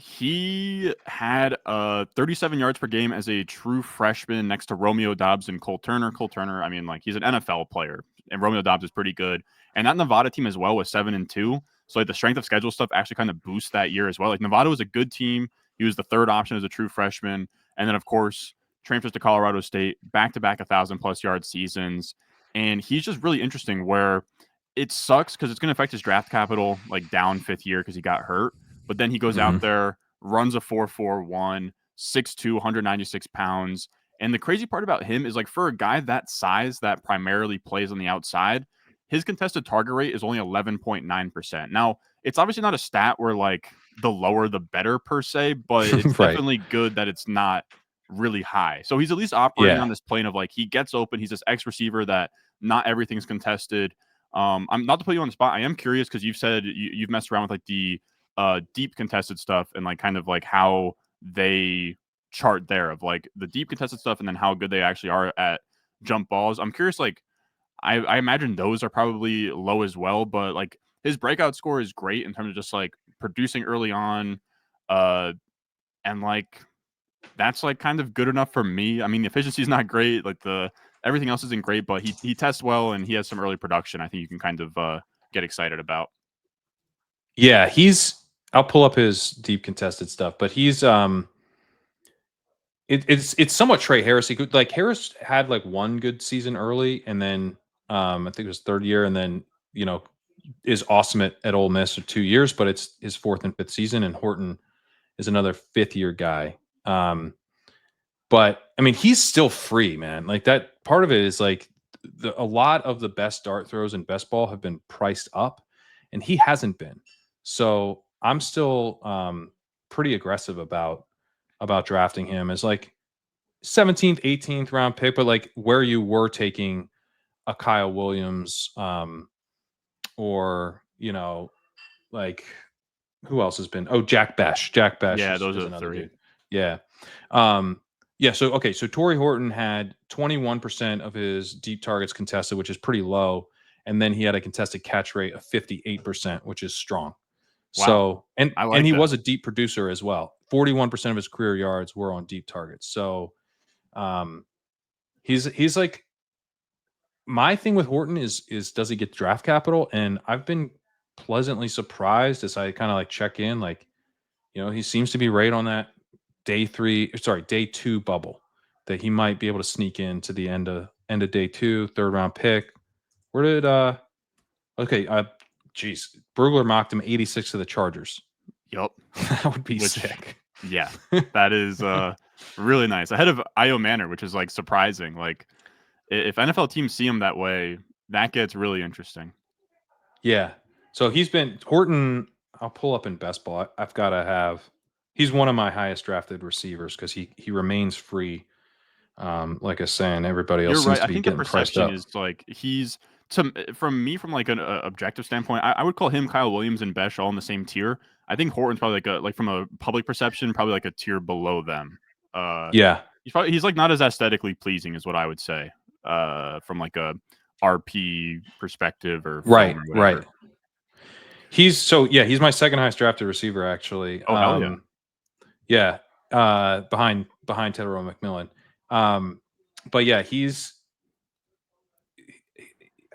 He had 37 yards per game as a true freshman next to Romeo Doubs and Cole Turner. Cole Turner, I mean, like he's an NFL player, and Romeo Doubs is pretty good. And that Nevada team as well was 7-2. So like the strength of schedule stuff actually kind of boosts that year as well. Like Nevada was a good team. He was the 3rd option as a true freshman, and then of course transfers to Colorado State, back-to-back 1,000+ yard seasons. And he's just really interesting. Where it sucks because it's going to affect his draft capital like down 5th year because he got hurt. But then he goes out there, runs a 4.41, 6'2", 196 pounds. And the crazy part about him is like for a guy that size that primarily plays on the outside, his contested target rate is only 11.9%. Now, it's obviously not a stat where like the lower the better per se, but it's Right. definitely good that it's not really high. So he's at least operating on Yeah. this plane of like he gets open. He's this X receiver that not everything's contested. I'm not to put you on the spot. I am curious because you've said you've messed around with like the deep contested stuff and like kind of like how they chart there of like the deep contested stuff and then how good they actually are at jump balls. I'm curious, like I imagine those are probably low as well, but like his breakout score is great in terms of just like producing early on, and like that's like kind of good enough for me. I mean, the efficiency is not great, like the everything else isn't great, but he tests well and he has some early production. I think you can kind of get excited about. Yeah, I'll pull up his deep contested stuff, but it's somewhat Trey Harris. Like Harris had like one good season early, and then I think it was 3rd year, and then you know is awesome at Ole Miss for 2 years, but it's his 4th and 5th season, and Horton is another 5th year guy. But I mean, he's still free, man. Like that part of it is like a lot of the best dart throws in best ball have been priced up, and he hasn't been. So I'm still pretty aggressive about drafting him as like 17th, 18th round pick, but like where you were taking a Kyle Williams, or like who else has been? Oh, Jack Besh. Jack Besh Yeah, those are is the another three. dude. Yeah. Yeah. So, okay. So Torrey Horton had 21% of his deep targets contested, which is pretty low. And then he had a contested catch rate of 58%, which is strong. Wow, So, and I like he that. was a deep producer as well. 41% of his career yards were on deep targets. So, um, he's like, my thing with Horton is does he get draft capital? And I've been pleasantly surprised as I kind of like check in, like, he seems to be right on that day 2 bubble that he might be able to sneak into the end of day 2, 3rd round pick. Where did okay, geez, Brugler mocked him 86 to the Chargers. Yep. That would be Which, sick. yeah, that is really nice. Ahead of Io Manor, which is like surprising. Like if NFL teams see him that way, that gets really interesting. Yeah. So he's been Horton. I'll pull up in best ball. I've got to have. He's one of my highest drafted receivers because he remains free. Like I was saying, everybody You're else seems right. to I be think the getting priced perception up. is like he's from me from like an objective standpoint. I would call him, Kyle Williams, and Besh all in the same tier. I think Horton's probably like from a public perception, probably like a tier below them. Uh, Yeah. he's like not as aesthetically pleasing as what I would say. From like a RP perspective or film Right. or Right. whatever. He's my second highest drafted receiver actually. Oh hell yeah! Yeah, behind Tedero McMillan. Um, but yeah, he's.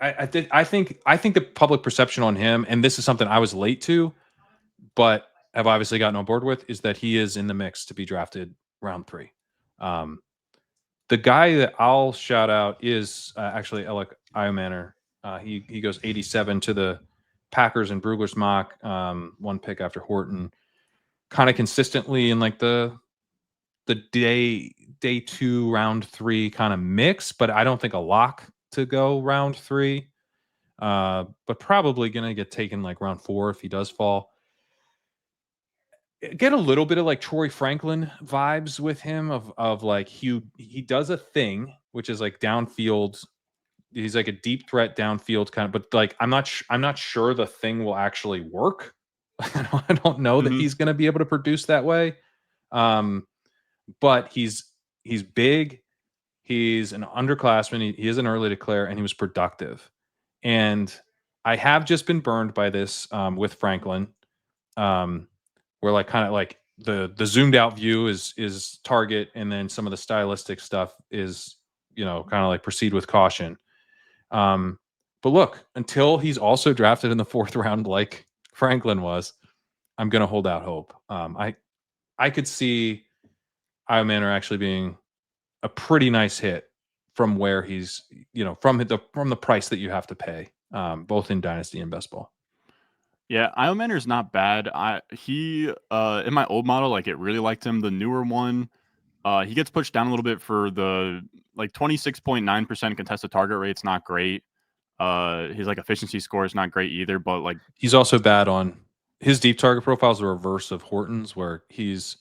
I think the public perception on him, and this is something I was late to, but have obviously gotten on board with, is that he is in the mix to be drafted round 3. Um, the guy that I'll shout out is actually Alec Iomanner. He goes 87 to the Packers and Brugler's mock, one pick after Horton, kind of consistently in like the day 2 round 3 kind of mix, but I don't think a lock to go round 3. But probably gonna get taken like round 4 if he does fall. Get a little bit of like Troy Franklin vibes with him of like he does a thing which is like downfield. He's like a deep threat downfield kind of, but like I'm not sure the thing will actually work. I don't know that Mhm. he's going to be able to produce that way. Um, but he's big. He's an underclassman. He is an early declare, and he was productive. And I have just been burned by this with Franklin, um, where like kind of like the zoomed out view is target, and then some of the stylistic stuff is kind of like proceed with caution. Um, but look, until he's also drafted in the 4th round, like Franklin was, I'm going to hold out hope. I could see Io Manor actually being a pretty nice hit from where he's, from the price that you have to pay, both in Dynasty and Best Ball. Yeah, Iomanner is not bad. He in my old model, like it really liked him. The newer one, he gets pushed down a little bit for the like 26.9% contested target rate's not great. His like efficiency score is not great either, but like He's also bad on his deep target profile is the reverse of Horton's, where he's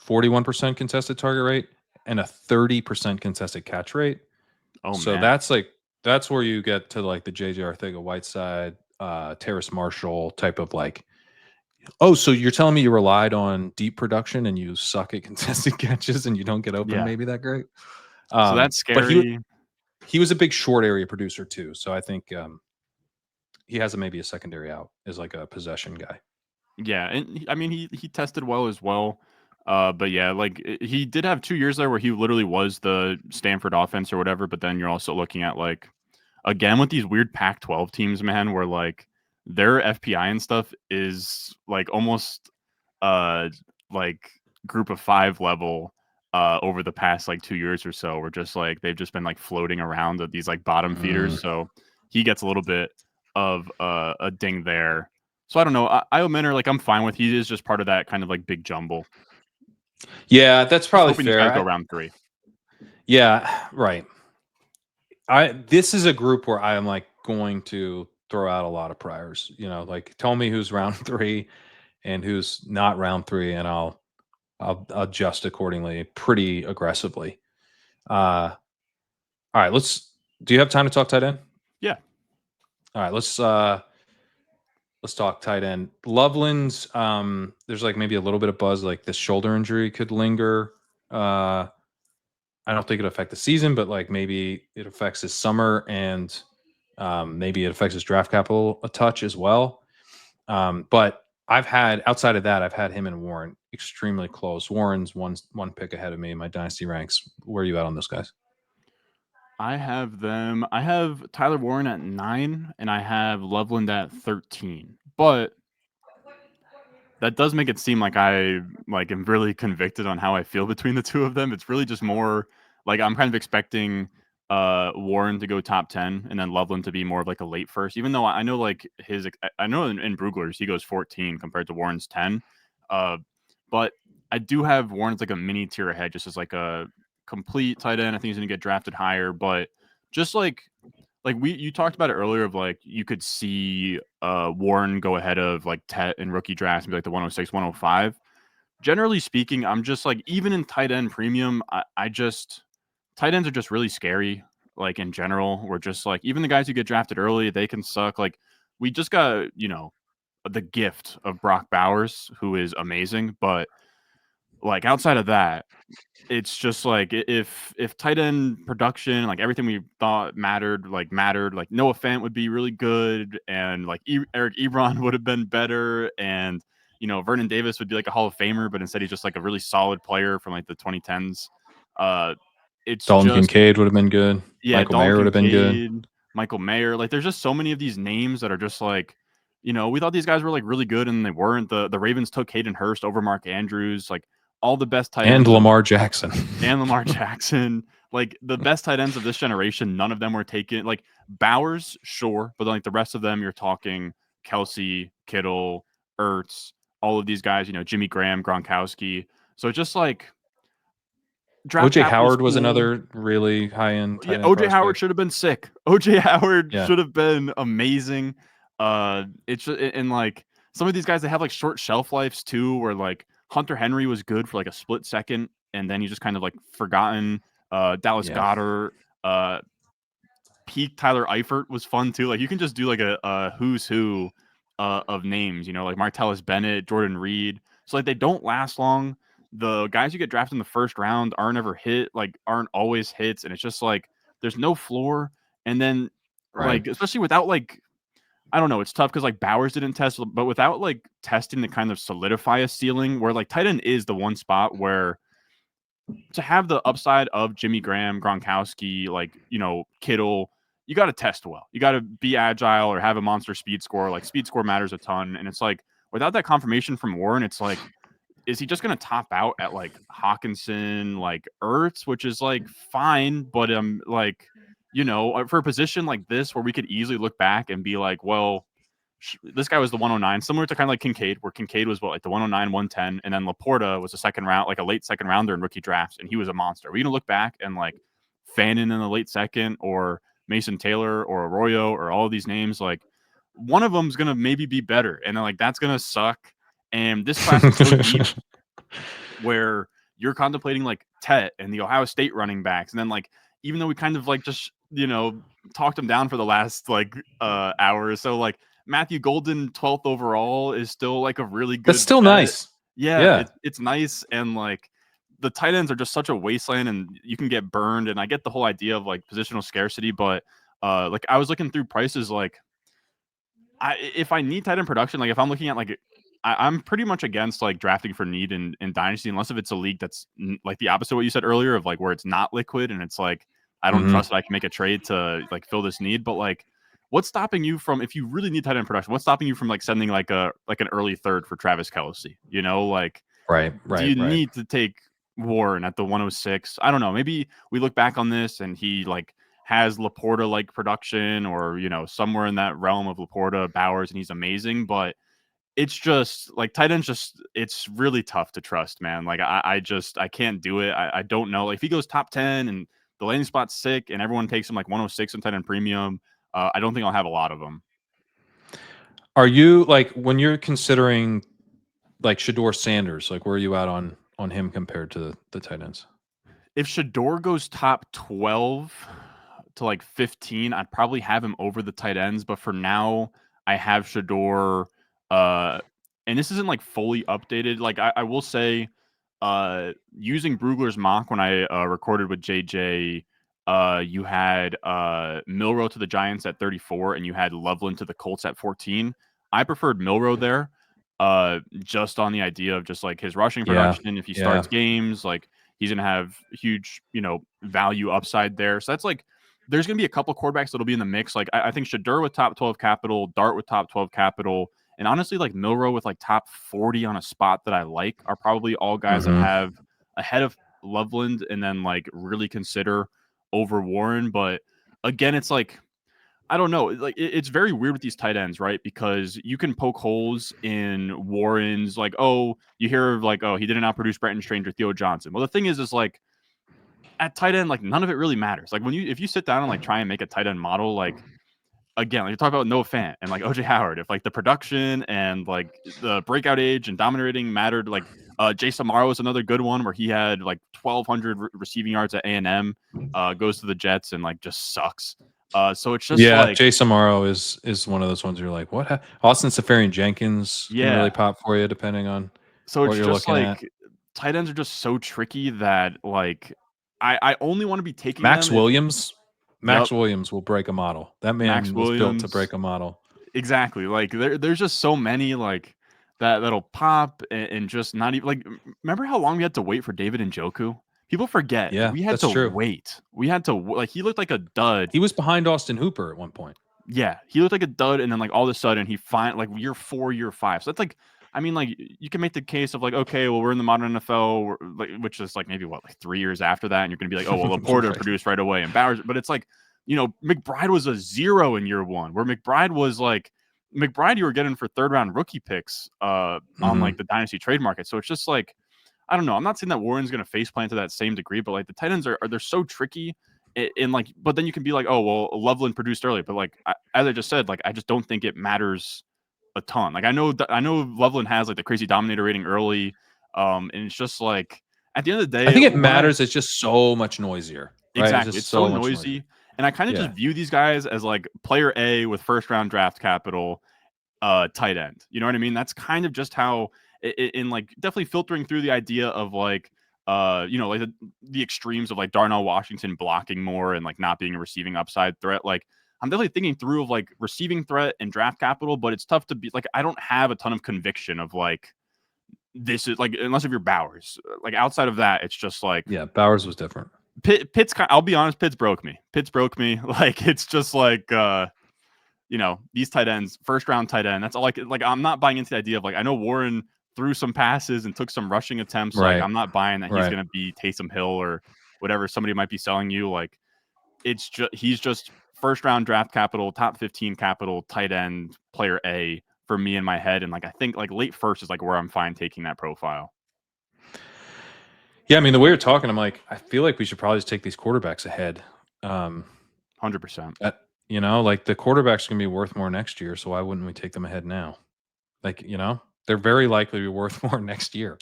41% contested target rate and a 30% contested catch rate. oh So man. that's where you get to like the JJ Arthega-Whiteside, Terrace Marshall type of like, oh, so you're telling me you relied on deep production and you suck at contested catches and you don't get open Yeah. maybe that great. So that's But scary. he was a big short area producer too, so I think he has maybe a secondary out as like a possession guy. Yeah, and I mean he tested well as well. But yeah, like he did have 2 years there where he literally was the Stanford offense or whatever, but then you're also looking at like again with these weird Pac-12 teams, man, where like their FPI and stuff is like almost uh like group of 5 level over the past like 2 years or so. Where just like they've just been like floating around at these like bottom feeders. Mm. So he gets a little bit of a ding there. So I don't know. Io Minor, like I'm fine with. He is just part of that kind of like big jumble. Yeah, that's Just probably hoping these fair. guys go round 3. Yeah, right. This is a group where I am like going to throw out a lot of priors. Like tell me who's round 3 and who's not round 3, and I'll adjust accordingly pretty aggressively. All right, do you have time to talk tight end? Yeah. All right, let's talk tight end. Loveland's there's like maybe a little bit of buzz like this shoulder injury could linger. I don't think it'll affect the season, but like maybe it affects his summer, and maybe it affects his draft capital a touch as well. But outside of that, I've had him and Warren extremely close. Warren's one pick ahead of me in my dynasty ranks. Where are you at on those guys? I have Tyler Warren at 9 and I have Loveland at 13. But that does make it seem like I like am really convicted on how I feel between the two of them. It's really just more like I'm kind of expecting Warren to go top 10 and then Loveland to be more of like a late first, even though I know like I know in Brugler's he goes 14 compared to Warren's 10. Uh, but I do have Warren's like a mini tier ahead, just as like a complete tight end. I think he's gonna get drafted higher, but just like you talked about it earlier of like you could see Warren go ahead of like Tet in rookie drafts and be like the 106, 105. Generally speaking, I'm just like even in tight end premium, I just tight ends are just really scary. Like in general, we're just like even the guys who get drafted early, they can suck. Like we just got the gift of Brock Bowers, who is amazing, but like outside of that, it's just like if tight end production, like everything we thought mattered, like Noah Fant would be really good, and like Eric Ebron would have been better, and Vernon Davis would be like a Hall of Famer, but instead he's just like a really solid player from like the 2010s. It's Dalton just Kincaid would have been good. yeah, Michael Dalton Mayer would have been good. Kincaid, Michael Mayer. Like, there's just so many of these names that are just like, we thought these guys were like really good and they weren't. The Ravens took Hayden Hurst over Mark Andrews. Like all the best tight And ends of Lamar Jackson. and Lamar Jackson. Like the best tight ends of this generation, none of them were taken. Like Bowers, sure, but like the rest of them, you're talking Kelsey, Kittle, Ertz, all of these guys. Jimmy Graham, Gronkowski. So it's just like draft OJ capital is Howard was cool. another really high end Yeah, tight end OJ Howard prospect. should have been sick. OJ Howard Yeah. should have been amazing. It's and like some of these guys, they have like short shelf lives too, where like Hunter Henry was good for like a split second, and then he just kind of like forgotten. Dallas Yeah. Goedert, peak Tyler Eifert was fun too. Like you can just do like a who's who of names, like Martellus Bennett, Jordan Reed. So like they don't last long. The guys you get drafted in the first round aren't ever hit, like aren't always hits, and it's just like there's no floor. And then Right. like especially without like I don't know, it's tough because like Bowers didn't test, but without like testing to kind of solidify a ceiling where like tight end is the one spot where to have the upside of Jimmy Graham, Gronkowski, like, Kittle, you got to test well. You got to be agile or have a monster speed score. Like, speed score matters a ton. And it's like, without that confirmation from Warren, it's like, is he just going to top out at like Hawkinson, like Ertz, which is like fine, but like, for a position like this where we could easily look back and be like, well, this guy was the 109, similar to kind of like Kincaid, where Kincaid was like the 109, 110, and then Laporta was a second round, like a late second rounder in rookie drafts, and he was a monster. We're gonna look back and like Fannin in the late second, or Mason Taylor, or Arroyo, or all of these names, like one of them's gonna maybe be better, and then like that's gonna suck. And this class is so deep where you're contemplating like Tet and the Ohio State running backs, and then like even though we kind of like just talked him down for the last like hour or so, like Matthew Golden 12th overall is still like a really That's good still bet. nice. Yeah, Yeah. it's nice, and like the tight ends are just such a wasteland, and you can get burned. And I get the whole idea of like positional scarcity, but like I was looking through prices, like if I need tight end production, like if I'm looking at like I'm pretty much against like drafting for need in Dynasty, unless if it's a league that's like the opposite of what you said earlier, of like where it's not liquid and it's like I don't trust that I can make a trade to like fill this need. But like, what's stopping you from, if you really need tight end production, what's stopping you from like sending like an early third for Travis Kelce? Like, Right. do you need to take Warren at the 106? I don't know. Maybe we look back on this and he like has Laporta like production, or somewhere in that realm of Laporta, Bowers, and he's amazing. But it's just like tight ends, just it's really tough to trust, man. Like I can't do it. I don't know. Like if he goes top 10 and the landing spot's sick and everyone takes him like 106 in tight end premium, I don't think I'll have a lot of them. Are you like, when you're considering like Shador Sanders, like where are you at on him compared to the tight ends? If Shador goes top 12 to like 15, I'd probably have him over the tight ends. But for now, I have Shador. And this isn't like fully updated. Like I will say, using Brugler's mock when I recorded with JJ, you had Milrow to the Giants at 34, and you had Loveland to the Colts at 14. I preferred Milrow there, just on the idea of just like his rushing production. If he starts games, like he's gonna have huge, value upside there. So that's like, there's gonna be a couple quarterbacks that'll be in the mix. Like I think Shador with top 12 capital, Dart with top 12 capital, and honestly, like Milrow with like top 40 on a spot that I like, are probably all guys that have ahead of Loveland, and then like really consider over Warren. But again, it's like, I don't know. Like it's very weird with these tight ends, right? Because you can poke holes in Warren's, like, oh, you hear of like, oh, he didn't outproduce Brenton Strange or Theo Johnson. Well, the thing is like at tight end, like none of it really matters. Like if you sit down and like try and make a tight end model, like again, like you talk about Noah Fant and like OJ Howard, if like the production and like the breakout age and dominating mattered, like Jason Morrow is another good one where he had like 1,200 receiving yards at A&M, goes to the Jets and like just sucks. So it's just like, Jason Morrow is one of those ones you're like, what? Austin Safarian Jenkins can really pop for you depending on so what it's you're just looking at. like tight ends are just so tricky that like I only want to be taking Max them if, Williams. yep, Max Williams will break a model. That Max man was built to Williams. break a model. Exactly. Like there's just so many, like that'll pop and just not even like. Remember how long we had to wait for David Njoku? People forget Yeah, we had that's to true. wait. We had to like he looked like a dud. He was behind Austin Hooper at one point. Yeah, he looked like a dud, and then like all of a sudden he like year 4, year 5. So that's like, I mean, like you can make the case of like, okay, well we're in the modern NFL, like, which is like maybe what like 3 years after that, and you're gonna be like, oh well, Laporta Right. produced right away, and Bowers, but it's like, McBride was a 0 in year 1, where McBride was like McBride you were getting for 3rd round rookie picks on like the dynasty trade market. So it's just like, I don't know. I'm not saying that Warren's going to face plant to that same degree, but like the tight ends are they're so tricky. In like, but then you can be like, oh well, Loveland produced early, but like as I just said, like I just don't think it matters a ton. Like I know Loveland has like the crazy dominator rating early, and it's just like at the end of the I day, think it matters. It's just so much noisier, right? It's exactly, just it's so so much noisier. noisy, and I kind of just Yeah. view these guys as like player A with 1st round draft capital, tight end. You know what I mean? That's kind of just how in like definitely filtering through the idea of like like the extremes of like Darnell Washington blocking more and like not being a receiving upside threat. Like I'm definitely thinking through of like receiving threat and draft capital, but it's tough to be like I don't have a ton of conviction of like this is like unless if you're Bowers. Like outside of that, it's just like Yeah, Bowers was different. Pitt's. I'll be honest, Pitt's broke me. Pitt's broke me. Like it's just like these tight ends, 1st round tight end. That's all like I'm not buying into the idea of like I know Warren threw some passes and took some rushing attempts. Like Right. I'm not buying that he's Right. gonna be Taysom Hill or whatever somebody might be selling you. Like it's just he's just 1st round draft capital, top 15 capital, tight end, player A for me in my head. And like I think like late 1st is like where I'm fine taking that profile. Yeah, I mean, the way you're talking, I'm like, I feel like we should probably just take these quarterbacks ahead. 100%. Like the quarterbacks are going to be worth more next year, so why wouldn't we take them ahead now? Like, they're very likely to be worth more next year.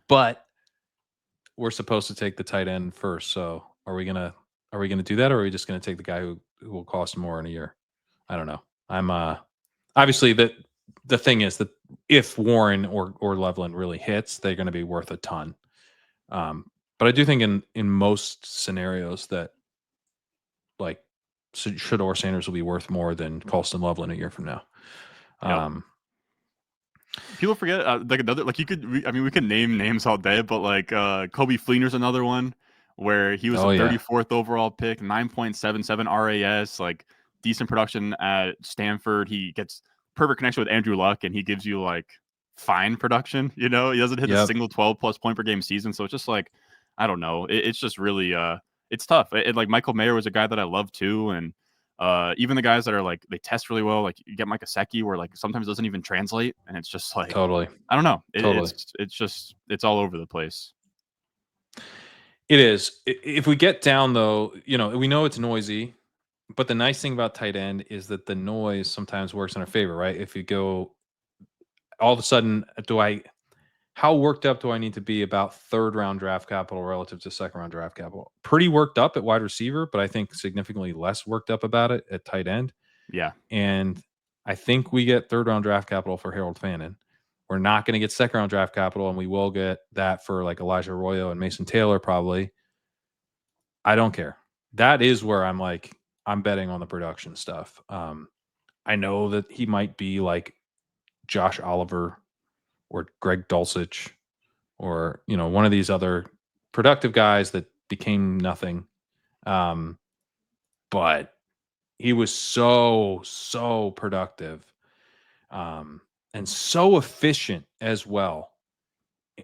But we're supposed to take the tight end first, so are we gonna do that, or are we just gonna take the guy who will cost more in a year? I don't know. I'm obviously the thing is that if Warren or Loveland really hits, they're going to be worth a ton. But I do think in most scenarios that like Shador Sanders will be worth more than Colston Loveland a year from now. Yep. People forget like another like we could name names all day, but like Kobe Fleener's another one where he was a 34th overall pick, 9.77 RAS, like decent production at Stanford. He gets perfect connection with Andrew Luck, and he gives you like fine production. He doesn't hit a single 12+ point per game season, so it's just like I don't know. It's just really it's tough. Like Michael Mayer was a guy that I love too, and even the guys that are like they test really well, like you get Mike Gesicki, where like sometimes it doesn't even translate, and it's just like Totally. I don't know. Totally. It's just it's all over the place. It is. If we get down though, we know it's noisy, but the nice thing about tight end is that the noise sometimes works in our favor, right? If you go all of a sudden, how worked up do I need to be about 3rd round draft capital relative to 2nd round draft capital? Pretty worked up at wide receiver, but I think significantly less worked up about it at tight end. Yeah. And I think we get 3rd round draft capital for Harold Fannin. We're not going to get 2nd round draft capital, and we will get that for like Elijah Arroyo and Mason Taylor probably. I don't care. That is where I'm like, I'm betting on the production stuff. I know that he might be like Josh Oliver or Greg Dulcich or, one of these other productive guys that became nothing. But he was so productive and so efficient as well. He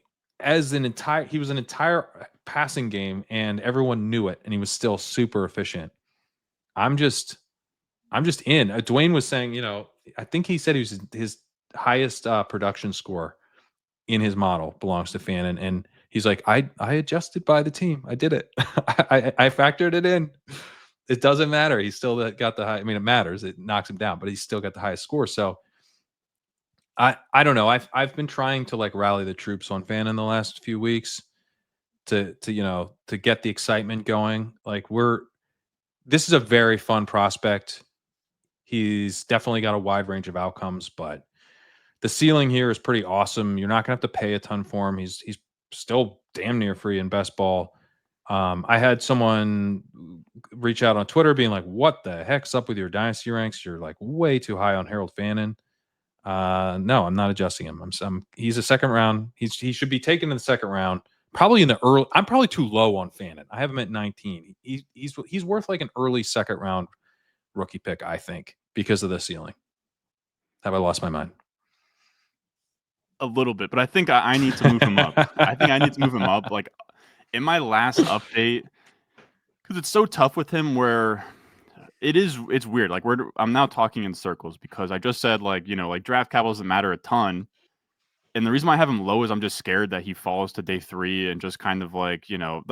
was an entire passing game, and everyone knew it, and he was still super efficient. I'm just in. Dwayne was saying, I think he said his highest production score in his model belongs to Fannin, and he's like, I adjusted by the team. I did it. I factored it in. It doesn't matter. He still got the high. I mean, it matters. It knocks him down, but he's still got the highest score. So I don't know. I've been trying to like rally the troops on Fannin the last few weeks to get the excitement going. Like this is a very fun prospect. He's definitely got a wide range of outcomes, but the ceiling here is pretty awesome. You're not gonna have to pay a ton for him. He's still damn near free in best ball. I had someone reach out on Twitter being like, "What the heck's up with your dynasty ranks? You're like way too high on Harold Fannin." No, I'm not adjusting him. He's a second round. He should be taken in the second round. Probably in the early. I'm probably too low on Fannin. I have him at 19. He's worth like an early second round rookie pick, I think, because of the ceiling. Have I lost my mind? A little bit, but I think I need to move him up. I think I need to move him up. Like in my last update, because it's so tough with him where it's weird. Like I'm now talking in circles because I just said like, like draft capital doesn't matter a ton. And the reason why I have him low is I'm just scared that he falls to day 3 and just kind of like,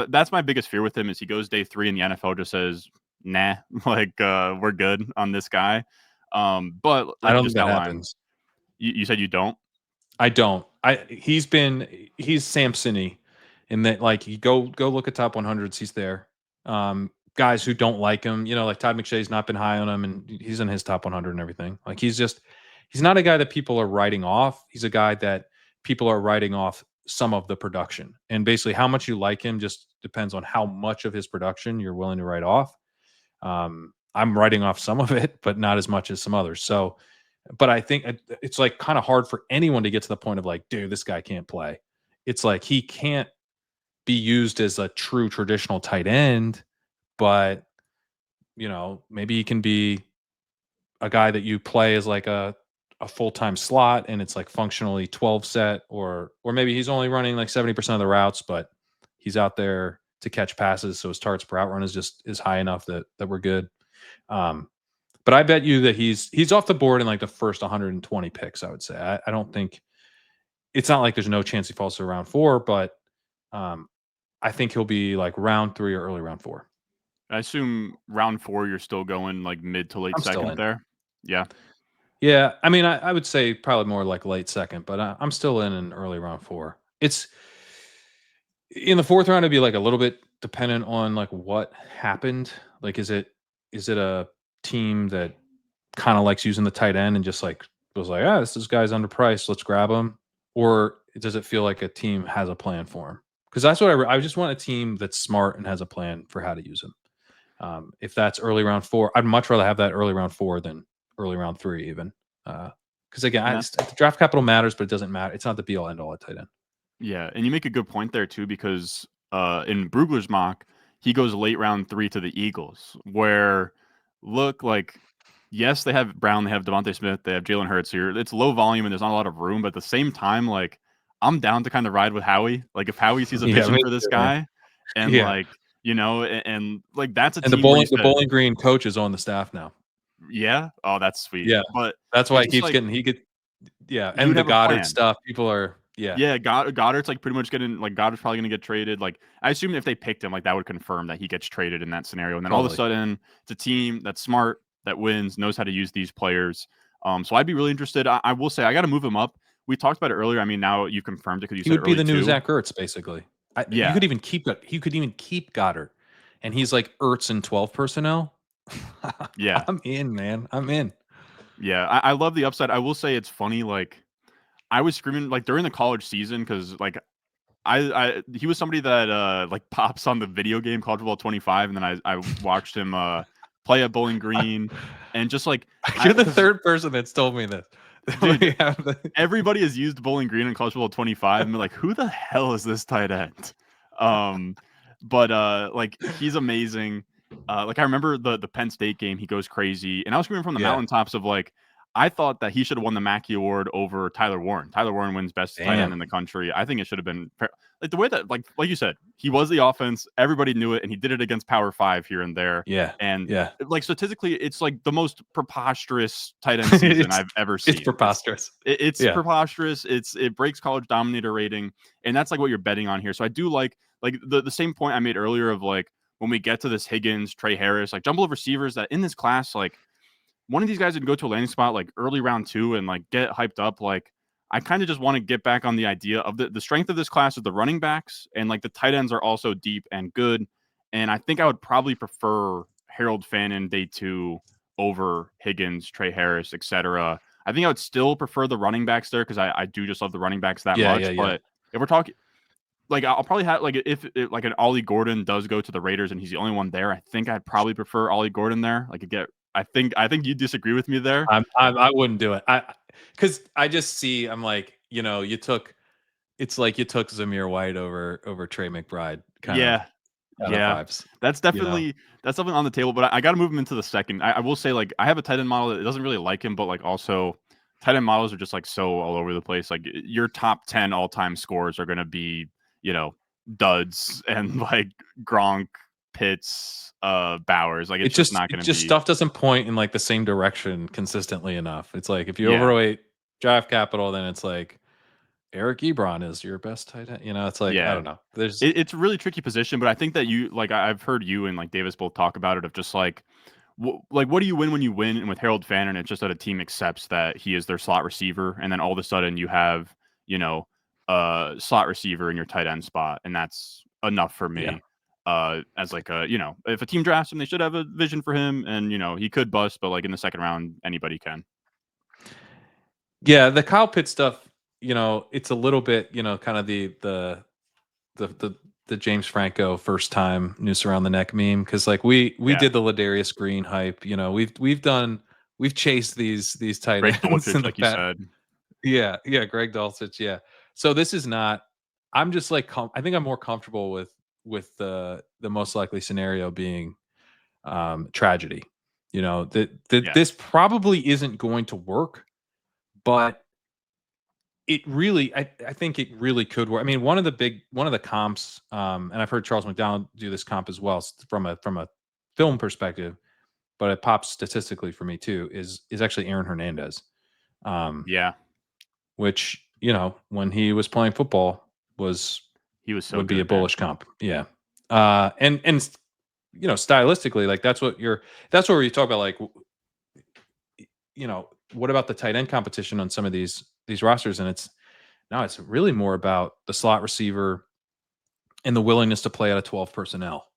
that's my biggest fear with him is he goes day 3 and the NFL just says, nah, like we're good on this guy. But I like you don't think just that outlined, happens. you said you don't? I don't. He's Samson-y in that like you go look at top 100s. He's there. Guys who don't like him, like Todd McShay's not been high on him, and he's in his top 100 and everything. Like he's not a guy that people are writing off. He's a guy that people are writing off some of the production, and basically how much you like him just depends on how much of his production you're willing to write off. I'm writing off some of it, but not as much as some others. So, but I think it's like kind of hard for anyone to get to the point of like, dude, this guy can't play. It's like he can't be used as a true traditional tight end, but maybe he can be a guy that you play as like a full-time slot and it's like functionally 12 set, or maybe he's only running like 70% of the routes, but he's out there to catch passes, so his targets per out run is high enough that we're good. But I bet you that he's off the board in like the first 120 picks, I would say. I don't think it's not like there's no chance he falls to round 4, but I think he'll be like round 3 or early round 4. I assume round 4 you're still going like mid to late I'm still second in. there. Yeah. Yeah, I mean, I would say probably more like late second, but I'm still in early round 4. It's in the 4th round. It'd be like a little bit dependent on like what happened. Like, is it a team that kind of likes using the tight end and just like was like, this guy's underpriced, let's grab him, or does it feel like a team has a plan for him? Because that's what I just want a team that's smart and has a plan for how to use him. If that's early round 4, I'd much rather have that early round 4 than early round 3 even. Because again, Yeah. the draft capital matters, but it doesn't matter. It's not the be all end all at tight end. Yeah, and you make a good point there too because in Brugler's mock, he goes late round 3 to the Eagles, where look like yes, they have Brown, they have Devontae Smith, they have Jalen Hurts here. It's low volume and there's not a lot of room, but at the same time, like I'm down to kind of ride with Howie. Like if Howie sees a Yeah, vision me for this too, man. guy, and Yeah, like and like that's a and the team where you said, Bowling Green coach is on the staff now. yeah, oh that's sweet, Yeah, but that's why it's he just keeps like getting yeah, he and would the have a Goddard plan. stuff. People are Yeah, Goddard's like pretty much getting like Goddard's probably gonna get traded. Like I assume if they picked him, like that would confirm that he gets traded in that scenario. And then all of a totally. sudden, it's a team that's smart, that wins, knows how to use these players. So I'd be really interested. I will say I got to move him up. We talked about it earlier. I mean, now you confirmed it because you He said would be early the new too. Zach Ertz, basically. You Yeah, could even keep it. You could even keep Goddard, and he's like Ertz in 12 personnel. yeah, I'm in, man. I'm in. yeah. I love the upside. I will say it's funny. Like I was screaming like during the college season because like he was somebody that like pops on the video game College Football 25, and then I watched him play at Bowling Green, and just like You're the because third person that's told me this. dude, everybody has used Bowling Green in College Football 25, and they're like, who the hell is this tight end? Um, but like he's amazing. Like I remember the Penn State game, he goes crazy, and I was screaming from the Yeah. mountaintops of like. I thought that he should have won the Mackey Award over Tyler Warren. Tyler Warren wins best tight end in the Damn. country. I think it should have been like the way that like you said, he was the offense. Everybody knew it, and he did it against Power 5 here and there. Yeah. And Yeah. like statistically, it's like the most preposterous tight end season it's I've ever it's seen. preposterous. It's Yeah. preposterous. It breaks college dominator rating, and that's like what you're betting on here. So I do like the same point I made earlier of like when we get to this Higgins, Trey Harris, like jumble of receivers that in this class, like one of these guys would go to a landing spot like early round 2 and like get hyped up. Like I kind of just want to get back on the idea of the strength of this class is the running backs, and like the tight ends are also deep and good. And I think I would probably prefer Harold Fannin day 2 over Higgins, Trey Harris, etc. I think I would still prefer the running backs there because I do just love the running backs that Yeah. much. Yeah. Yeah. But if we're talking like I'll probably have like if like an Ollie Gordon does go to the Raiders and he's the only one there, I think I'd probably prefer Ollie Gordon there. Like get I think you disagree with me there. I wouldn't do it. Because I just see, I'm like, it's like you took Zamir White over Trey McBride Yeah. kind of Yeah. vibes, That's you know? definitely that's something on the table, but I gotta move him into the second. I will say, like, I have a tight end model that doesn't really like him, but, like, also tight end models are just, like, so all over the place. Like, your top 10 all-time scores are gonna be, you know, duds and, like, Gronk, Pitts, Bowers. Like, it's just not It gonna just be. stuff doesn't point in like the same direction consistently enough. It's like if you Yeah. overweight draft capital, then it's like Eric Ebron is your best tight end. It's like I Yeah. don't know. There's It's a really tricky position, but I think that you like I've heard you and like Davis both talk about it of just like what do you win when you win? And with Harold Fannin, it's just that a team accepts that he is their slot receiver, and then all of a sudden you have you know a slot receiver in your tight end spot, and that's enough for yeah. me. As like a if a team drafts him, they should have a vision for him, and he could bust, but like in the second round, anybody can. Yeah, the Kyle Pitts stuff, it's a little bit, kind of the the the James Franco first time noose around the neck meme because like we Yeah, did the Ladarius Green hype. We've chased these tight Greg ends in Dulcich, the like you past. said. Yeah, yeah, Greg Dulcich. Yeah. So this is not. I'm just like I think I'm more comfortable with the most likely scenario being tragedy. That Yeah, this probably isn't going to work, but I think it really could work. I mean, one of the comps, and I've heard Charles McDonald do this comp as well from a film perspective, but it pops statistically for me too, is actually Aaron Hernandez. Um, yeah, which, when he was playing football was he was so would be a good, man. bullish comp. Yeah. And stylistically, like that's where you talk about like what about the tight end competition on some of these rosters? And it's really more about the slot receiver and the willingness to play out of 12 personnel.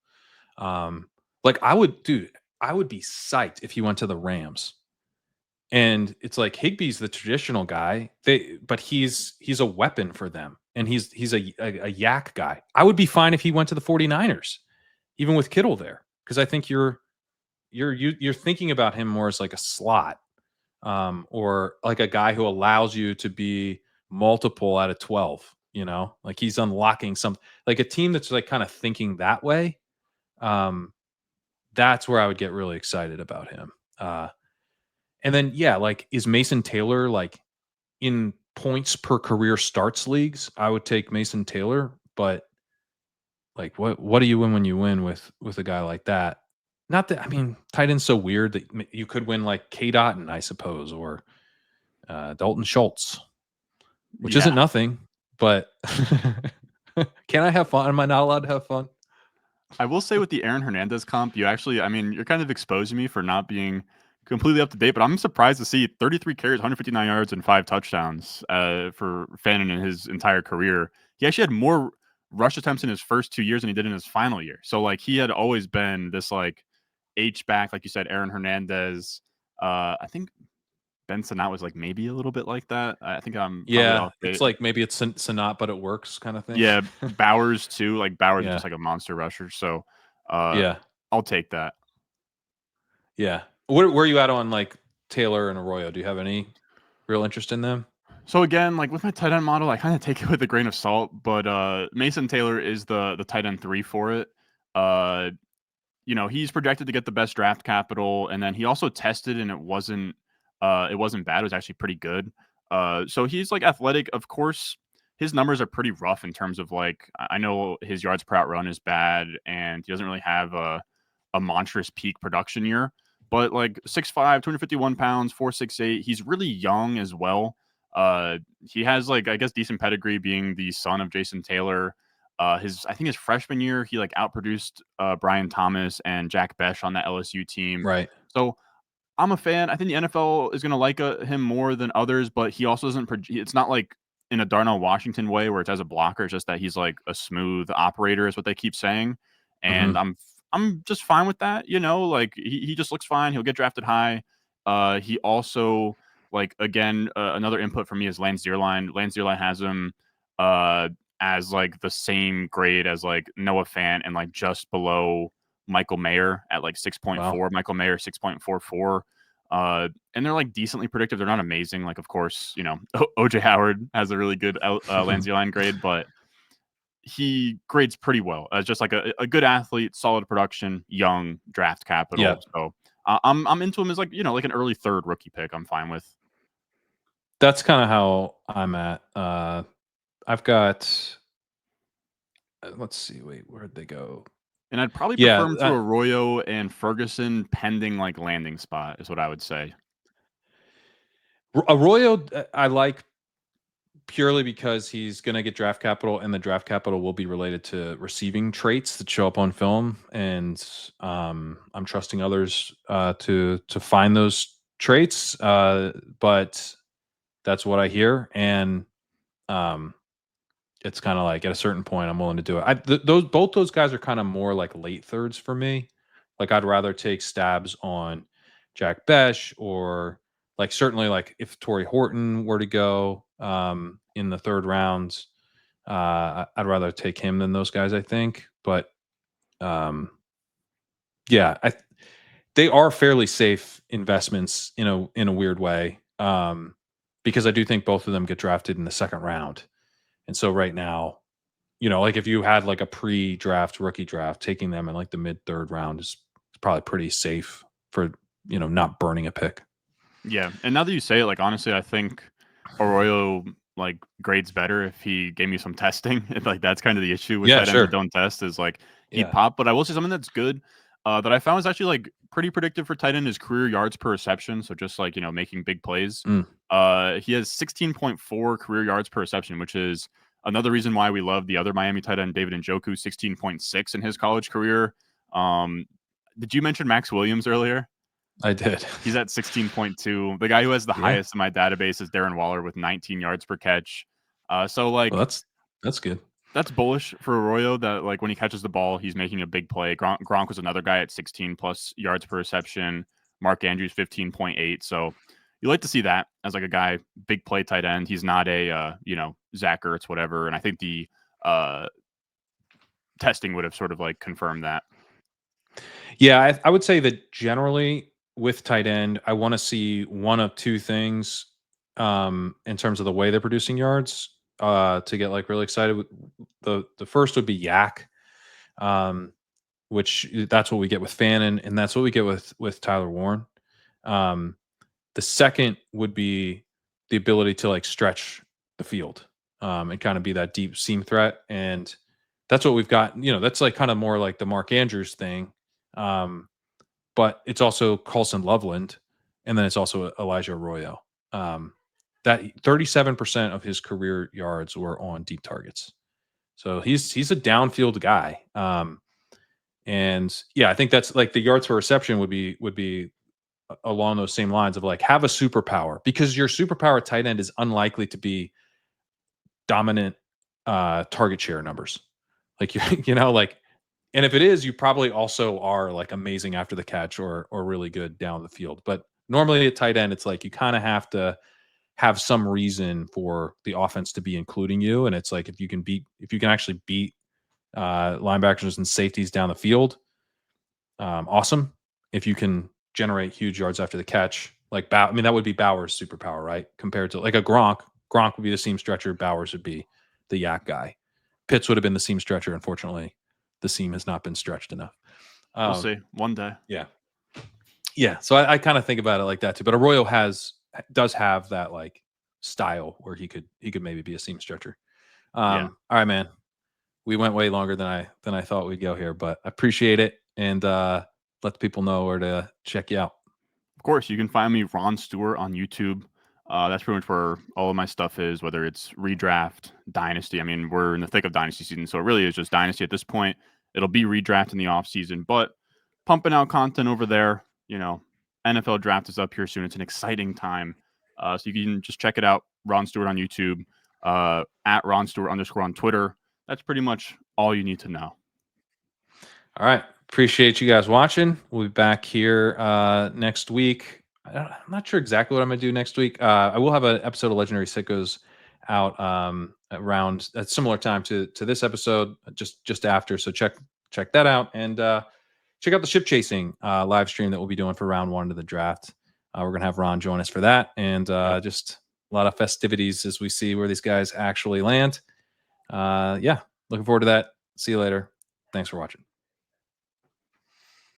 Like I would be psyched if he went to the Rams. And it's like Higbee's the traditional guy. But he's a weapon for them. And he's a yak guy. I would be fine if he went to the 49ers, even with Kittle there. Because I think you're thinking about him more as like a slot, or like a guy who allows you to be multiple out of 12, like he's unlocking some, like a team that's like kind of thinking that way. Um, that's where I would get really excited about him. And then, yeah, like is Mason Taylor like in points per career starts leagues? I would take Mason Taylor, but like what do you win when you win with a guy like that? Not that, I mean, tight end's so weird that you could win like K. Dotton, I suppose, or Dalton Schultz, which isn't Yeah. nothing, but can I have fun? Am I not allowed to have fun? I will say with the Aaron Hernandez comp, you actually, I mean, you're kind of exposing me for not being completely up to date, but I'm surprised to see 33 carries, 159 yards, and 5 touchdowns for Fannin in his entire career. He actually had more rush attempts in his first 2 years than he did in his final year. So, like, he had always been this, like, H back, like you said, Aaron Hernandez. I think Ben Sinnott was, like, maybe a little bit like that. I think I'm probably Yeah, off it's date. like maybe it's Sanat, but it works kind of thing. Yeah, Bowers too. Like Bowers is Yeah, just like a monster rusher. So uh yeah, I'll take that. yeah. Where are you at on like Taylor and Arroyo? Do you have any real interest in them? So again, like with my tight end model, I kind of take it with a grain of salt, but Mason Taylor is the tight end 3 for it. Uh he's projected to get the best draft capital, and then he also tested and it wasn't bad. It was actually pretty good. So he's like athletic. Of course, his numbers are pretty rough in terms of like I know his yards per out run is bad, and he doesn't really have a monstrous peak production year. But like 6'5", 251 pounds, 4.68. He's really young as well. He has like I guess decent pedigree, being the son of Jason Taylor. His I think his freshman year he like outproduced Brian Thomas and Jack Besh on that LSU team. Right. So I'm a fan. I think the NFL is going to like him more than others, but he also doesn't. It's not like in a Darnell Washington way where it's as a blocker. It's just that he's like a smooth operator, is what they keep saying, and Hmm. I'm just fine with that. Like he just looks fine. He'll get drafted high. He also like again another input for me is Lance Zierlein. Lance Zierlein has him uh as like the same grade as like Noah Fant and like just below Michael Mayer at like Wow. 6.4, Michael Mayer 6.44. And they're like decently predictive. They're not amazing. Like, of course, OJ Howard has a really good Lansing line grade, but he grades pretty well as just like a good athlete, solid production, young draft Yeah, capital. So I'm into him as like like an early third rookie pick. I'm fine with. that's kind of how I'm at. I've got. Let's see. Wait, where'd they go? And I'd probably prefer Yeah, him to Arroyo and Ferguson, pending like landing spot, is what I would say. Arroyo, I like purely because he's going to get draft capital, and the draft capital will be related to receiving traits that show up on film. And I'm trusting others to find those traits. But that's what I hear, and um, it's kind of like at a certain point, I'm willing to do it. Those both those guys are kind of more like late thirds for me. Like I'd rather take stabs on Jack Besh, or like certainly like if Torrey Horton were to go in the third round, I'd rather take him than those guys, I think. But um, yeah, they are fairly safe investments in a weird way, because I do think both of them get drafted in the second round. And so right now, like if you had like a pre-draft rookie draft, taking them in like the mid third round is probably pretty safe for not burning a pick. Yeah, and now that you say it, like honestly, I think Arroyo like grades better if he gave me some testing. And like that's kind of the issue with Yeah, tight ends that sure. don't test is like he'd Yeah. pop. But I will say something that's good that I found is actually like pretty predictive for tight end is career yards per reception. So just like making big plays. Mm. He has 16.4 career yards per reception, which is another reason why we love the other Miami tight end David Njoku, 16.6 in his college career. Um, did you mention Max Williams earlier? I did. He's at 16.2. The guy who has the Yeah. highest in my database is Darren Waller with 19 yards per catch. So Well, like that's good. that's bullish for Arroyo that like when he catches the ball, he's making a big play. Gronk was another guy at 16 plus yards per reception. Mark Andrews 15.8. So you like to see that as like a guy, big play tight end. He's not a Zach Ertz, whatever. And I think the uh testing would have sort of like confirmed that. Yeah, I would say that generally with tight end, I want to see one of two things in terms of the way they're producing yards to get like really excited. The first would be Yak, um, which that's what we get with Fannin, and that's what we get with Tyler Warren. Um, the second would be the ability to like stretch the field and kind of be that deep seam threat, and that's what we've got. That's like kind of more like the Mark Andrews thing. Um, but it's also Colson Loveland, and then it's also Elijah Arroyo. That 37% of his career yards were on deep targets. So he's a downfield guy. And yeah, I think that's like the yards per reception would be along those same lines of like have a superpower, because your superpower tight end is unlikely to be dominant target share numbers. Like like, and if it is, you probably also are like amazing after the catch or really good down the field. But normally at tight end, it's like you kind of have to have some reason for the offense to be including you. And it's like if you can actually beat linebackers and safeties down the field, awesome. If you can generate huge yards after the catch, like I mean, that would be Bauer's superpower, right? Compared to like a Gronk. Gronk would be the seam stretcher. Bowers would be the yak guy. Pitts would have been the seam stretcher. Unfortunately, the seam has not been stretched enough. We'll Um, see one day. yeah, yeah. So I kind of think about it like that too. But Arroyo does have that like style where he could maybe be a seam stretcher. Yeah. All right, man. We went way longer than I thought we'd go here, but I appreciate it, and let the people know where to check you out. Of course, you can find me Ron Stewart on YouTube. That's pretty much where all of my stuff is, whether it's redraft, dynasty. I mean, we're in the thick of dynasty season, so it really is just dynasty at this point. It'll be redraft in the off season, but pumping out content over there. NFL draft is up here soon. It's an exciting time. So you can just check it out. Ron Stewart on YouTube, at Ron Stewart _ on Twitter. That's pretty much all you need to know. All right. Appreciate you guys watching. We'll be back here next week. I'm not sure exactly what I'm going to do next week. I will have an episode of Legendary Sickos out around a similar time to this episode, just after. So check that out. And check out the ship chasing live stream that we'll be doing for round 1 of the draft. We're going to have Ron join us for that. And just a lot of festivities as we see where these guys actually land. Yeah, looking forward to that. See you later. Thanks for watching.